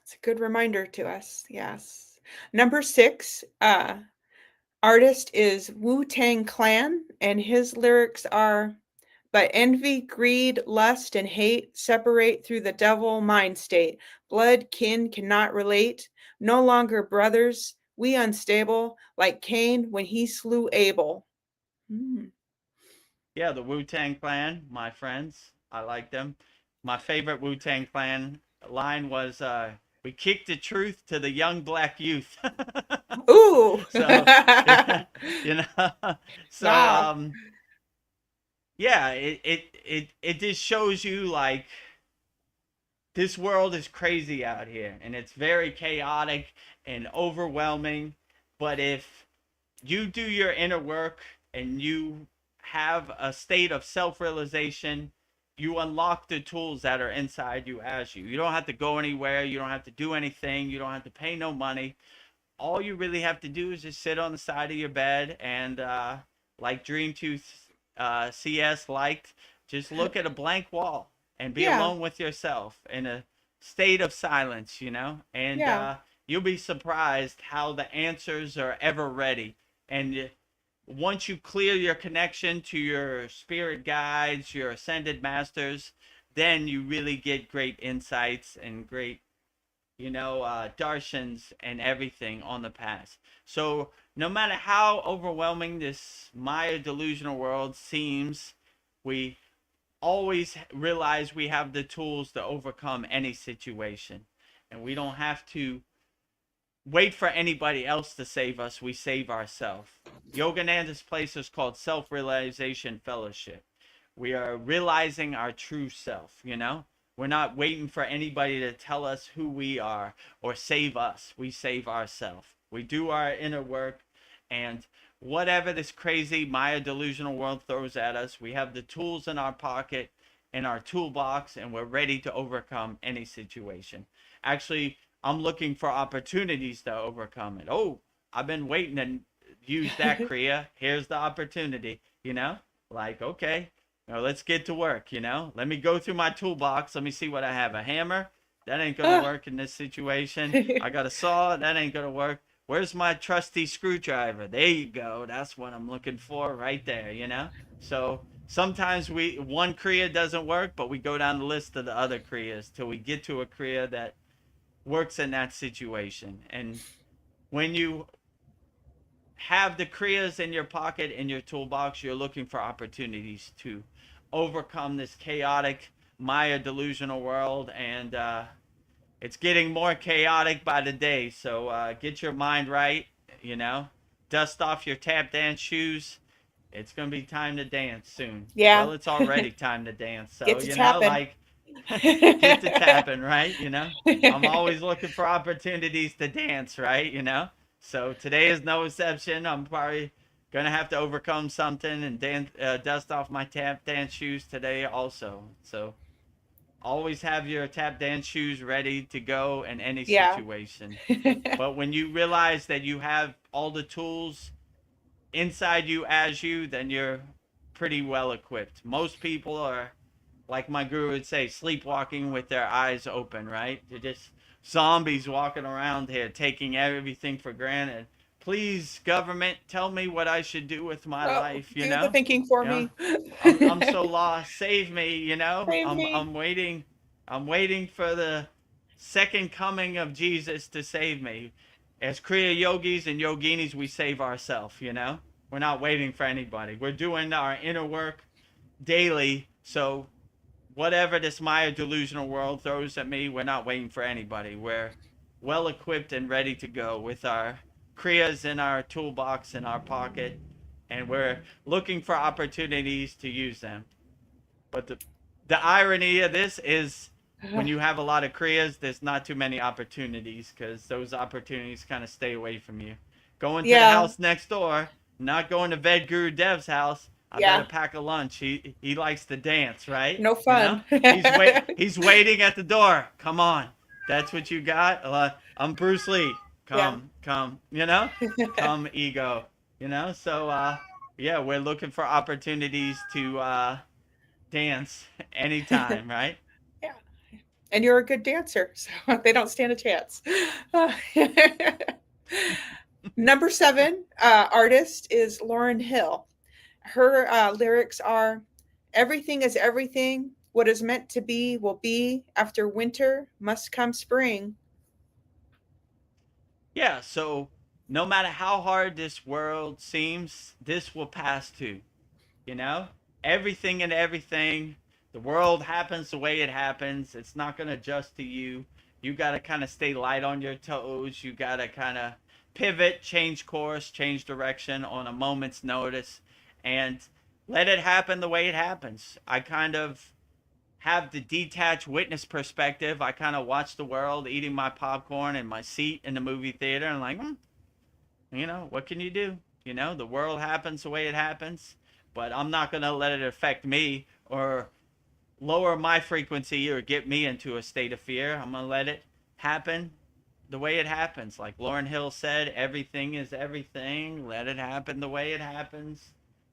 It's a good reminder to us. Yes. Number 6, artist is Wu-Tang Clan, and his lyrics are, But envy, greed, lust, and hate separate through the devil mind state. Blood kin cannot relate, no longer brothers, we unstable, like Cain when he slew Abel. Yeah, the Wu-Tang Clan, my friends. I like them. My favorite Wu-Tang Clan line was, we kick the truth to the young black youth. Ooh. So, yeah, you know, so, Wow. yeah, it just shows you like this world is crazy out here and it's very chaotic and overwhelming. But if you do your inner work and you have a state of self-realization, you unlock the tools that are inside you as you. You don't have to go anywhere. You don't have to do anything. You don't have to pay no money. All you really have to do is just sit on the side of your bed and, like Dream 2 CS liked, just look at a blank wall and be Yeah. alone with yourself in a state of silence, you know? And Yeah. you'll be surprised how the answers are ever ready. And once you clear your connection to your spirit guides, your ascended masters, then you really get great insights and great, darshans and everything on the past. So no matter how overwhelming this Maya delusional world seems, we always realize we have the tools to overcome any situation. And we don't have to wait for anybody else to save us. We save ourselves. Yogananda's place is called Self-Realization Fellowship. We are realizing our true self, you know? We're not waiting for anybody to tell us who we are or save us. We save ourselves. We do our inner work, and whatever this crazy Maya delusional world throws at us, we have the tools in our pocket, in our toolbox, and we're ready to overcome any situation. Actually, I'm looking for opportunities to overcome it. Oh, I've been waiting to use that, Kriya. Here's the opportunity, Like, okay, let's get to work, Let me go through my toolbox. Let me see what I have. A hammer? That ain't going to work in this situation. I got a saw? That ain't going to work. Where's my trusty screwdriver? There you go. That's what I'm looking for right there, So sometimes one Kriya doesn't work, but we go down the list of the other Kriyas till we get to a Kriya that works in that situation. And when you have the Kriyas in your pocket, in your toolbox, you're looking for opportunities to overcome this chaotic Maya delusional world. And it's getting more chaotic by the day. So get your mind right, dust off your tap dance shoes. It's going to be time to dance soon. Yeah. Well, it's already time to dance. So, Get to tapping. like, get to tapping, right? I'm always looking for opportunities to dance, right? So today is no exception. I'm probably gonna have to overcome something and dust off my tap dance shoes today also. So always have your tap dance shoes ready to go in any situation. But when you realize that you have all the tools inside you as you, then you're pretty well equipped. Most people are, like my guru would say, sleepwalking with their eyes open, right? They're just zombies walking around here taking everything for granted. Please, government, tell me what I should do with my life, do the thinking for me. I'm so lost. Save me, Save me. I'm waiting for the second coming of Jesus to save me. As Kriya yogis and yoginis, we save ourselves, We're not waiting for anybody. We're doing our inner work daily. So whatever this Maya delusional world throws at me, we're not waiting for anybody. We're well equipped and ready to go with our Kriyas in our toolbox in our pocket, and we're looking for opportunities to use them. But the irony of this is when you have a lot of Kriyas, there's not too many opportunities because those opportunities kind of stay away from you. Going to the house next door, not going to Vedgurudev's house. I better pack a lunch. He likes to dance, right? No fun. He's waiting at the door. Come on. That's what you got? I'm Bruce Lee. Come, come, come, ego, So, we're looking for opportunities to dance anytime, right? Yeah. And you're a good dancer, so they don't stand a chance. Number 7 artist is Lauryn Hill. Her lyrics are, Everything is everything. What is meant to be will be. After winter must come spring. Yeah, so no matter how hard this world seems, this will pass too. You know, everything and everything, the world happens the way it happens. It's not going to adjust to you. You got to kind of stay light on your toes. You got to kind of pivot, change course, change direction on a moment's notice, and let it happen the way it happens. I kind of have the detached witness perspective. I kind of watch the world eating my popcorn in my seat in the movie theater and like, you know, what can you do? You know, the world happens the way it happens, but I'm not going to let it affect me or lower my frequency or get me into a state of fear. I'm going to let it happen the way it happens. Like Lauryn Hill said, everything is everything. Let it happen the way it happens.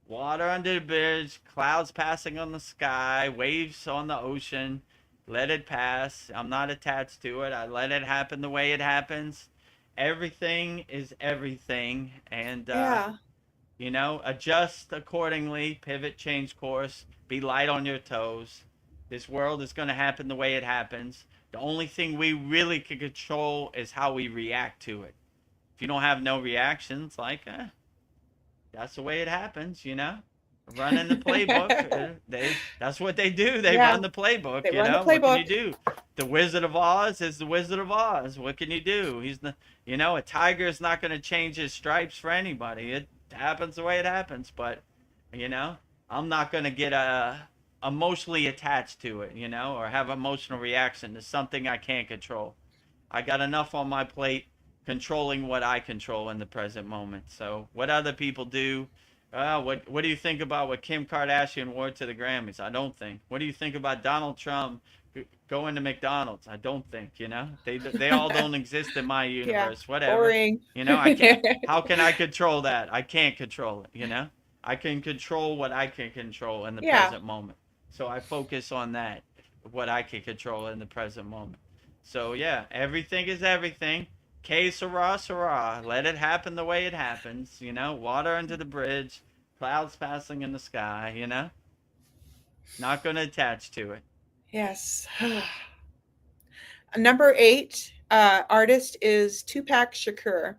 Water under the bridge, clouds passing on the sky, waves on the ocean. Let it pass. I'm not attached to it. I let it happen the way it happens. Everything is everything. And, Yeah. you know, adjust accordingly, pivot, change course, be light on your toes. This world is going to happen the way it happens. The only thing we really can control is how we react to it. If you don't have no reactions, like, that's the way it happens, you know? Running the playbook. That's what they do. They Yeah. run the playbook, They you run the know? What can you playbook. do? The Wizard of Oz is the Wizard of Oz. What can you do? He's the, you know, a tiger is not going to change his stripes for anybody. It happens the way it happens, but, you know, I'm not going to get emotionally attached to it, you know, or have emotional reaction to something I can't control. I got enough on my plate controlling what I control in the present moment. So what other people do, what do you think about what Kim Kardashian wore to the Grammys? I don't think. What do you think about Donald Trump going to McDonald's? I don't think. You know, they all don't exist in my Yeah. universe. Whatever. Boring. You know, I can't. How can I control that? I can't control it. You know, I can control what I can control in the Yeah. present moment. So I focus on that, what I can control in the present moment. So yeah, everything is everything. Que sera, sera. Let it happen the way it happens. You know, water under the bridge, clouds passing in the sky. You know, not going to attach to it. Yes. Number 8 artist is Tupac Shakur.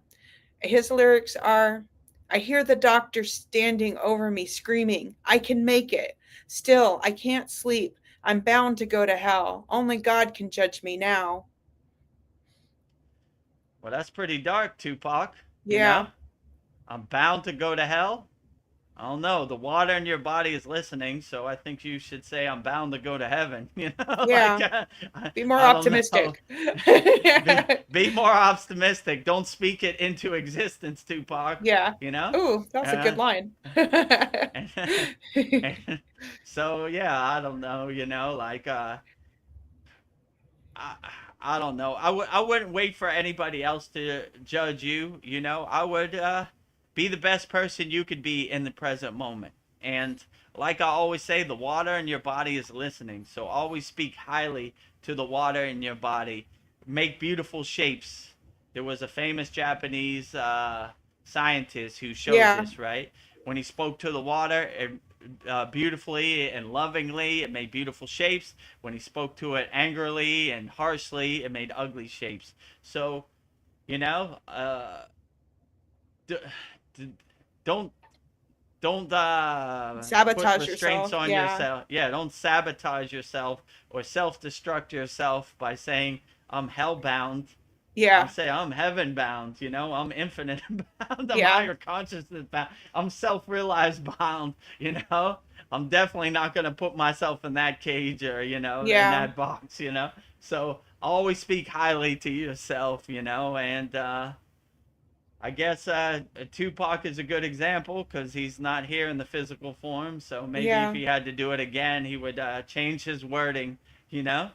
His lyrics are, I hear the doctor standing over me screaming, I can make it. Still, I can't sleep. I'm bound to go to hell. Only God can judge me now. Well, that's pretty dark, Tupac. You Yeah. know, I'm bound to go to hell. I don't know. The water in your body is listening, so I think you should say I'm bound to go to heaven. You know, like Yeah. Be more I don't know. optimistic. Be more optimistic. Don't speak it into existence, Tupac. Yeah. You know. Ooh, that was a good line. And, and so yeah, I don't know. You know, like I, I don't know. I wouldn't wait for anybody else to judge you. You know, I would be the best person you could be in the present moment. And like I always say, the water in your body is listening. So always speak highly to the water in your body. Make beautiful shapes. There was a famous Japanese scientist who showed Yeah. this, right? When he spoke to the water, it beautifully and lovingly, it made beautiful shapes. When he spoke to it angrily and harshly, it made ugly shapes. So, you know, d- d- don't put Sabotage restraints yourself. on Yeah. yourself. Yeah, don't sabotage yourself or self-destruct yourself by saying I'm hellbound. Yeah. I'm saying I'm heaven bound, you know, I'm infinite bound, I'm Yeah. higher consciousness bound, I'm self-realized bound, you know. I'm definitely not gonna put myself in that cage or, you know, in Yeah. that box, you know. So always speak highly to yourself, you know, and I guess Tupac is a good example because he's not here in the physical form. So maybe if Yeah. he had to do it again, he would change his wording, you know.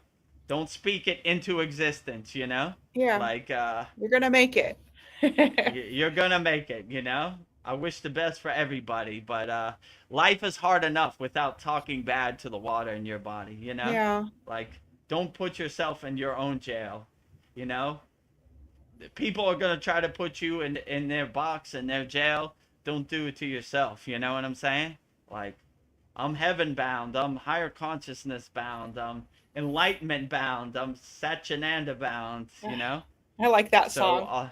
Don't speak it into existence, you know. Yeah. Like You're going to make it. you're gonna make it, you know. I wish the best for everybody, but life is hard enough without talking bad to the water in your body, you know. Yeah. Like, don't put yourself in your own jail, you know. People are gonna try to put you in their box in their jail. Don't do it to yourself, you know what I'm saying? Like, I'm heaven bound. I'm higher consciousness bound. I'm enlightenment bound. I'm Satchinanda bound. You know. I like that So song.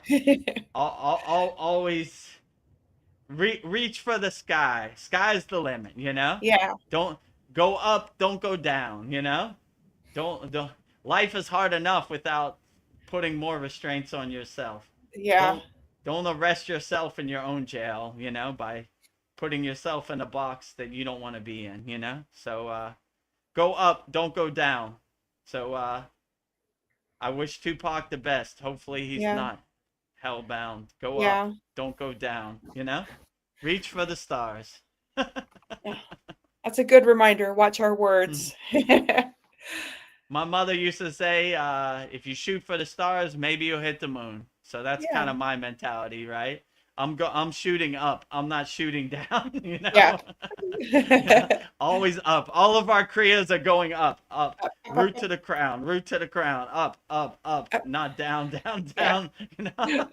I'll always reach for the sky. Sky's the limit. You know. Yeah. Don't go up. Don't go down. You know. Don't. Life is hard enough without putting more restraints on yourself. Yeah. Don't arrest yourself in your own jail. You know, by putting yourself in a box that you don't want to be in. You know. So go up. Don't go down. So I wish Tupac the best. Hopefully he's Yeah. not hellbound. Go up, Yeah. don't go down, you know? Reach for the stars. Yeah. That's a good reminder. Watch our words. My mother used to say, if you shoot for the stars, maybe you'll hit the moon. So that's kind Yeah. of my mentality, right? I'm shooting up. I'm not shooting down, you know? Yeah. Yeah, always up. All of our kriyas are going up, up. Root to the crown, root to the crown, up, up, up, not down, down, down. You know,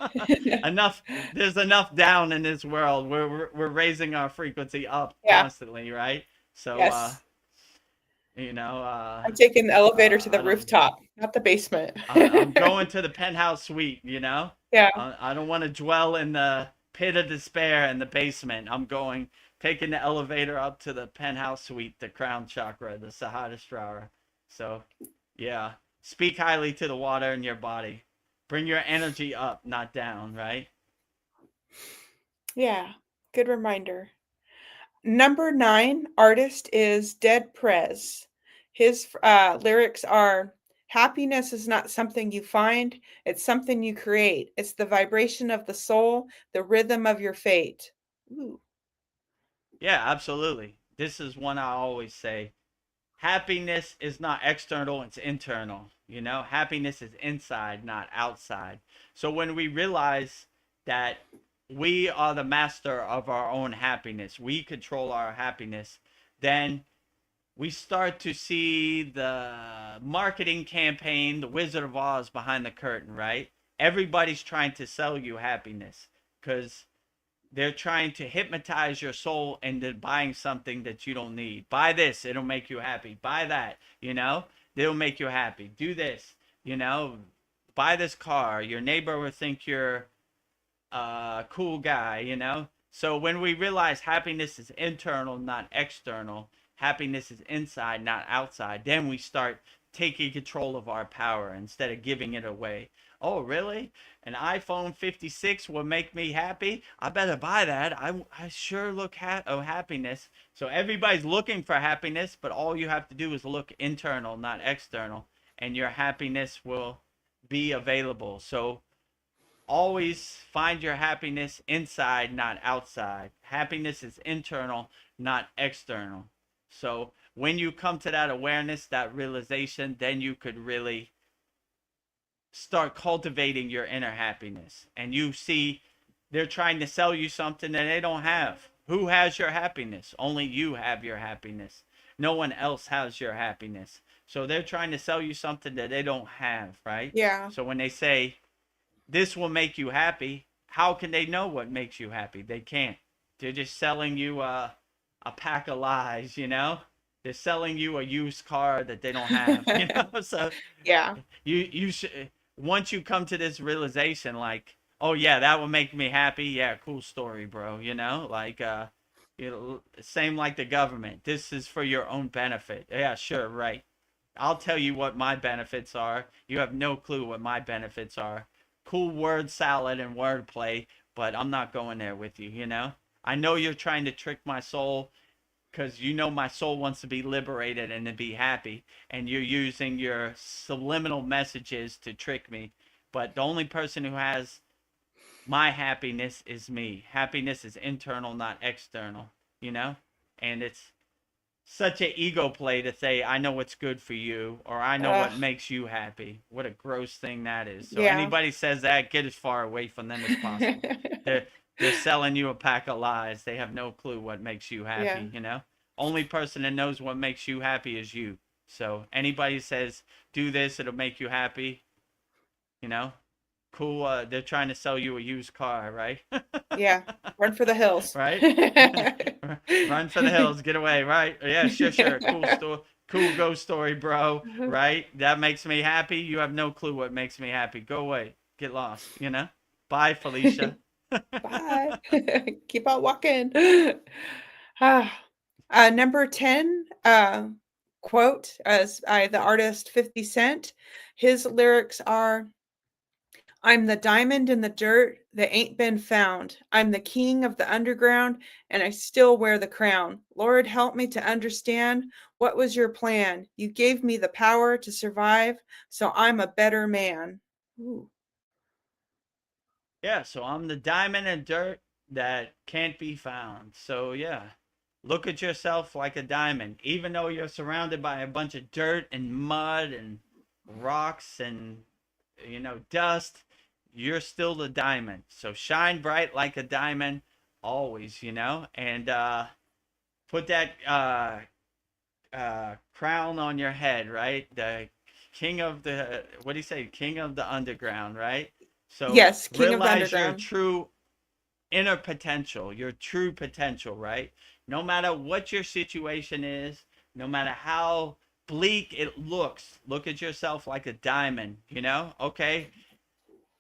enough. There's enough down in this world. We're raising our frequency up Yeah. constantly, right? So, Yes. you know, I'm taking the elevator to the I don't. rooftop, not the basement. I'm going to the penthouse suite. You know, Yeah. I don't want to dwell in the pit of despair in the basement. I'm taking the elevator up to the penthouse suite, the crown chakra, the Sahasrara. So, yeah, speak highly to the water in your body. Bring your energy up, not down, right? Yeah. Good reminder. Number 9 artist is Dead Prez. His lyrics are, happiness is not something you find, it's something you create. It's the vibration of the soul, the rhythm of your fate. Ooh. Yeah, absolutely. This is one I always say. Happiness is not external, it's internal. You know, happiness is inside, not outside. So when we realize that we are the master of our own happiness, we control our happiness, then we start to see the marketing campaign, the Wizard of Oz behind the curtain, right? Everybody's trying to sell you happiness because they're trying to hypnotize your soul into buying something that you don't need. Buy this, it'll make you happy. Buy that, you know, it'll make you happy. Do this, you know, buy this car. Your neighbor will think you're a cool guy, you know. So when we realize happiness is internal, not external, happiness is inside, not outside, then we start taking control of our power instead of giving it away. Oh, really? An iPhone 56 will make me happy? I better buy that. I sure look happiness. So everybody's looking for happiness, but all you have to do is look internal, not external, and your happiness will be available. So always find your happiness inside, not outside. Happiness is internal, not external. So when you come to that awareness, that realization, then you could really start cultivating your inner happiness. And you see they're trying to sell you something that they don't have. Who has your happiness? Only you have your happiness. No one else has your happiness. So they're trying to sell you something that they don't have, right? Yeah. So when they say, this will make you happy, how can they know what makes you happy? They can't. They're just selling you a pack of lies, you know? They're selling you a used car that they don't have, you know? So Yeah. you should, once you come to this realization, like, oh yeah, that will make me happy. Yeah, cool story, bro. You know, like you know, same like the government. This is for your own benefit. Yeah, sure, right. I'll tell you what my benefits are. You have no clue what my benefits are. Cool word salad and wordplay, but I'm not going there with you, you know? I know you're trying to trick my soul because you know my soul wants to be liberated and to be happy, and you're using your subliminal messages to trick me. But the only person who has my happiness is me. Happiness is internal, not external, you know? And it's such an ego play to say, I know what's good for you, or I know what makes you happy. What a gross thing that is. So Yeah. anybody says that, get as far away from them as possible. They're selling you a pack of lies. They have no clue what makes you happy, Yeah. you know? Only person that knows what makes you happy is you. So anybody says, do this, it'll make you happy, you know? Cool. They're trying to sell you a used car, right? Yeah. Run for the hills. Right? Run for the hills, get away, right? Yeah, sure. Cool story, cool ghost story, bro. Right? That makes me happy. You have no clue what makes me happy. Go away, get lost. Bye, Felicia. Bye. Keep on walking. Number 10, quote as the artist 50 Cent. His lyrics are, I'm the diamond in the dirt that ain't been found. I'm the king of the underground, and I still wear the crown. Lord, help me to understand what was your plan. You gave me the power to survive, so I'm a better man. Ooh. Yeah, so I'm the diamond in dirt that can't be found. So yeah, look at yourself like a diamond, even though you're surrounded by a bunch of dirt and mud and rocks and dust. You're still the diamond. So shine bright like a diamond always, and put that crown on your head, right? The king of the, what do you say? King of the underground, right? So Yes, king of the realize your underground. true inner potential, your true potential, right? No matter what your situation is, no matter how bleak it looks, look at yourself like a diamond, Okay,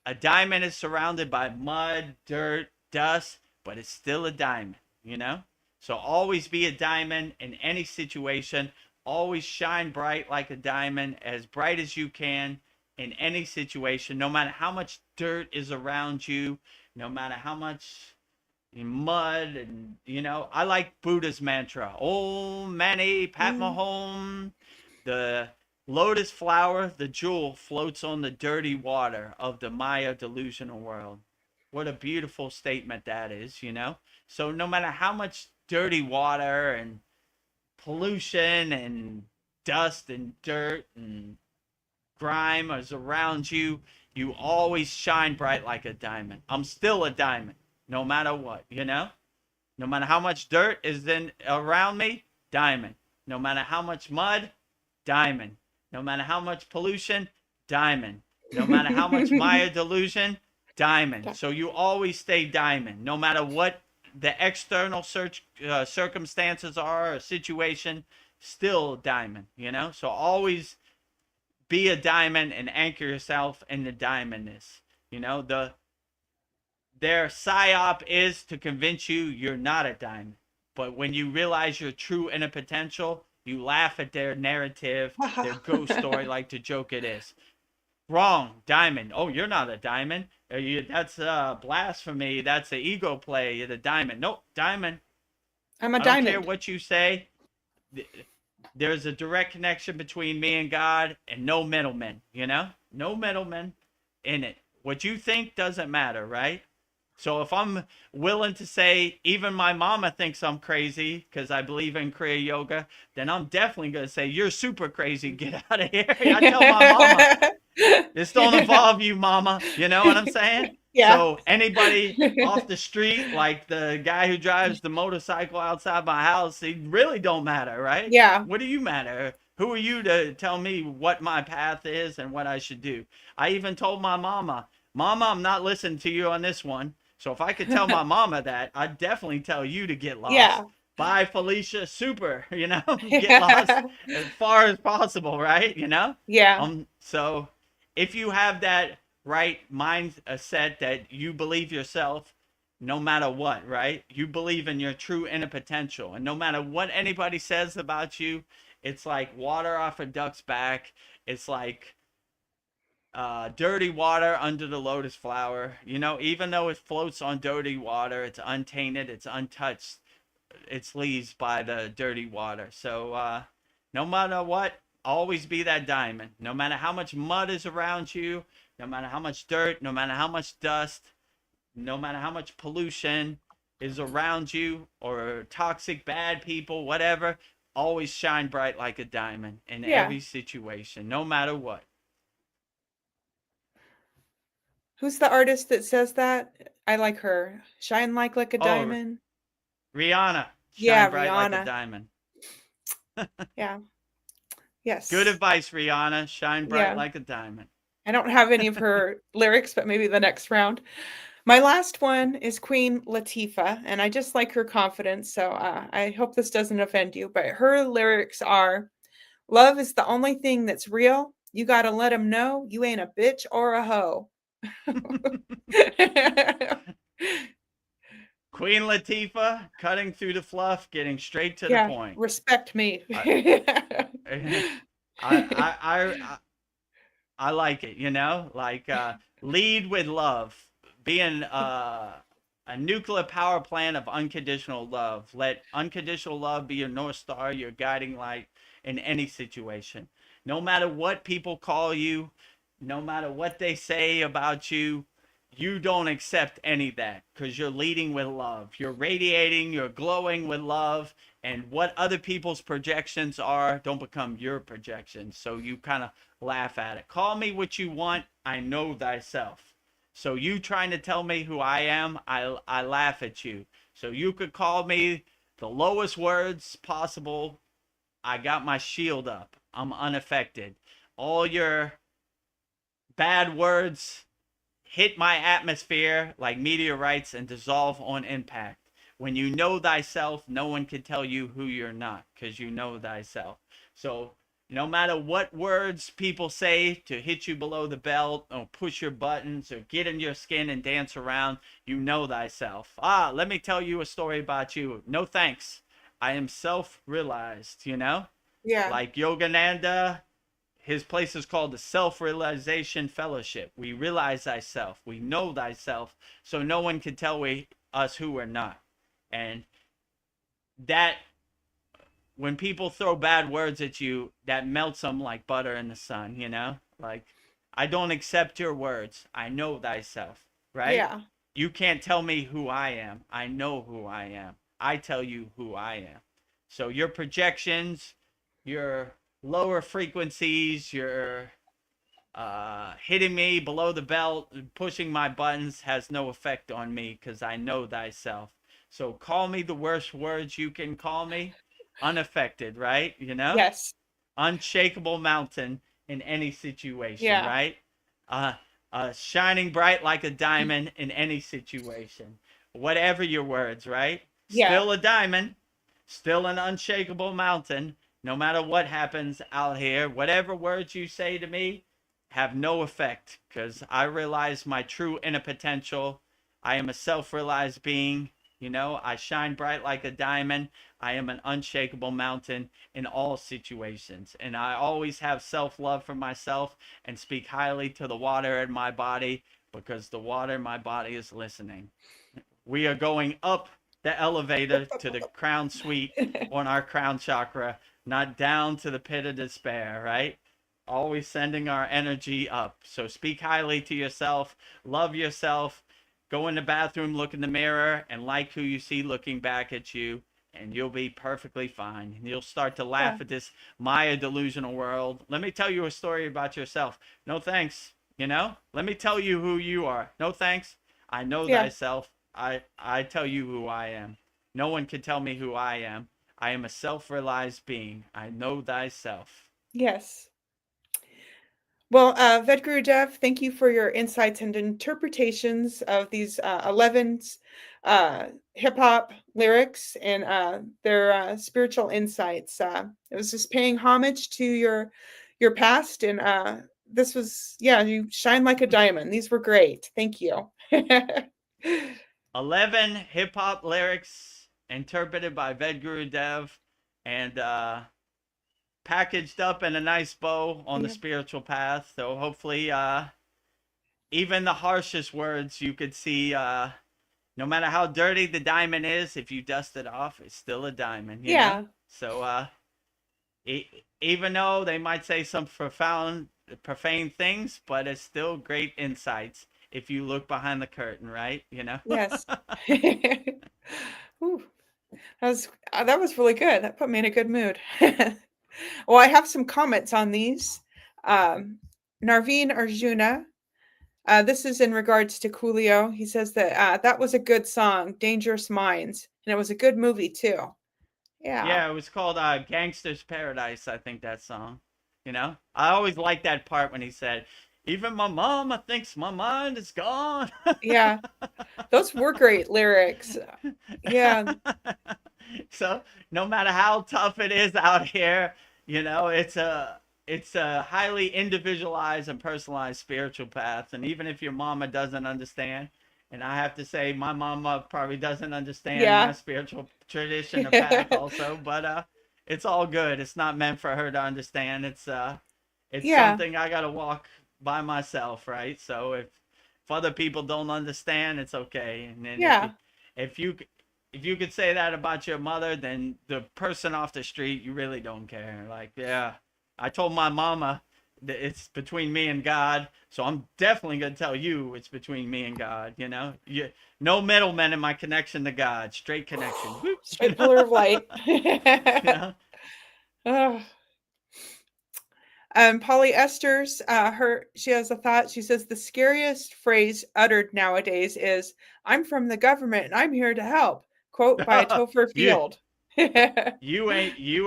a diamond is surrounded by mud, dirt, dust, but it's still a diamond. So always be a diamond in any situation. Always shine bright like a diamond, as bright as you can in any situation, no matter how much dirt is around you, no matter how much mud. And I like Buddha's mantra, Om Mani Padme Hum. The lotus flower, the jewel, floats on the dirty water of the Maya delusional world. What a beautiful statement that is. So no matter how much dirty water and pollution and dust and dirt and grime is around you, you always shine bright like a diamond. I'm still a diamond, no matter what. No matter how much dirt is around me, diamond. No matter how much mud, diamond. No matter how much pollution, diamond. No matter how much Maya delusion, diamond. So you always stay diamond, no matter what the external circumstances are or situation, still diamond. So always be a diamond and anchor yourself in the diamondness. Their psyop is to convince you you're not a diamond. But when you realize your true inner potential, you laugh at their narrative, their ghost story, like the joke it is. Wrong, diamond. Oh, you're not a diamond. That's blasphemy. That's an ego play. You're the diamond. Nope, diamond. I'm a I diamond. don't care what you say. There's a direct connection between me and God, and no middlemen. No middlemen in it. What you think doesn't matter, right? So if I'm willing to say, even my mama thinks I'm crazy because I believe in Kriya Yoga, then I'm definitely going to say, you're super crazy. Get out of here. I tell my mama, this don't involve you, mama. You know what I'm saying? Yeah. So anybody off the street, like the guy who drives the motorcycle outside my house, he really don't matter, right? Yeah. What do you matter? Who are you to tell me what my path is and what I should do? I even told my mama, I'm not listening to you on this one. So if I could tell my mama that, I'd definitely tell you to get lost. Yeah. Bye, Felicia. Super. Get lost as far as possible, right? Yeah. So if you have that right mindset that you believe yourself, no matter what, right? You believe in your true inner potential, and no matter what anybody says about you, it's like water off a duck's back. It's like dirty water under the lotus flower. Even though it floats on dirty water, it's untainted, it's untouched, it's leaves by the dirty water. So no matter what, always be that diamond. No matter how much mud is around you, no matter how much dirt, no matter how much dust, no matter how much pollution is around you, or toxic bad people, whatever, always shine bright like a diamond in every situation, no matter what. Who's the artist that says that? I like her. Shine like a diamond. Rihanna. Yeah, bright like a Rihanna. diamond. Yeah. Yes. Good advice, Rihanna. Shine bright like a diamond. I don't have any of her lyrics, but maybe the next round. My last one is Queen Latifah, and I just like her confidence, so I hope this doesn't offend you, but her lyrics are, love is the only thing that's real. You got to let 'em know you ain't a bitch or a hoe. Queen Latifah, cutting through the fluff, getting straight to the Yeah, point. respect me. I, I like it, you know, like lead with love, being a nuclear power plant of unconditional love. Let unconditional love be your North Star, your guiding light in any situation. No matter what people call you, no matter what they say about you, you don't accept any of that because you're leading with love. You're radiating, you're glowing with love, and what other people's projections are don't become your projections. So you kind of laugh at it. Call me what you want. I know thyself. So you trying to tell me who I am, I laugh at you. So you could call me the lowest words possible. I got my shield up. I'm unaffected. All your bad words hit my atmosphere like meteorites and dissolve on impact. When you know thyself, no one can tell you who you're not because you know thyself. So no matter what words people say to hit you below the belt or push your buttons or get in your skin and dance around, you know thyself. Let me tell you a story about you. No thanks. I am self-realized, you know? Yeah. Like Yogananda, his place is called the Self-Realization Fellowship. We realize thyself. We know thyself. So no one can tell us who we're not. And that, when people throw bad words at you, that melts them like butter in the sun, you know? Like, I don't accept your words. I know thyself, right? Yeah. You can't tell me who I am. I know who I am. I tell you who I am. So your projections, your lower frequencies, your hitting me below the belt, pushing my buttons has no effect on me because I know thyself. So call me the worst words you can call me, unaffected, right? You know, Yes. unshakable mountain in any situation, Yeah. right? Uh, shining bright like a diamond in any situation. Whatever your words, right? Yeah. Still a diamond, still an unshakable mountain. No matter what happens out here, whatever words you say to me have no effect because I realize my true inner potential. I am a self-realized being. You know, I shine bright like a diamond. I am an unshakable mountain in all situations. And I always have self-love for myself and speak highly to the water in my body because the water in my body is listening. We are going up the elevator to the crown suite on our crown chakra, not down to the pit of despair, right? Always sending our energy up. So speak highly to yourself, love yourself, go in the bathroom, look in the mirror, and like who you see looking back at you, and you'll be perfectly fine. And you'll start to Yeah. laugh at this Maya delusional world. Let me tell you a story about yourself. No thanks. You know? Let me tell you who you are. No thanks. I know Yeah. thyself. I tell you who I am. No one can tell me who I am. I am a self-realized being. I know thyself. Yes. Well, Vedagurudev, thank you for your insights and interpretations of these 11 hip hop lyrics and their spiritual insights. It was just paying homage to your past, and this was, yeah, you shine like a diamond. These were great. Thank you. 11 hip hop lyrics interpreted by Vedagurudev and packaged up in a nice bow on the Yeah. spiritual path. So hopefully, even the harshest words you could see, no matter how dirty the diamond is, if you dust it off, it's still a diamond, you know? Yeah. So, even though they might say some profane things, but it's still great insights if you look behind the curtain, right? You know? Yes. Ooh, that was really good. That put me in a good mood. Well, I have some comments on these. Narveen Arjuna, this is in regards to Coolio. He says that that was a good song, Dangerous Minds, and it was a good movie too. Yeah. Yeah, it was called Gangster's Paradise, I think that song. You know? I always liked that part when he said, Even my mama thinks my mind is gone. Yeah. Those were great lyrics. Yeah. So no matter how tough it is out here, you know, it's a highly individualized and personalized spiritual path. And even if your mama doesn't understand, and I have to say my mama probably doesn't understand my Yeah. spiritual tradition or path also, but it's all good. It's not meant for her to understand. It's Yeah. something I got to walk by myself, right? So if other people don't understand, it's okay. And then Yeah. if you if you could say that about your mother, then the person off the street, you really don't care. Like, yeah, I told my mama that it's between me and God, so I'm definitely gonna tell you it's between me and God. You know, no middlemen in my connection to God, straight connection. Whoop, Straight pillar of light. you know? Oh. Polly Esther's she has a thought. She says the scariest phrase uttered nowadays is "I'm from the government and I'm here to help." Quote by Topher you Field. you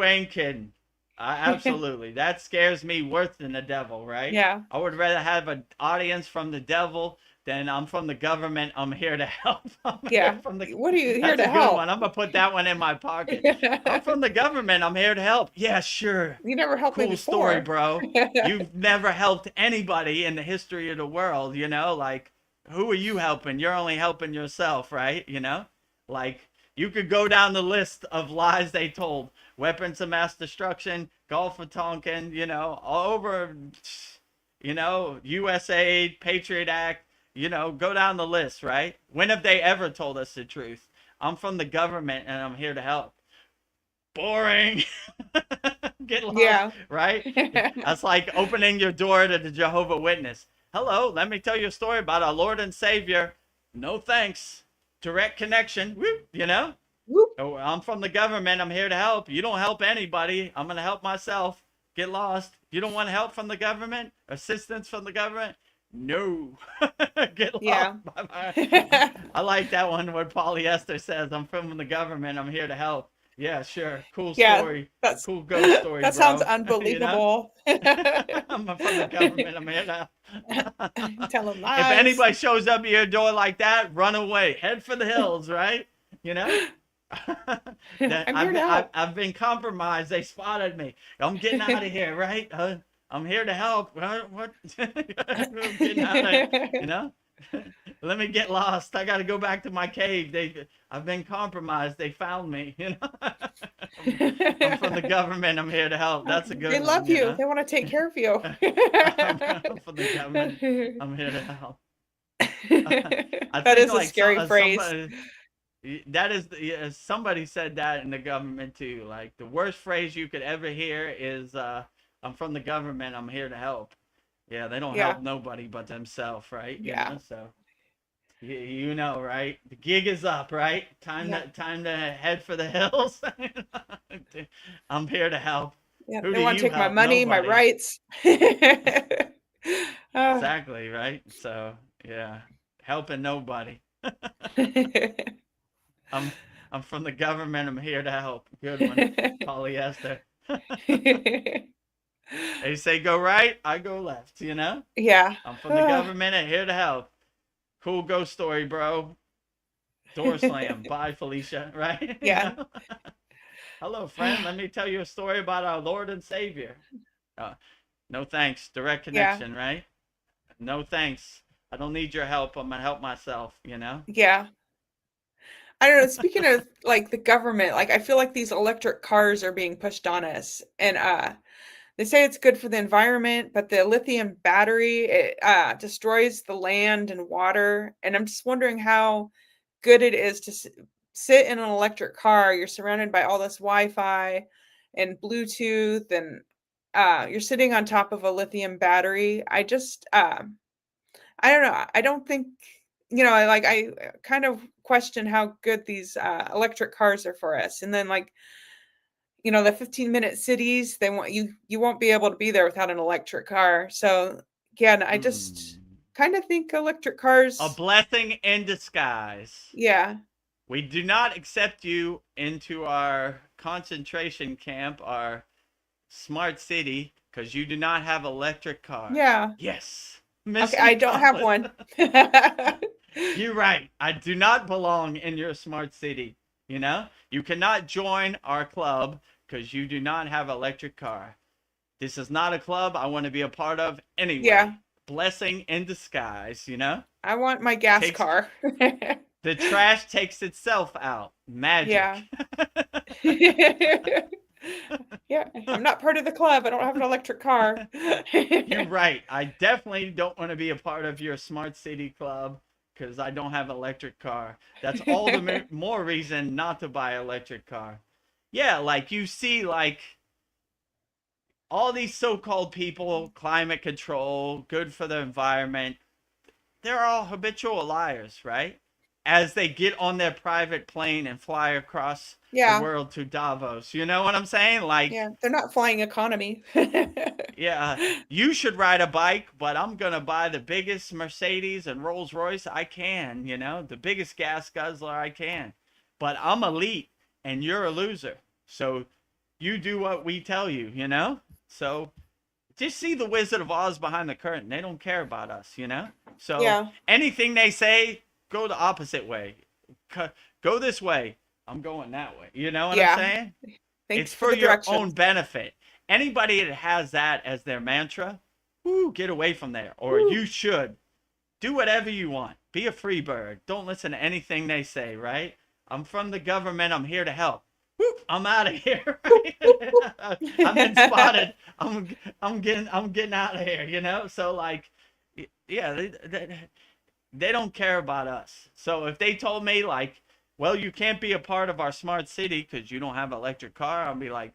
ain't kidding. Absolutely, that scares me worse than the devil, right? Yeah. I would rather have an audience from the devil than I'm from the government. I'm here to help. Yeah. From the What are you here That's to a good help? one. I'm gonna put that one in my pocket. I'm from the government. I'm here to help. Yeah, sure. You never helped me Cool story, before. bro. You've never helped anybody in the history of the world, you know? Like, who are you helping? You're only helping yourself, right? You know? Like, you could go down the list of lies they told. Weapons of mass destruction, Gulf of Tonkin, you know, all over, you know, USA, Patriot Act, you know, go down the list, right? When have they ever told us the truth? I'm from the government and I'm here to help. Boring. Get lost, Yeah. right? That's like opening your door to the Jehovah Witness. Hello, let me tell you a story about our Lord and Savior. No thanks. Direct connection. Woo, you know? Whoop. Oh, I'm from the government. I'm here to help. You don't help anybody. I'm going to help myself. Get lost. You don't want help from the government? Assistance from the government? No. Get Yeah. lost. I like that one where polyester says, I'm from the government. I'm here to help. Yeah, sure. Cool Yeah. story. That's Cool ghost story, that sounds bro. You know? unbelievable. I'm from the government. I'm here to help. Telling If lies. anybody shows up at your door like that, run away. Head for the hills, right? You know? I'm here to help. I've been compromised. They spotted me. I'm getting out of here, right? I'm here to help. What? I'm getting out of here, you know? Let me get lost. I got to go back to my cave. I've been compromised. They found me. You know, I'm from the government. I'm here to help. That's a good They one. love You you. know? They want to take care of you. I'm from the government. I'm here to help. I That think is a like scary phrase. that is somebody said that in the government too. Like the worst phrase you could ever hear is "I'm from the government. I'm here to help." Yeah, they don't Yeah. help nobody but themselves, right? You Yeah. know, so you know, right? The gig is up, right? Yeah. Time to head for the hills. I'm here to help. Yeah. Who They do want to you take my help? money, my Nobody. rights. Ah. Exactly, right? So yeah, helping nobody. I'm I'm from the government. I'm here to help. Good one, polyester. They say go right, I go left. You know, Yeah. I'm from the government and here to help. Cool ghost story, bro. Door slam. Bye, Felicia. Right? You Yeah. know? Hello, friend. Let me tell you a story about our Lord and Savior. No thanks. Direct Yeah. connection, right? No thanks. I don't need your help. I'm gonna help myself. You know? Yeah. I don't know. Speaking of like the government, like I feel like these electric cars are being pushed on us, and they say it's good for the environment, but the lithium battery it destroys the land and water. And I'm just wondering how good it is to sit in an electric car. You're surrounded by all this Wi-Fi and Bluetooth, and you're sitting on top of a lithium battery. I don't know. I don't think, I kind of question how good these electric cars are for us. And then the 15-minute cities, you won't be able to be there without an electric car. So again, I just kind of think electric A cars, blessing in disguise. yeah. We do not accept you into our concentration camp, our smart city, because you do not have electric car. Yeah. Yes. Okay, Mr. I don't have Collins. one. You're right. I do not belong in your smart city. You know, you cannot join our club because you do not have an electric car. This is not a club I want to be a part of anyway. Yeah, Blessing in disguise, you know? I want my gas Takes car. the trash takes itself out. Yeah. Magic. Yeah, I'm not part of the club. I don't have an electric car. You're right. I definitely don't want to be a part of your smart city club because I don't have an electric car. That's all the more reason not to buy an electric car. Yeah, like you see, like all these so-called people, climate control, good for the environment, they're all habitual liars, right? As they get on their private plane and fly across the Yeah, world to Davos. You know what I'm saying? Like, yeah, they're not flying economy. yeah, you should ride a bike, but I'm going to buy the biggest Mercedes and Rolls Royce I can, you know, the biggest gas guzzler I can. But I'm elite and you're a loser. So you do what we tell you, you know? So just see the Wizard of Oz behind the curtain. They don't care about us, you know? So Yeah, anything they say, go the opposite way. Go this way. I'm going that way. You know what I'm yeah. saying? Thanks It's for for the your own directions. benefit. Anybody that has that as their mantra, get away from there. Or Woo. you should do whatever you want. Be a free bird. Don't listen to anything they say, right? I'm from the government. I'm here to help. Whoop, I'm out of here. Whoop, whoop, I've been whoop. spotted. I'm getting out of here, you know? So like yeah, they don't care about us. So if they told me like, well, you can't be a part of our smart city because you don't have an electric car, I'll be like,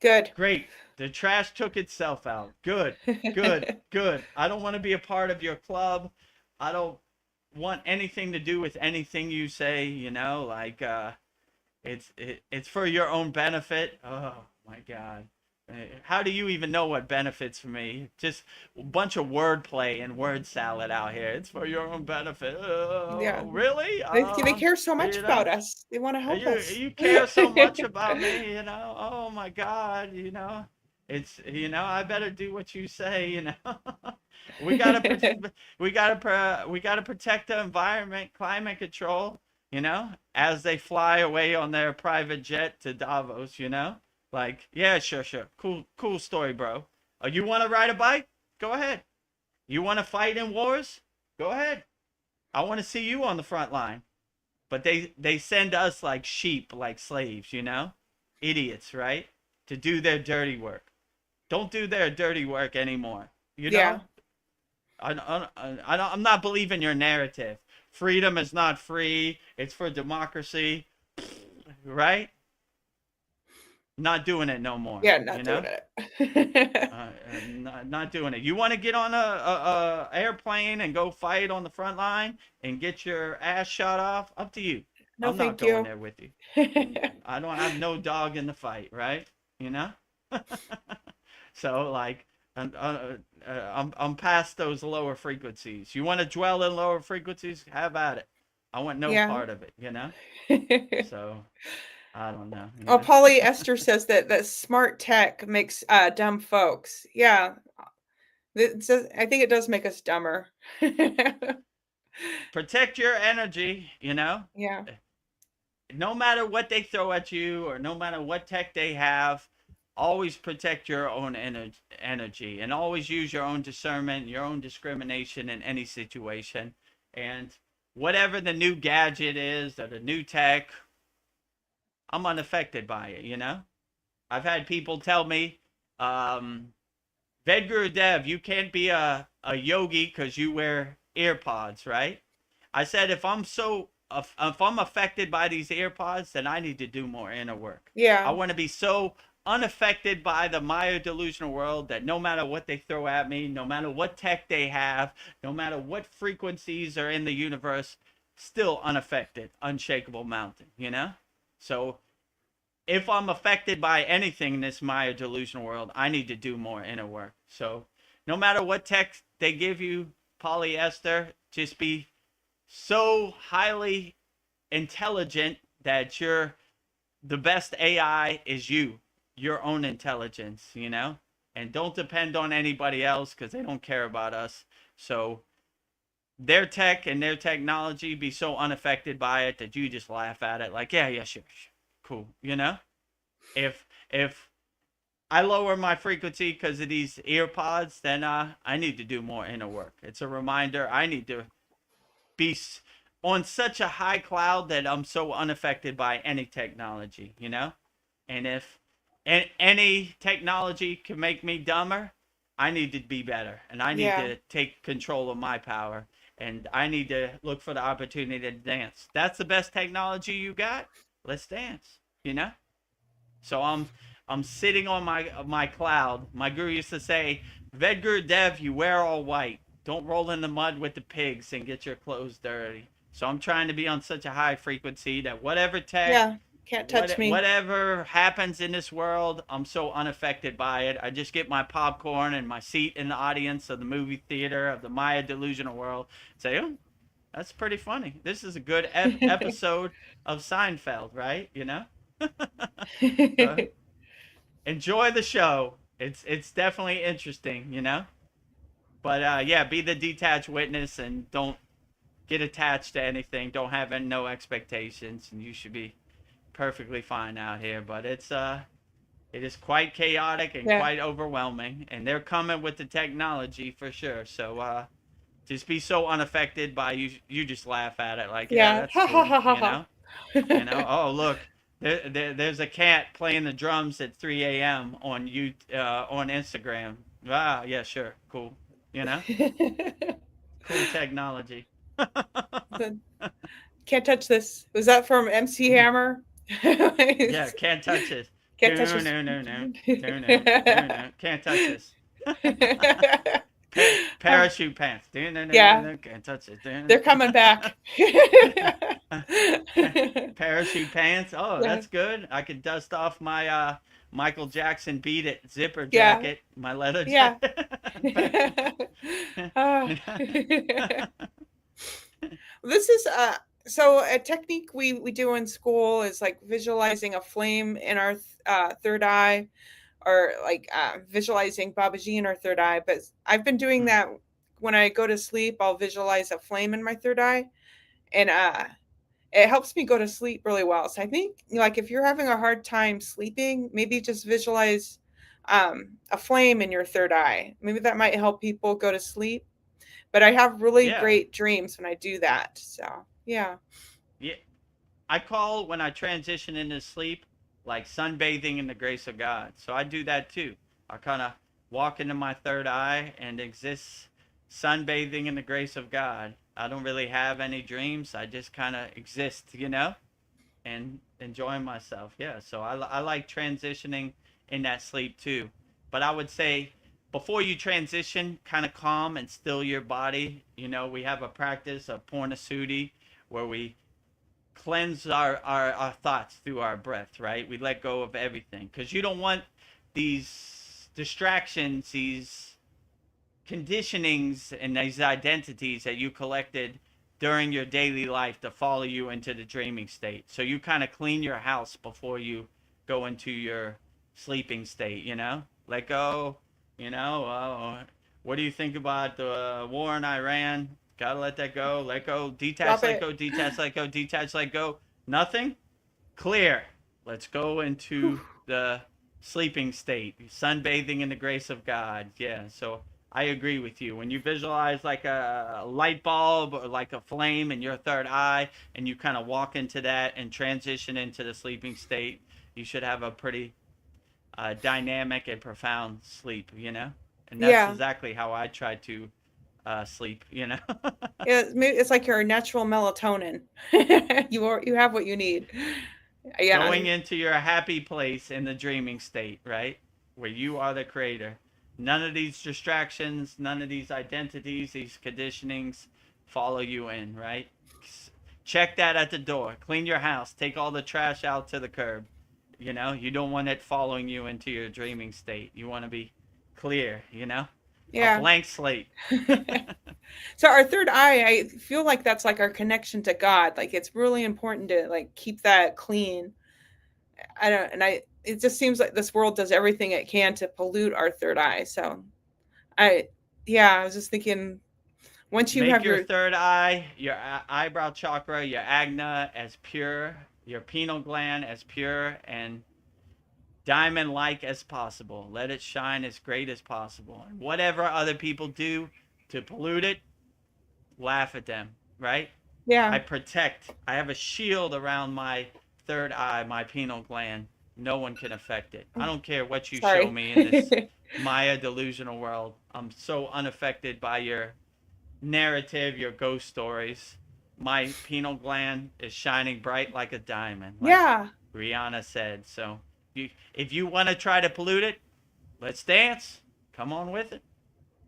Good. great. The trash took itself out. Good, good, good. I don't want to be a part of your club. I don't want anything to do with anything you say, you know, like it's for your own benefit. Oh my God. How do you even know what benefits for me? Just a bunch of wordplay and word salad out here. It's for your own benefit. Yeah. Oh, really? They care so much You know, about us. They want to help us. you care so much about me, you know. Oh my God, you know. It's I better do what you say, you know. we gotta we gotta protect the environment, climate control, you know, as they fly away on their private jet to Davos, you know. Like, yeah, sure, sure. Cool story, bro. You want to ride a bike? Go ahead. You want to fight in wars? Go ahead. I want to see you on the front line. But they send us like sheep, like slaves, you know? Idiots, right? To do their dirty work. Don't do their dirty work anymore. You Yeah. know? I'm not believing your narrative. Freedom is not free. It's for democracy, right? Not doing it no more. Yeah, You not know, doing it. not doing it. You want to get on a airplane and go fight on the front line and get your ass shot off? Up to you. No, I'm not thank going you. there with you. I don't have no dog in the fight, right? You know. So like, I'm past those lower frequencies. You want to dwell in lower frequencies? Have at it. I want no Yeah. part of it. You know. So I don't know. You Oh, know? polyester says that smart tech makes dumb folks. Yeah, I think it does make us dumber. Protect your energy. You know. Yeah, No matter what they throw at you or no matter what tech they have, always protect your own energy and always use your own discernment, your own discrimination in any situation. And whatever the new gadget is or the new tech, I'm unaffected by it, you know? I've had people tell me, Vedagurudev, you can't be a yogi because you wear earpods, right? I said, if I'm affected by these earpods, then I need to do more inner work. I yeah, want to be so unaffected by the Maya delusional world that no matter what they throw at me, no matter what tech they have, no matter what frequencies are in the universe, still unaffected, unshakable mountain, you know? So if I'm affected by anything in this Maya delusional world, I need to do more inner work. So no matter what tech they give you, polyester, just be so highly intelligent that the best AI is you, your own intelligence, you know? And don't depend on anybody else because they don't care about us. So their tech and their technology be so unaffected by it that you just laugh at it like, yeah, yeah, sure, sure. Cool. If I lower my frequency because of these ear pods, then I need to do more inner work. It's a reminder I need to be on such a high cloud that I'm so unaffected by any technology. And if any technology can make me dumber, I need to be better, and I need Yeah. to take control of my power, and I need to look for the opportunity to dance. That's the best technology you got. Let's dance. So I'm sitting on my cloud. My guru used to say, Vedagurudev, you wear all white. Don't roll in the mud with the pigs and get your clothes dirty. So I'm trying to be on such a high frequency that whatever tech, Yeah. Can't touch me. whatever happens in this world, I'm so unaffected by it. I just get my popcorn and my seat in the audience of the movie theater of the Maya delusional world. Say, oh, that's pretty funny. This is a good episode of Seinfeld, right? So enjoy the show. It's definitely interesting. But yeah, be the detached witness and don't get attached to anything. Don't have no expectations, and you should be perfectly fine out here. But it is quite chaotic and Yeah. quite overwhelming, and they're coming with the technology for sure. So just be so unaffected by you just laugh at it like, yeah, Yeah. that's Ha ha cool. ha ha ha. Oh, look, there's a cat playing the drums at 3 a.m. on Instagram. Ah, yeah, sure, cool. Cool technology. Can't touch this. Was that from MC Hammer? Yeah, can't touch it. Can't touch No, this. no, no, no, no, no, no, no, can't touch this. Parachute pants. No, no, no, Yeah. no, can't touch it. They're coming back. Parachute pants. Oh, Yeah. that's good. I could dust off my Michael Jackson Beat It zipper Yeah. jacket, my leather Yeah. jacket. This is so a technique we do in school is like visualizing a flame in our third eye, or like visualizing Babaji in our third eye. But I've been doing that when I go to sleep. I'll visualize a flame in my third eye, and it helps me go to sleep really well. So I think, like, if you're having a hard time sleeping, maybe just visualize a flame in your third eye. Maybe that might help people go to sleep. But I have really Yeah. great dreams when I do that. So yeah. Yeah. I call when I transition into sleep like sunbathing in the grace of God. So I do that too. I kind of walk into my third eye and exist sunbathing in the grace of God. I don't really have any dreams. I just kind of exist, and enjoying myself. Yeah. So I like transitioning in that sleep too. But I would say before you transition, kind of calm and still your body. We have a practice of Purnasuti where we cleanse our thoughts through our breath, right? We let go of everything because you don't want these distractions, these conditionings, and these identities that you collected during your daily life to follow you into the dreaming state. So you kind of clean your house before you go into your sleeping state. Let go. What do you think about the war in Iran? Gotta let that go. Let go. Detach, let go. Detach, let go. Detach, let go. Nothing? Clear. Let's go into the sleeping state. Sunbathing in the grace of God. Yeah, so I agree with you. When you visualize like a light bulb or like a flame in your third eye and you kind of walk into that and transition into the sleeping state, you should have a pretty dynamic and profound sleep. And that's exactly how I try to sleep. Yeah, it's like your natural melatonin. You have what you need. Yeah. Going into your happy place in the dreaming state, right? Where you are the creator. None of these distractions, none of these identities, these conditionings follow you in, right? Check that at the door. Clean your house. Take all the trash out to the curb. You don't want it following you into your dreaming state. You want to be clear, Yeah. A blank slate. So our third eye, I feel like that's like our connection to God. Like it's really important to like keep that clean. It just seems like this world does everything it can to pollute our third eye. So I was just thinking Once you Make have your your, third eye, your eyebrow chakra, your agna as pure, your pineal gland as pure and diamond-like as possible. Let it shine as great as possible. And whatever other people do to pollute it, laugh at them, right? yeah, I have a shield around my third eye, my pineal gland. No one can affect it. I don't care what you show sorry. me in this Maya delusional world. I'm so unaffected by your narrative, your ghost stories. My pineal gland is shining bright like a diamond, like Yeah, Rihanna said. So, if you want to try to pollute it, let's dance. Come on with it.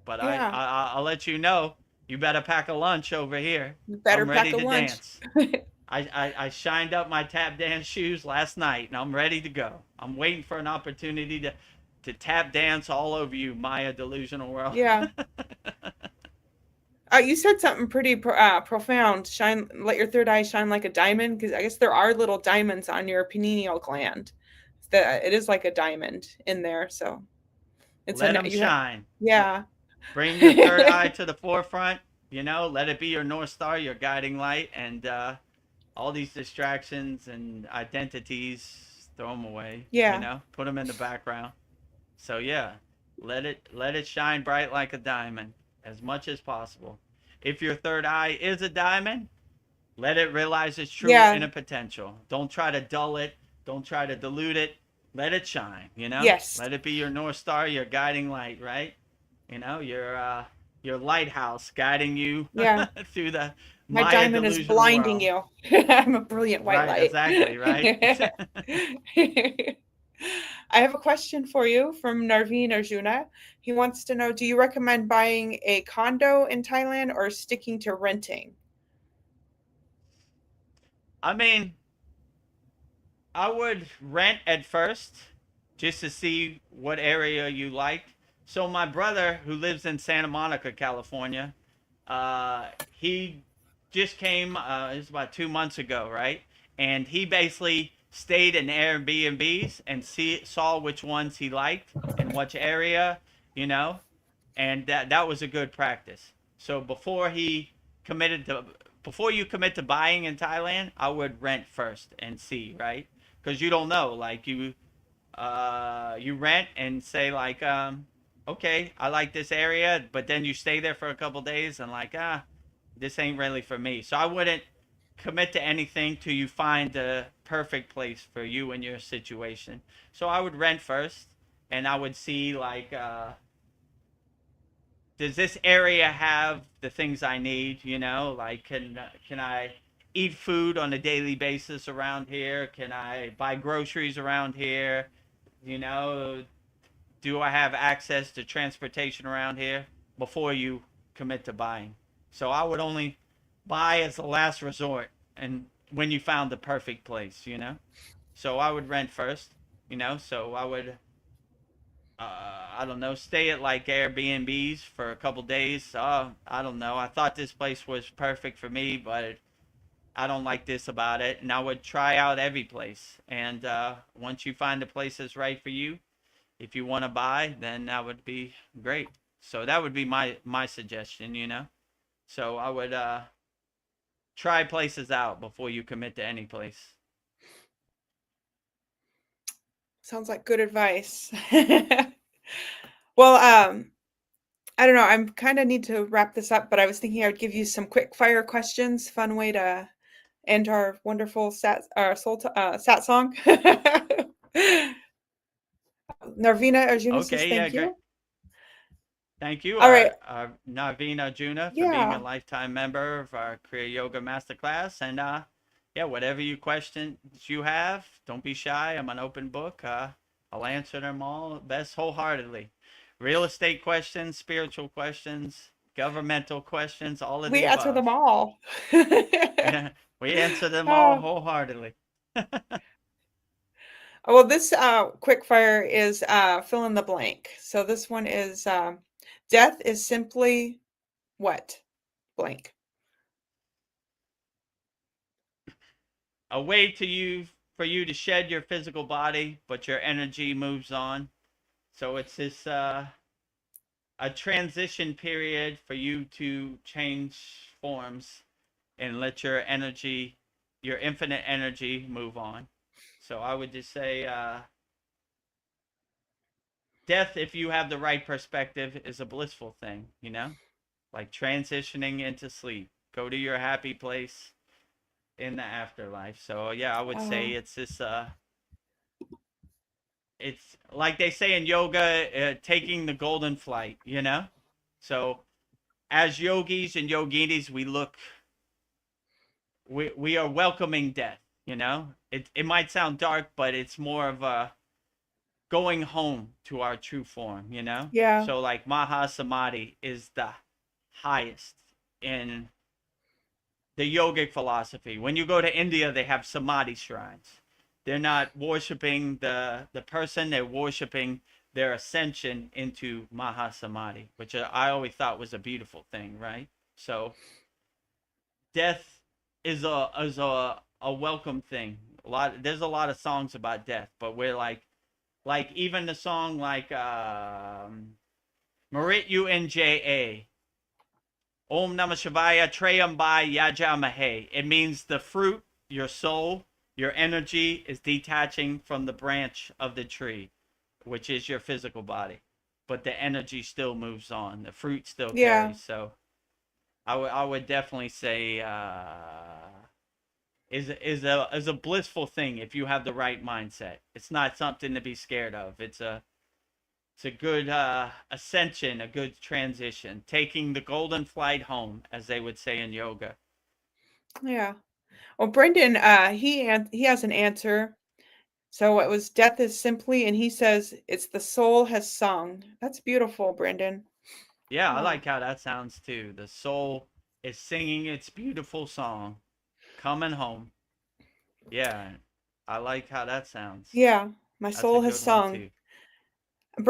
But yeah. I'll let you know. You better pack a lunch over here. You better I'm pack ready a to lunch. dance. I shined up my tap dance shoes last night, and I'm ready to go. I'm waiting for an opportunity to tap dance all over you, Maya delusional world. Yeah. You said something pretty profound. Shine, let your third eye shine like a diamond, because I guess there are little diamonds on your pineal gland. That it is like a diamond in there. So it's Let a them you have, shine. yeah. Bring your third eye to the forefront. Let it be your North Star, your guiding light, and all these distractions and identities, throw them away. Yeah. Put them in the background. So yeah, let it shine bright like a diamond as much as possible. If your third eye is a diamond, let it realize its true Yeah. inner potential. Don't try to dull it. Don't try to dilute it. Let it shine. Yes. Let it be your North Star, your guiding light, right? Your lighthouse guiding you Yeah. through the My Maya diamond is delusional blinding world. you. I'm a brilliant white Right, light. exactly, right? I have a question for you from Narveen Arjuna. He wants to know, do you recommend buying a condo in Thailand or sticking to renting? I mean, I would rent at first just to see what area you liked. So my brother, who lives in Santa Monica, California, he just came. It was about 2 months ago, right? And he basically stayed in Airbnbs and saw which ones he liked and which area, you know, and that was a good practice. So committed to before you commit to buying in Thailand, I would rent first and see, right? Because you don't know, like you rent and say like okay, I like this area, but then you stay there for a couple days and like this ain't really for me. So I wouldn't commit to anything till you find the perfect place for you and your situation. So I would rent first and I would see like does this area have the things I need? Like can I eat food on a daily basis around here? Can I buy groceries around here? You know, do I have access to transportation around here before you commit to buying? So I would only buy as the last resort and when you found the perfect place. So I would rent first, so I would I don't know, stay at like Airbnbs for a couple days. I don't know. I thought this place was perfect for me, but I don't like this about it. And I would try out every place. And once you find the place that's right for you, if you want to buy, then that would be great. So that would be my suggestion. So I would try places out before you commit to any place. Sounds like good advice. Well, I don't know. I'm kind of need to wrap this up, but I was thinking I would give you some quick fire questions. Fun way to end our wonderful sat song. Narvina Arjuna says Okay, yeah, thank great. you. Thank you, All right. our Naveen Arjuna, for being a Yeah. lifetime member of our Kriya Yoga Masterclass. And yeah, whatever questions you have, don't be shy. I'm an open book. I'll answer them all best wholeheartedly. Real estate questions, spiritual questions, governmental questions, all of We the answer them above. all. Yeah, we answer them all wholeheartedly. Well, this quick fire is fill in the blank. So this one is death is simply what? Blank. A way for you to shed your physical body, but your energy moves on. So it's this a transition period for you to change forms and let your energy, your infinite energy, move on. So I would just say, death, if you have the right perspective, is a blissful thing, you know? Like transitioning into sleep. Go to your happy place in the afterlife. So yeah, I would say Oh, it's this it's like they say in yoga, taking the golden flight, you know? So as yogis and yoginis, we are welcoming death, you know? It might sound dark, but it's more of a going home to our true form, you know? yeah. So like Maha Samadhi is the highest in the yogic philosophy. When you go to India, they have Samadhi shrines. They're not worshiping the person, they're worshiping their ascension into Maha Samadhi, which I always thought was a beautiful thing, right? So death is a welcome thing. There's a lot of songs about death, but we're like even the song like Marit UNJA, Om Namah Shivaya Trayambai Yajamahe. It means the fruit, your soul, your energy is detaching from the branch of the tree, which is your physical body. But the energy still moves on. The fruit still Yeah. carries. So I would definitely say is a blissful thing if you have the right mindset. It's not something to be scared of. It's a good ascension, a good transition, taking the golden flight home, as they would say in yoga. Yeah. Well, Brendan, he has an answer. So it was death is simply, and he says it's the soul has sung. That's beautiful, Brendan. Yeah, I Oh, like how that sounds too. The soul is singing its beautiful song, coming home. Yeah, I like how that sounds. yeah. My That's a soul has good one sung. too.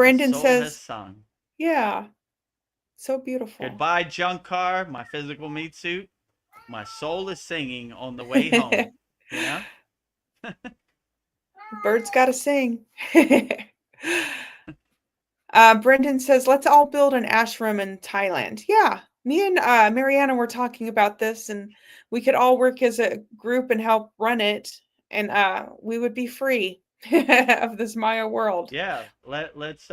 My Brendan soul has says, sung. yeah, so beautiful. Goodbye, junk car, my physical meat suit. My soul is singing on the way home. You know? Birds gotta sing. Brendan says, let's all build an ashram in Thailand. Yeah, me and Mariana were talking about this, and we could all work as a group and help run it, and we would be free of this Maya world. Yeah, let's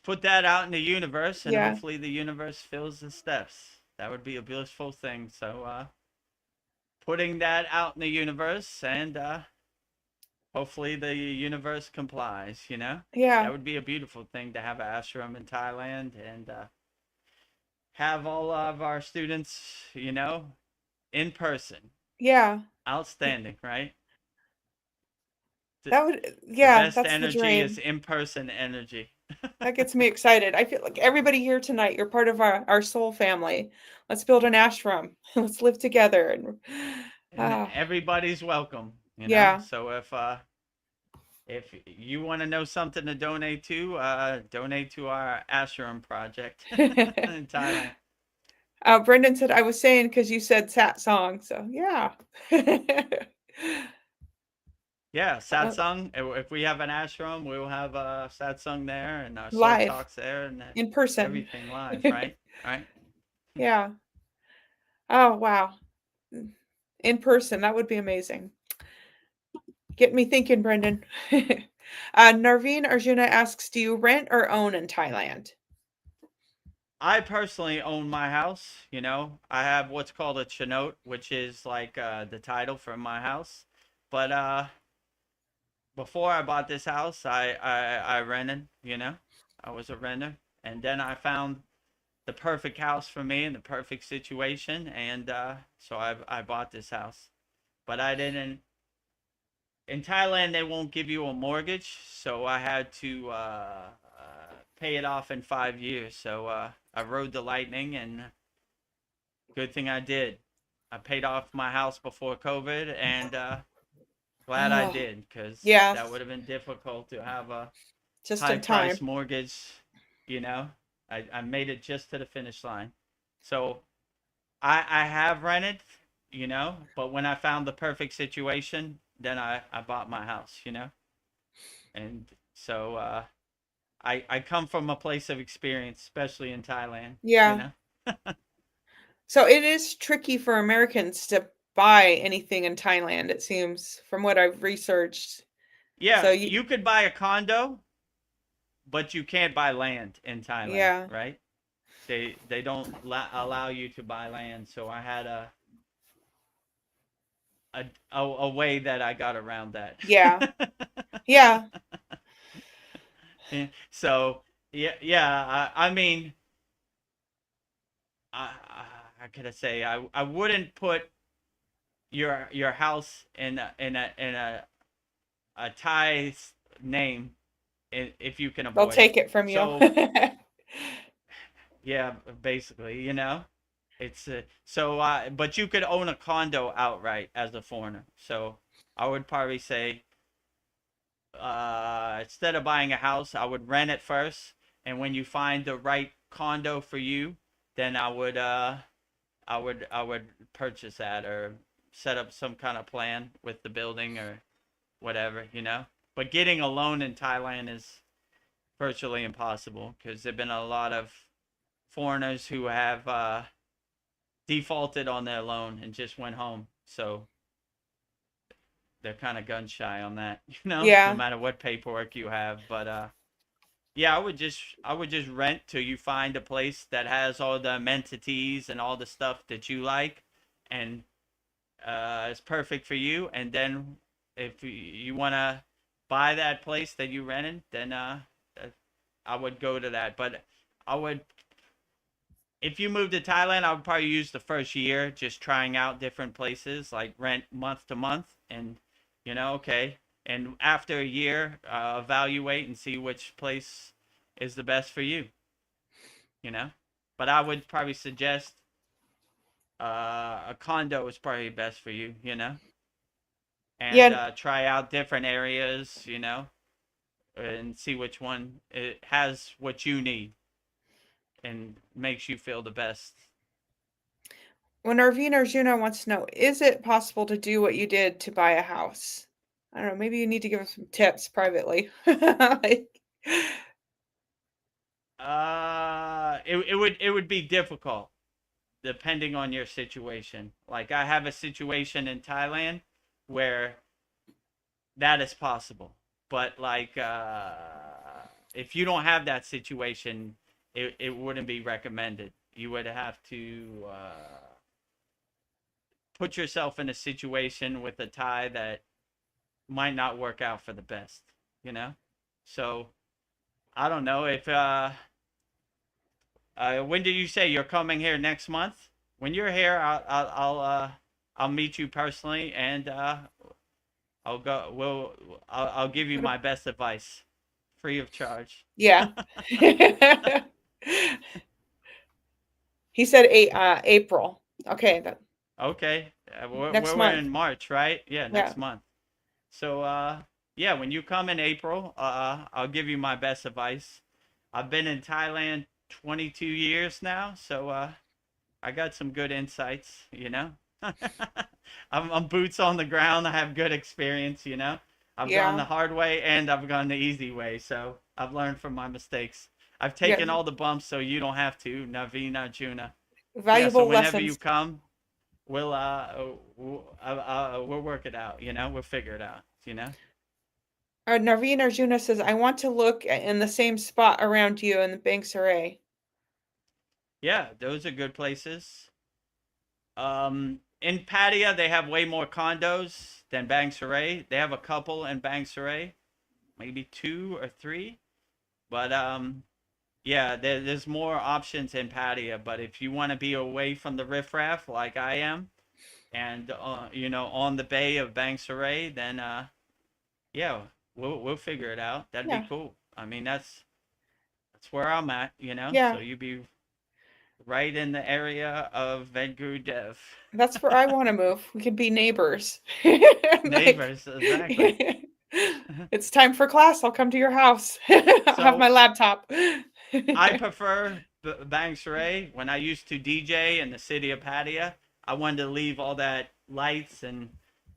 put that out in the universe, and Yeah, hopefully the universe fills the steps. That would be a blissful thing. So, putting that out in the universe, and hopefully the universe complies. You know, yeah, that would be a beautiful thing to have an ashram in Thailand and have all of our students, in person. yeah. Outstanding, right? The, That would, the yeah, best that's the energy is dream. in person energy. That gets me excited. I feel like everybody here tonight, you're part of our soul family. Let's build an ashram. Let's live together. And And ah, everybody's welcome, yeah. So if you want to know something to donate to, donate to our ashram project in Thailand. Brendan said I was saying because you said Satsang, so yeah. Yeah, uh, satsang. If we have an ashram, we'll have a satsang there, and our soul Live talks there, and in person. everything live, right? Right. Yeah. Oh wow. In person, that would be amazing. Get me thinking, Brendan. Narveen Arjuna asks, do you rent or own in Thailand? I personally own my house. I have what's called a chenote, which is like the title for my house. But before I bought this house, I rented. I was a renter, and then I found the perfect house for me and the perfect situation, and so I bought this house. But I didn't. In Thailand, they won't give you a mortgage, so I had to pay it off in 5 years. So I rode the lightning, and good thing I did. I paid off my house before COVID, and glad I Oh, did, because yeah, that would have been difficult to have a just high in price time. mortgage. You know, I made it just to the finish line. So I have rented, but when I found the perfect situation, then I bought my house, and so I come from a place of experience, especially in Thailand. Yeah. So it is tricky for Americans to buy anything in Thailand, it seems, from what I've researched. So Yeah, you could buy a condo, but you can't buy land in Thailand, yeah. right? They don't allow you to buy land. So I had a way that I got around that. Yeah. Yeah. So yeah. I mean, how could I say? I wouldn't put your house in a Thai name if you can They'll avoid it. take it from you. So yeah, basically, it's but you could own a condo outright as a foreigner. So I would probably say, instead of buying a house, I would rent it first, and when you find the right condo for you, then I would purchase that or set up some kind of plan with the building or whatever. But getting a loan in Thailand is virtually impossible because there've been a lot of foreigners who have defaulted on their loan and just went home. So they're kind of gun shy on that, no Yeah. matter what paperwork you have. But yeah, I would just rent till you find a place that has all the amenities and all the stuff that you like, and it's perfect for you. And then if you want to buy that place that you rented, then I would go to that. But I would, if you move to Thailand, I would probably use the first year just trying out different places, like rent month to month, and okay. And after a year, evaluate and see which place is the best for you. You know, but I would probably suggest a condo is probably best for you. And Yeah. try out different areas. And see which one it has what you need and makes you feel the best. When Arvina Arjuna wants to know, is it possible to do what you did to buy a house? I don't know. Maybe you need to give us some tips privately. Like, It would be difficult depending on your situation. Like I have a situation in Thailand where that is possible, but like if you don't have that situation, it wouldn't be recommended. You would have to put yourself in a situation with a Thai that might not work out for the best. You know, so I don't know if when did you say you're coming here next month? When you're here, I'll meet you personally, and I'll go. I'll give you my best advice, free of charge. yeah. He said April. Okay, Okay, next we're month. in March, right? Yeah, Yeah. next month. So yeah, when you come in April, I'll give you my best advice. I've been in Thailand 22 years now, so I got some good insights. I'm boots on the ground. I have good experience. I've gone Yeah. the hard way and I've gone the easy way, so I've learned from my mistakes. I've taken Yeah. all the bumps, so you don't have to. Navina Juna. Yeah, Valuable so whenever you lessons. come, we'll work it out. We'll figure it out. Narveen Arjuna says, I want to look in the same spot around you in the Banks Array. Yeah, those are good places. In Pattaya, they have way more condos than Bang Sarai. They have a couple in Bang Sarai, maybe 2 or 3. But yeah, there's more options in Pattaya. But if you want to be away from the riffraff like I am, and on the bay of Bang Sarai, then yeah, we'll figure it out. That'd Yeah. be cool. I mean, that's where I'm at. Yeah. So you'd be right in the area of Vedagurudev. That's where I want to move. We could be neighbors. Like, Neighbors, exactly. it's time for class. I'll come to your house. I'll have my So laptop. I prefer Bang Sarai. When I used to DJ in the city of Pattaya, I wanted to leave all that lights and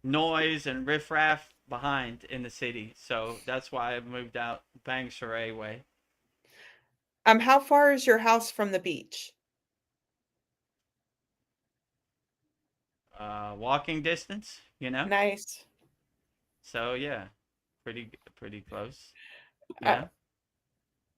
noise and riffraff behind in the city. So that's why I moved out Bang Sarai way. How far is your house from the beach? Walking distance, Nice. So yeah, pretty close, you Uh, know.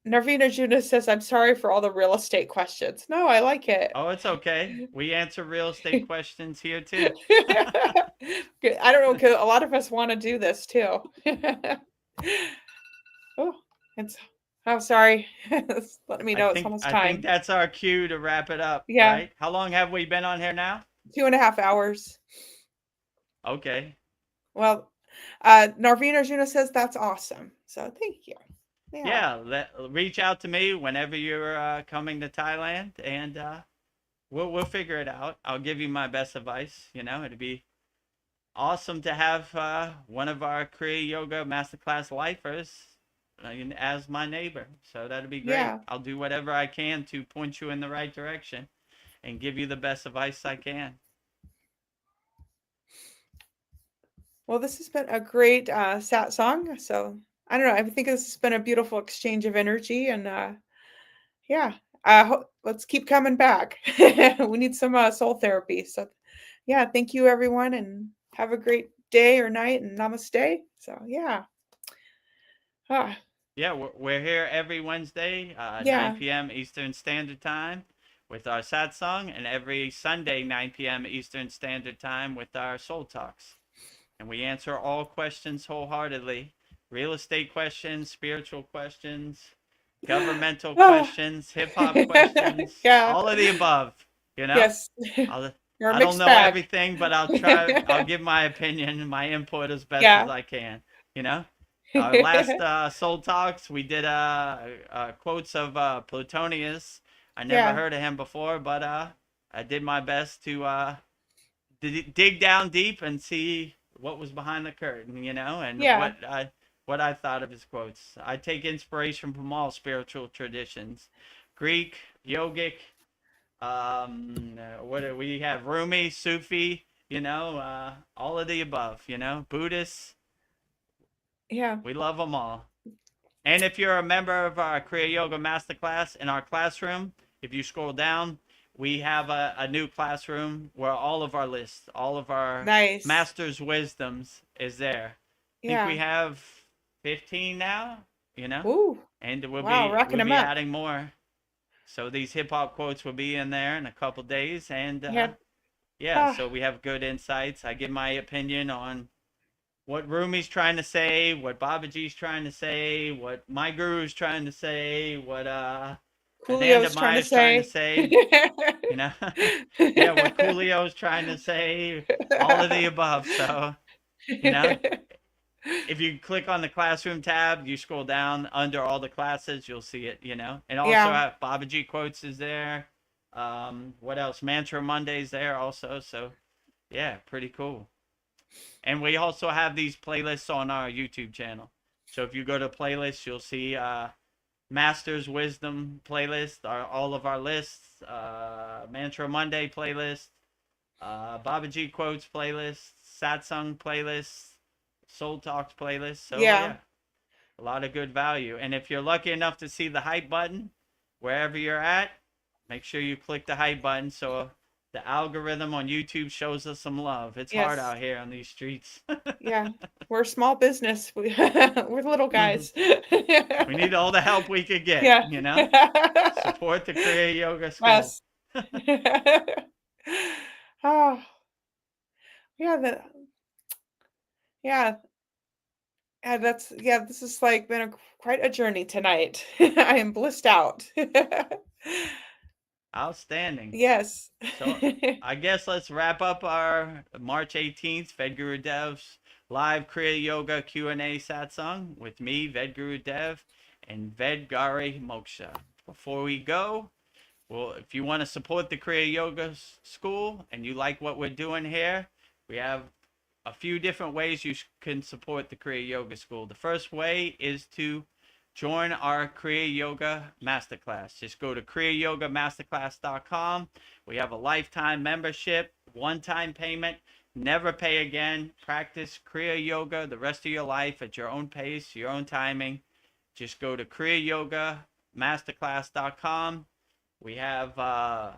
Narvina Juna says, I'm sorry for all the real estate questions. No, I like it. Oh, it's okay. We answer real estate questions here too. Good. I don't know, 'cause a lot of us want to do this too. Oh, it's sorry. It's letting me I know it's think almost I think time. that's our cue to wrap it up, Yeah, right? How long have we been on here now? 2.5 hours. Okay. Well, Narvina Juna says that's awesome. So thank you. Yeah. Yeah, reach out to me whenever you're coming to Thailand, and we'll figure it out. I'll give you my best advice. It'd be awesome to have one of our Kriya Yoga Masterclass lifers as my neighbor. So that'd be great. Yeah. I'll do whatever I can to point you in the right direction and give you the best advice I can. Well, this has been a great satsang. So I don't know. I think this has been a beautiful exchange of energy, and yeah, let's keep coming back. We need some soul therapy. So yeah, thank you everyone, and have a great day or night, and namaste. So yeah. Ah, Yeah, we're here every Wednesday, 9 yeah. p.m. Eastern Standard Time with our satsang, and every Sunday, 9 p.m. Eastern Standard Time with our soul talks. And we answer all questions wholeheartedly. Real estate questions, spiritual questions, governmental questions, hip hop questions, Yeah. all of the above, Yes. I'll, You're a I don't mixed know bag. everything, but I'll give my opinion, my input as best Yeah. as I can, Our last Soul Talks, we did quotes of Plutonius. I never Yeah. heard of him before, but I did my best to dig down deep and see what was behind the curtain, and Yeah. what I thought of his quotes. I take inspiration from all spiritual traditions, Greek, yogic. What do we have? Rumi, Sufi. All of the above. Buddhists. Yeah. We love them all. And if you're a member of our Kriya Yoga Masterclass in our classroom, if you scroll down, we have a new classroom where all of our lists, all of our Nice. master's wisdoms is there. I think we Yeah. have 15 now, Ooh. and Wow, racking we'll them be up. adding more. So these hip hop quotes will be in there in a couple days, and Yeah. yeah, Ah, so we have good insights. I give my opinion on what Rumi's trying to say, what Babaji's trying to say, what my guru's trying to say, what Ananda Coolio's trying to Maya's trying to say. say, you know, yeah, what Coolio's trying to say, all of the above. So, you know, if you click on the classroom tab, you scroll down under all the classes, you'll see it, and also Yeah. Babaji quotes is there. What else? Mantra Monday's there also. So, yeah, pretty cool. And we also have these playlists on our YouTube channel. So if you go to playlists, you'll see Masters Wisdom playlist, all of our lists, Mantra Monday playlist, Babaji Quotes playlist, Satsang playlist, Soul Talks playlist. So Yeah. yeah, a lot of good value. And if you're lucky enough to see the hype button wherever you're at, make sure you click the hype button so the algorithm on YouTube shows us some love. It's hard Yes. out here on these streets. Yeah. We're a small business. We're little guys. We need all the help we could get, Yeah. Support the Kriya Yoga School. Yes. Oh, yeah, yeah. This has like been quite a journey tonight. I am blissed out. Outstanding. Yes. So I guess let's wrap up our March 18th Vedgurudev's live Kriya Yoga Q&A satsang with me, Vedgurudev, and Vedgari Moksha. Before we go, well, if you want to support the Kriya Yoga School and you like what we're doing here, we have a few different ways you can support the Kriya Yoga School. The first way is to join our Kriya Yoga Masterclass. Just go to kriyayogamasterclass.com. We have a lifetime membership, one-time payment, never pay again. Practice Kriya Yoga the rest of your life at your own pace, your own timing. Just go to kriyayogamasterclass.com. We have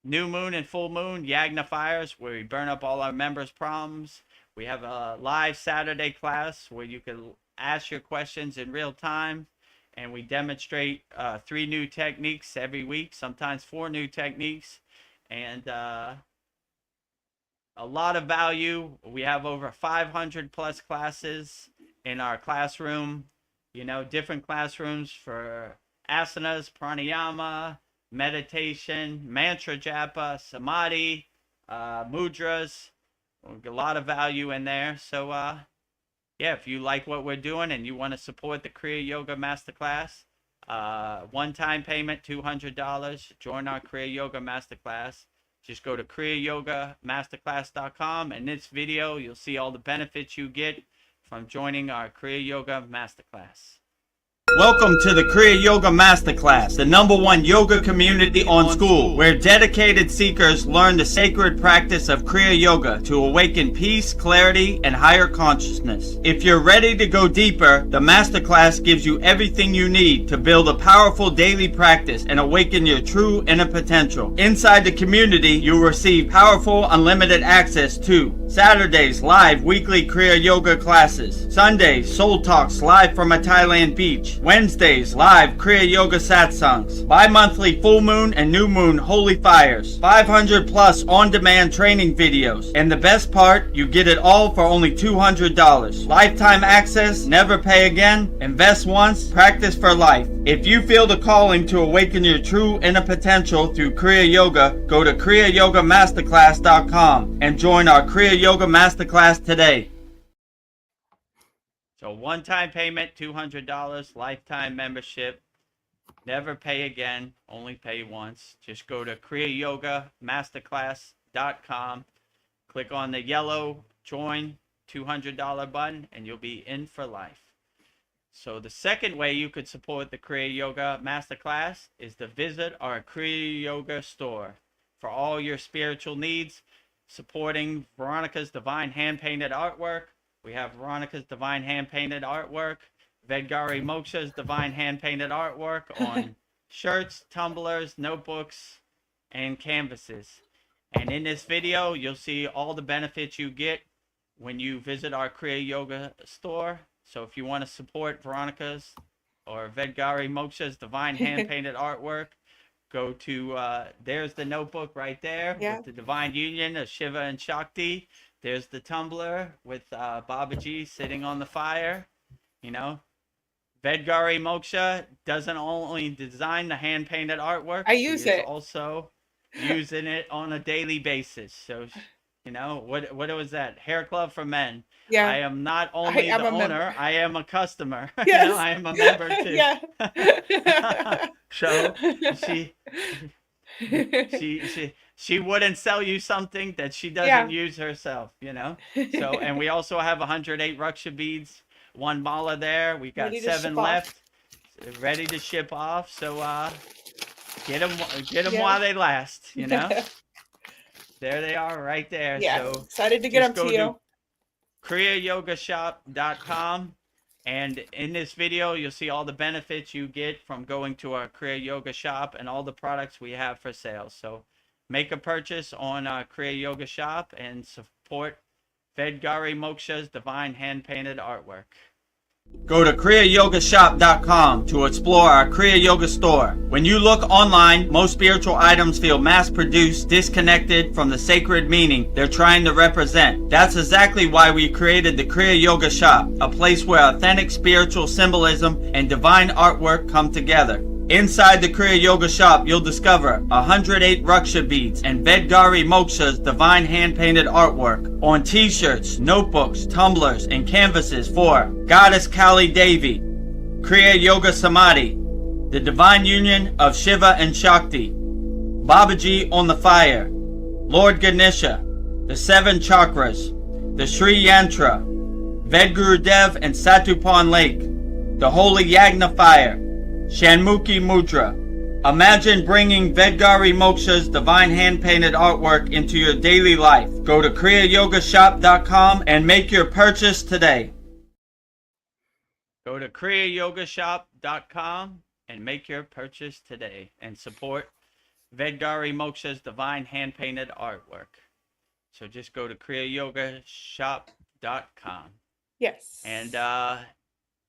new moon and full moon yagna fires where we burn up all our members' problems. We have a live Saturday class where you can ask your questions in real time, and we demonstrate 3 new techniques every week, sometimes 4 new techniques, and a lot of value. We have over 500 plus classes in our classroom, different classrooms for asanas, pranayama, meditation, mantra japa, samadhi, mudras. A lot of value in there. So if you like what we're doing and you want to support the Kriya Yoga Masterclass, one-time payment $200. Join our Kriya Yoga Masterclass. Just go to kriyayogamasterclass.com. In this video, you'll see all the benefits you get from joining our Kriya Yoga Masterclass. Welcome to the Kriya Yoga Masterclass, the #1 yoga community on SKOOL, where dedicated seekers learn the sacred practice of Kriya Yoga to awaken peace, clarity, and higher consciousness. If you're ready to go deeper, the Masterclass gives you everything you need to build a powerful daily practice and awaken your true inner potential. Inside the community, you'll receive powerful, unlimited access to Saturdays, live weekly Kriya Yoga classes. Sundays, Soul Talks live from a Thailand beach. Wednesdays, live Kriya Yoga Satsangs. Bi-monthly full moon and new moon holy fires. 500 plus on-demand training videos. And the best part, you get it all for only $200. Lifetime access, never pay again. Invest once, practice for life. If you feel the calling to awaken your true inner potential through Kriya Yoga, go to kriyayogamasterclass.com and join our Kriya Yoga Masterclass today. So one-time payment, $200, lifetime membership, never pay again, only pay once. Just go to kriyayogamasterclass.com, click on the yellow join $200 button, and you'll be in for life. So the second way you could support the Kriya Yoga Masterclass is to visit our Kriya Yoga store for all your spiritual needs, supporting Veronica's Divine Hand-Painted Artwork. We have Veronica's Divine Hand-Painted Artwork, Vedgari Moksha's Divine Hand-Painted Artwork on shirts, tumblers, notebooks, and canvases. And in this video, you'll see all the benefits you get when you visit our Kriya Yoga store. So if you want to support Veronica's or Vedgari Moksha's Divine Hand-Painted Artwork, go to, there's the notebook right there with the Divine Union of Shiva and Shakti. There's the tumbler with Babaji sitting on the fire. Vedgari Moksha doesn't only design the hand-painted artwork. I use it. Also using it on a daily basis. So, what was that? Hair Club for Men. Yeah. I am not only the owner, I am a customer. Yes. I am a member too. Yeah. So she wouldn't sell you something that she doesn't use herself, So, and we also have 108 Raksha beads, 1 mala there. We got 7 left, ready to ship off. So, get them while they last, There they are right there. Yeah. So Excited to get them to you. kriyayogashop.com. And in this video, you'll see all the benefits you get from going to our Kriya Yoga shop and all the products we have for sale. So make a purchase on our Kriya Yoga shop and support Vedgari Moksha's Divine Hand-Painted Artwork. Go to kriyayogashop.com to explore our Kriya Yoga store. When you look online, most spiritual items feel mass-produced, disconnected from the sacred meaning they're trying to represent. That's exactly why we created the Kriya Yoga shop, a place where authentic spiritual symbolism and divine artwork come together. Inside the Kriya Yoga shop, you'll discover 108 Raksha beads and Vedgari Moksha's Divine Hand-Painted Artwork on t-shirts, notebooks, tumblers, and canvases for Goddess Kali Devi, Kriya Yoga Samadhi, the Divine Union of Shiva and Shakti, Babaji on the Fire, Lord Ganesha, the 7 Chakras, the Sri Yantra, Vedagurudev and Satupan Lake, the Holy Yagna Fire, Shanmukhi Mudra. Imagine bringing Vedgari Moksha's Divine Hand-Painted Artwork into your daily life. Go to kriyayogashop.com and make your purchase today. Go to kriyayogashop.com and make your purchase today and support Vedgari Moksha's divine hand-painted artwork. So just go to kriyayogashop.com. Yes. And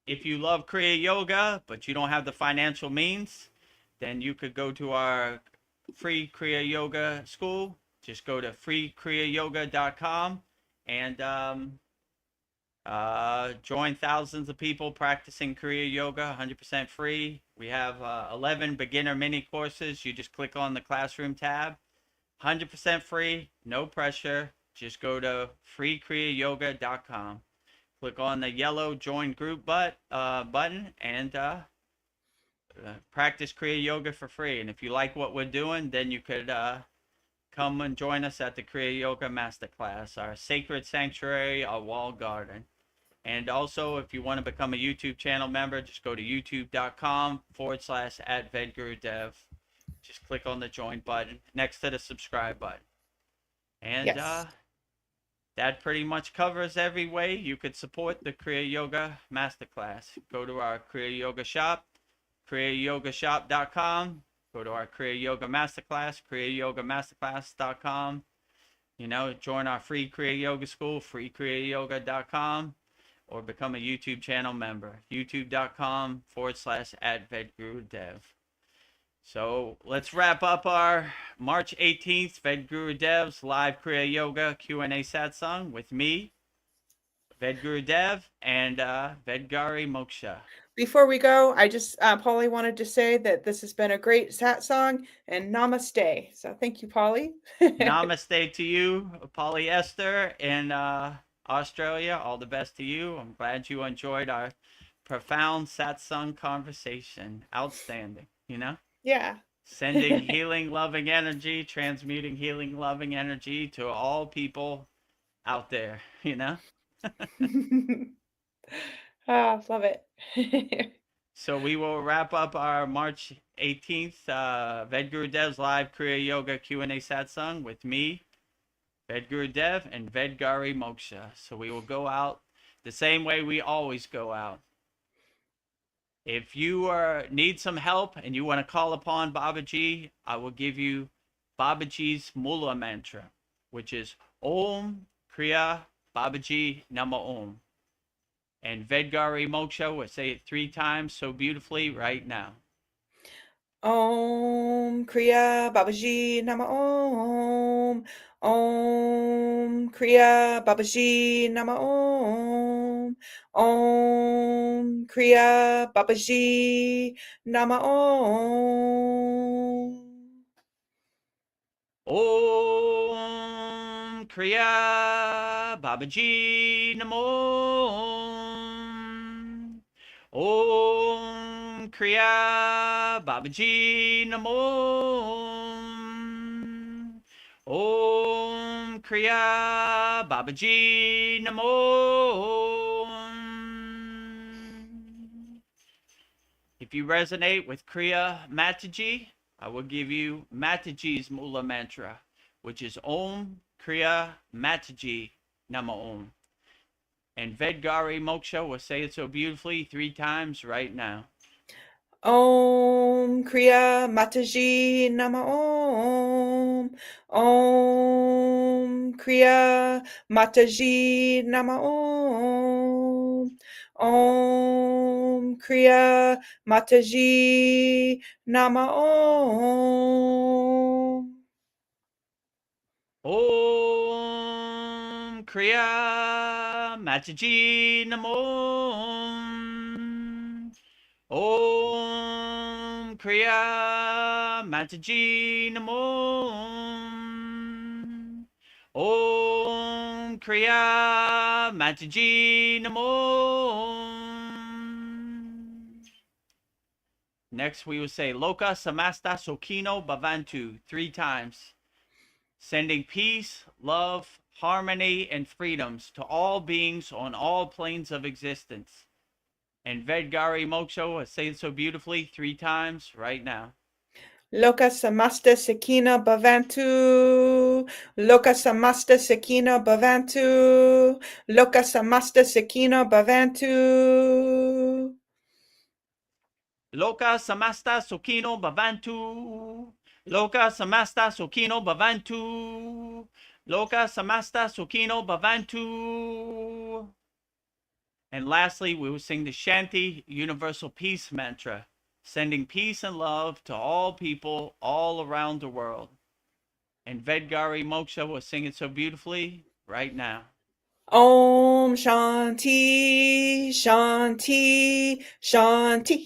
if you love Kriya Yoga, but you don't have the financial means, then you could go to our free Kriya Yoga school. Just go to freekriyayoga.com and join thousands of people practicing Kriya Yoga 100% free. We have 11 beginner mini courses. You just click on the classroom tab. 100% free, no pressure. Just go to freekriyayoga.com. Click on the yellow join group button and practice Kriya Yoga for free. And if you like what we're doing, then you could come and join us at the Kriya Yoga Masterclass, our sacred sanctuary, our walled garden. And also, if you want to become a YouTube channel member, just go to youtube.com/@Vedagurudev. Just click on the join button next to the subscribe button. And Yes. that pretty much covers every way you could support the Kriya Yoga Masterclass. Go to our Kriya Yoga shop, kriyayogashop.com. Go to our Kriya Yoga Masterclass, kriyayogamasterclass.com. You know, join our free Kriya Yoga school, freekriyayoga.com, or become a YouTube channel member, youtube.com/@Vedagurudev. So let's wrap up our March 18th Vedagurudev's live Kriya Yoga Q&A Satsang with me, Vedagurudev, and Vedgari Moksha. Before we go, I just, Polly wanted to say that this has been a great satsang and namaste. So thank you, Polly. Namaste to you, polyester in Australia. All the best to you. I'm glad you enjoyed our profound satsang conversation. Outstanding, you know? Yeah. Sending healing, loving energy, transmuting healing, loving energy to all people out there, you know? Ah, love it. So we will wrap up our March 18th Vedgurudev's live Kriya Yoga Q&A Satsang with me, Vedagurudev, and Vedgari Moksha. So we will go out the same way we always go out. If you need some help and you want to call upon Babaji, I will give you Babaji's Mula mantra, which is Om Kriya Babaji Nama Om. And Vedgari Moksha will say it 3 times so beautifully right now. Om Kriya Babaji Nama Om. Om Kriya Babaji Nama Om. Om Kriya Babaji Nama Om. Om Kriya Babaji Namo. Om Kriya Babaji Namo. Om Kriya Babaji Namo. If you resonate with Kriya Mataji, I will give you Mataji's Mula mantra, which is Om Kriya Mataji Nama Om. And Vedgari Moksha will say it so beautifully 3 times right now. Om Kriya Mataji Nama Om. Om Kriya Mataji Nama Om. Om Kriya Mataji Nama Om. Om Kriya Mataji Namo. Om Kriya Mataji Namo. Om Kriya Mataji Namo. Next we will say Loka Samasta Sokino Bhavantu 3 times. Sending peace, love, harmony, and freedoms to all beings on all planes of existence. And Vedgari Moksha will say it so beautifully 3 times right now. Loka Samasta Sakina Bhavantu. Loka Samasta Sakina Bhavantu. Loka Samasta Sakina Bhavantu. Loka samasta sukino bhavantu. Loka samasta sukino bhavantu. Loka samasta sukino bhavantu. And lastly, we will sing the Shanti Universal Peace Mantra, sending peace and love to all people all around the world. And Vedgari Moksha will sing it so beautifully right now. Om Shanti, Shanti, Shanti,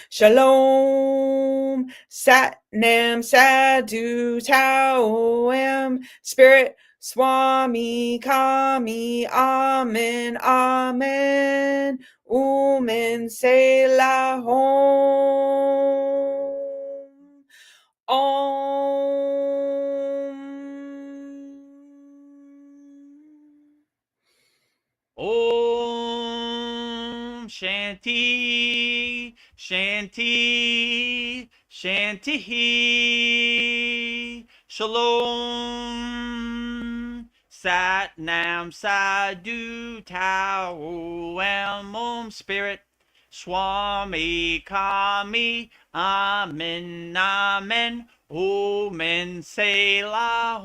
Shalom, Sat Nam, Sadhu, Tao, Spirit, Swami, Kami, Amen, Amen, Selah, Om Shanti, Shanti, Shanti, Shalom, Sat Nam, Sadhu, Tao, Om, Spirit, Swami, Kami, Amen, Amen, Om, Selah,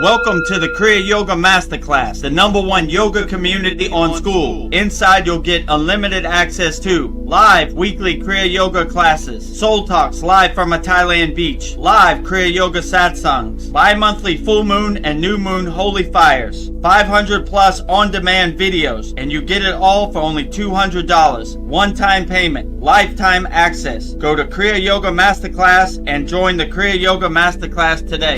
Welcome to the Kriya Yoga Masterclass, the #1 yoga community on SKOOL. Inside you'll get unlimited access to live weekly Kriya Yoga classes, soul talks live from a Thailand beach, live Kriya Yoga satsangs, bi-monthly full moon and new moon holy fires, 500 plus on-demand videos, and you get it all for only $200. One-time payment, lifetime access. Go to Kriya Yoga Masterclass and join the Kriya Yoga Masterclass today.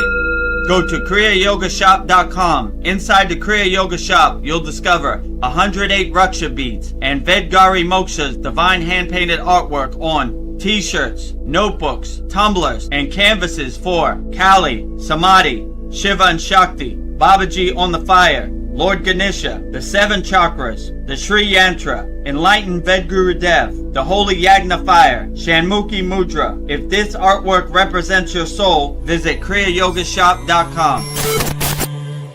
Go to kriyayogashop.com. Inside the Kriya Yoga shop, you'll discover 108 Raksha beads and Vedgari Moksha's divine hand-painted artwork on t-shirts, notebooks, tumblers, and canvases for Kali, Samadhi, Shiva and Shakti, Babaji on the fire, Lord Ganesha, the 7 chakras, the Sri Yantra, Enlightened Vedagurudev, the Holy Yagna Fire, Shanmukhi Mudra. If this artwork represents your soul, visit kriyayogashop.com.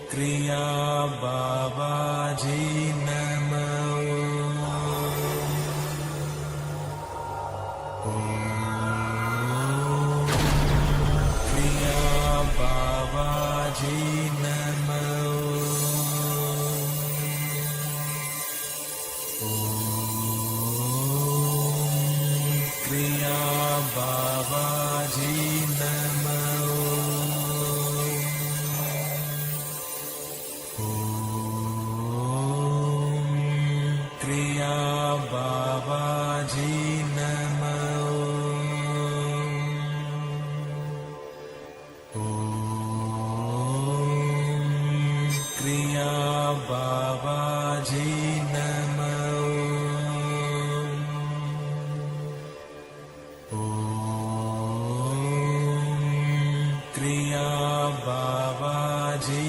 Kriya Babaji Namo. Kriya Babaji Namo. Kriya Babaji Namo. Kriya Babaji Namo. Kriya Babaji Namo. Kriya Babaji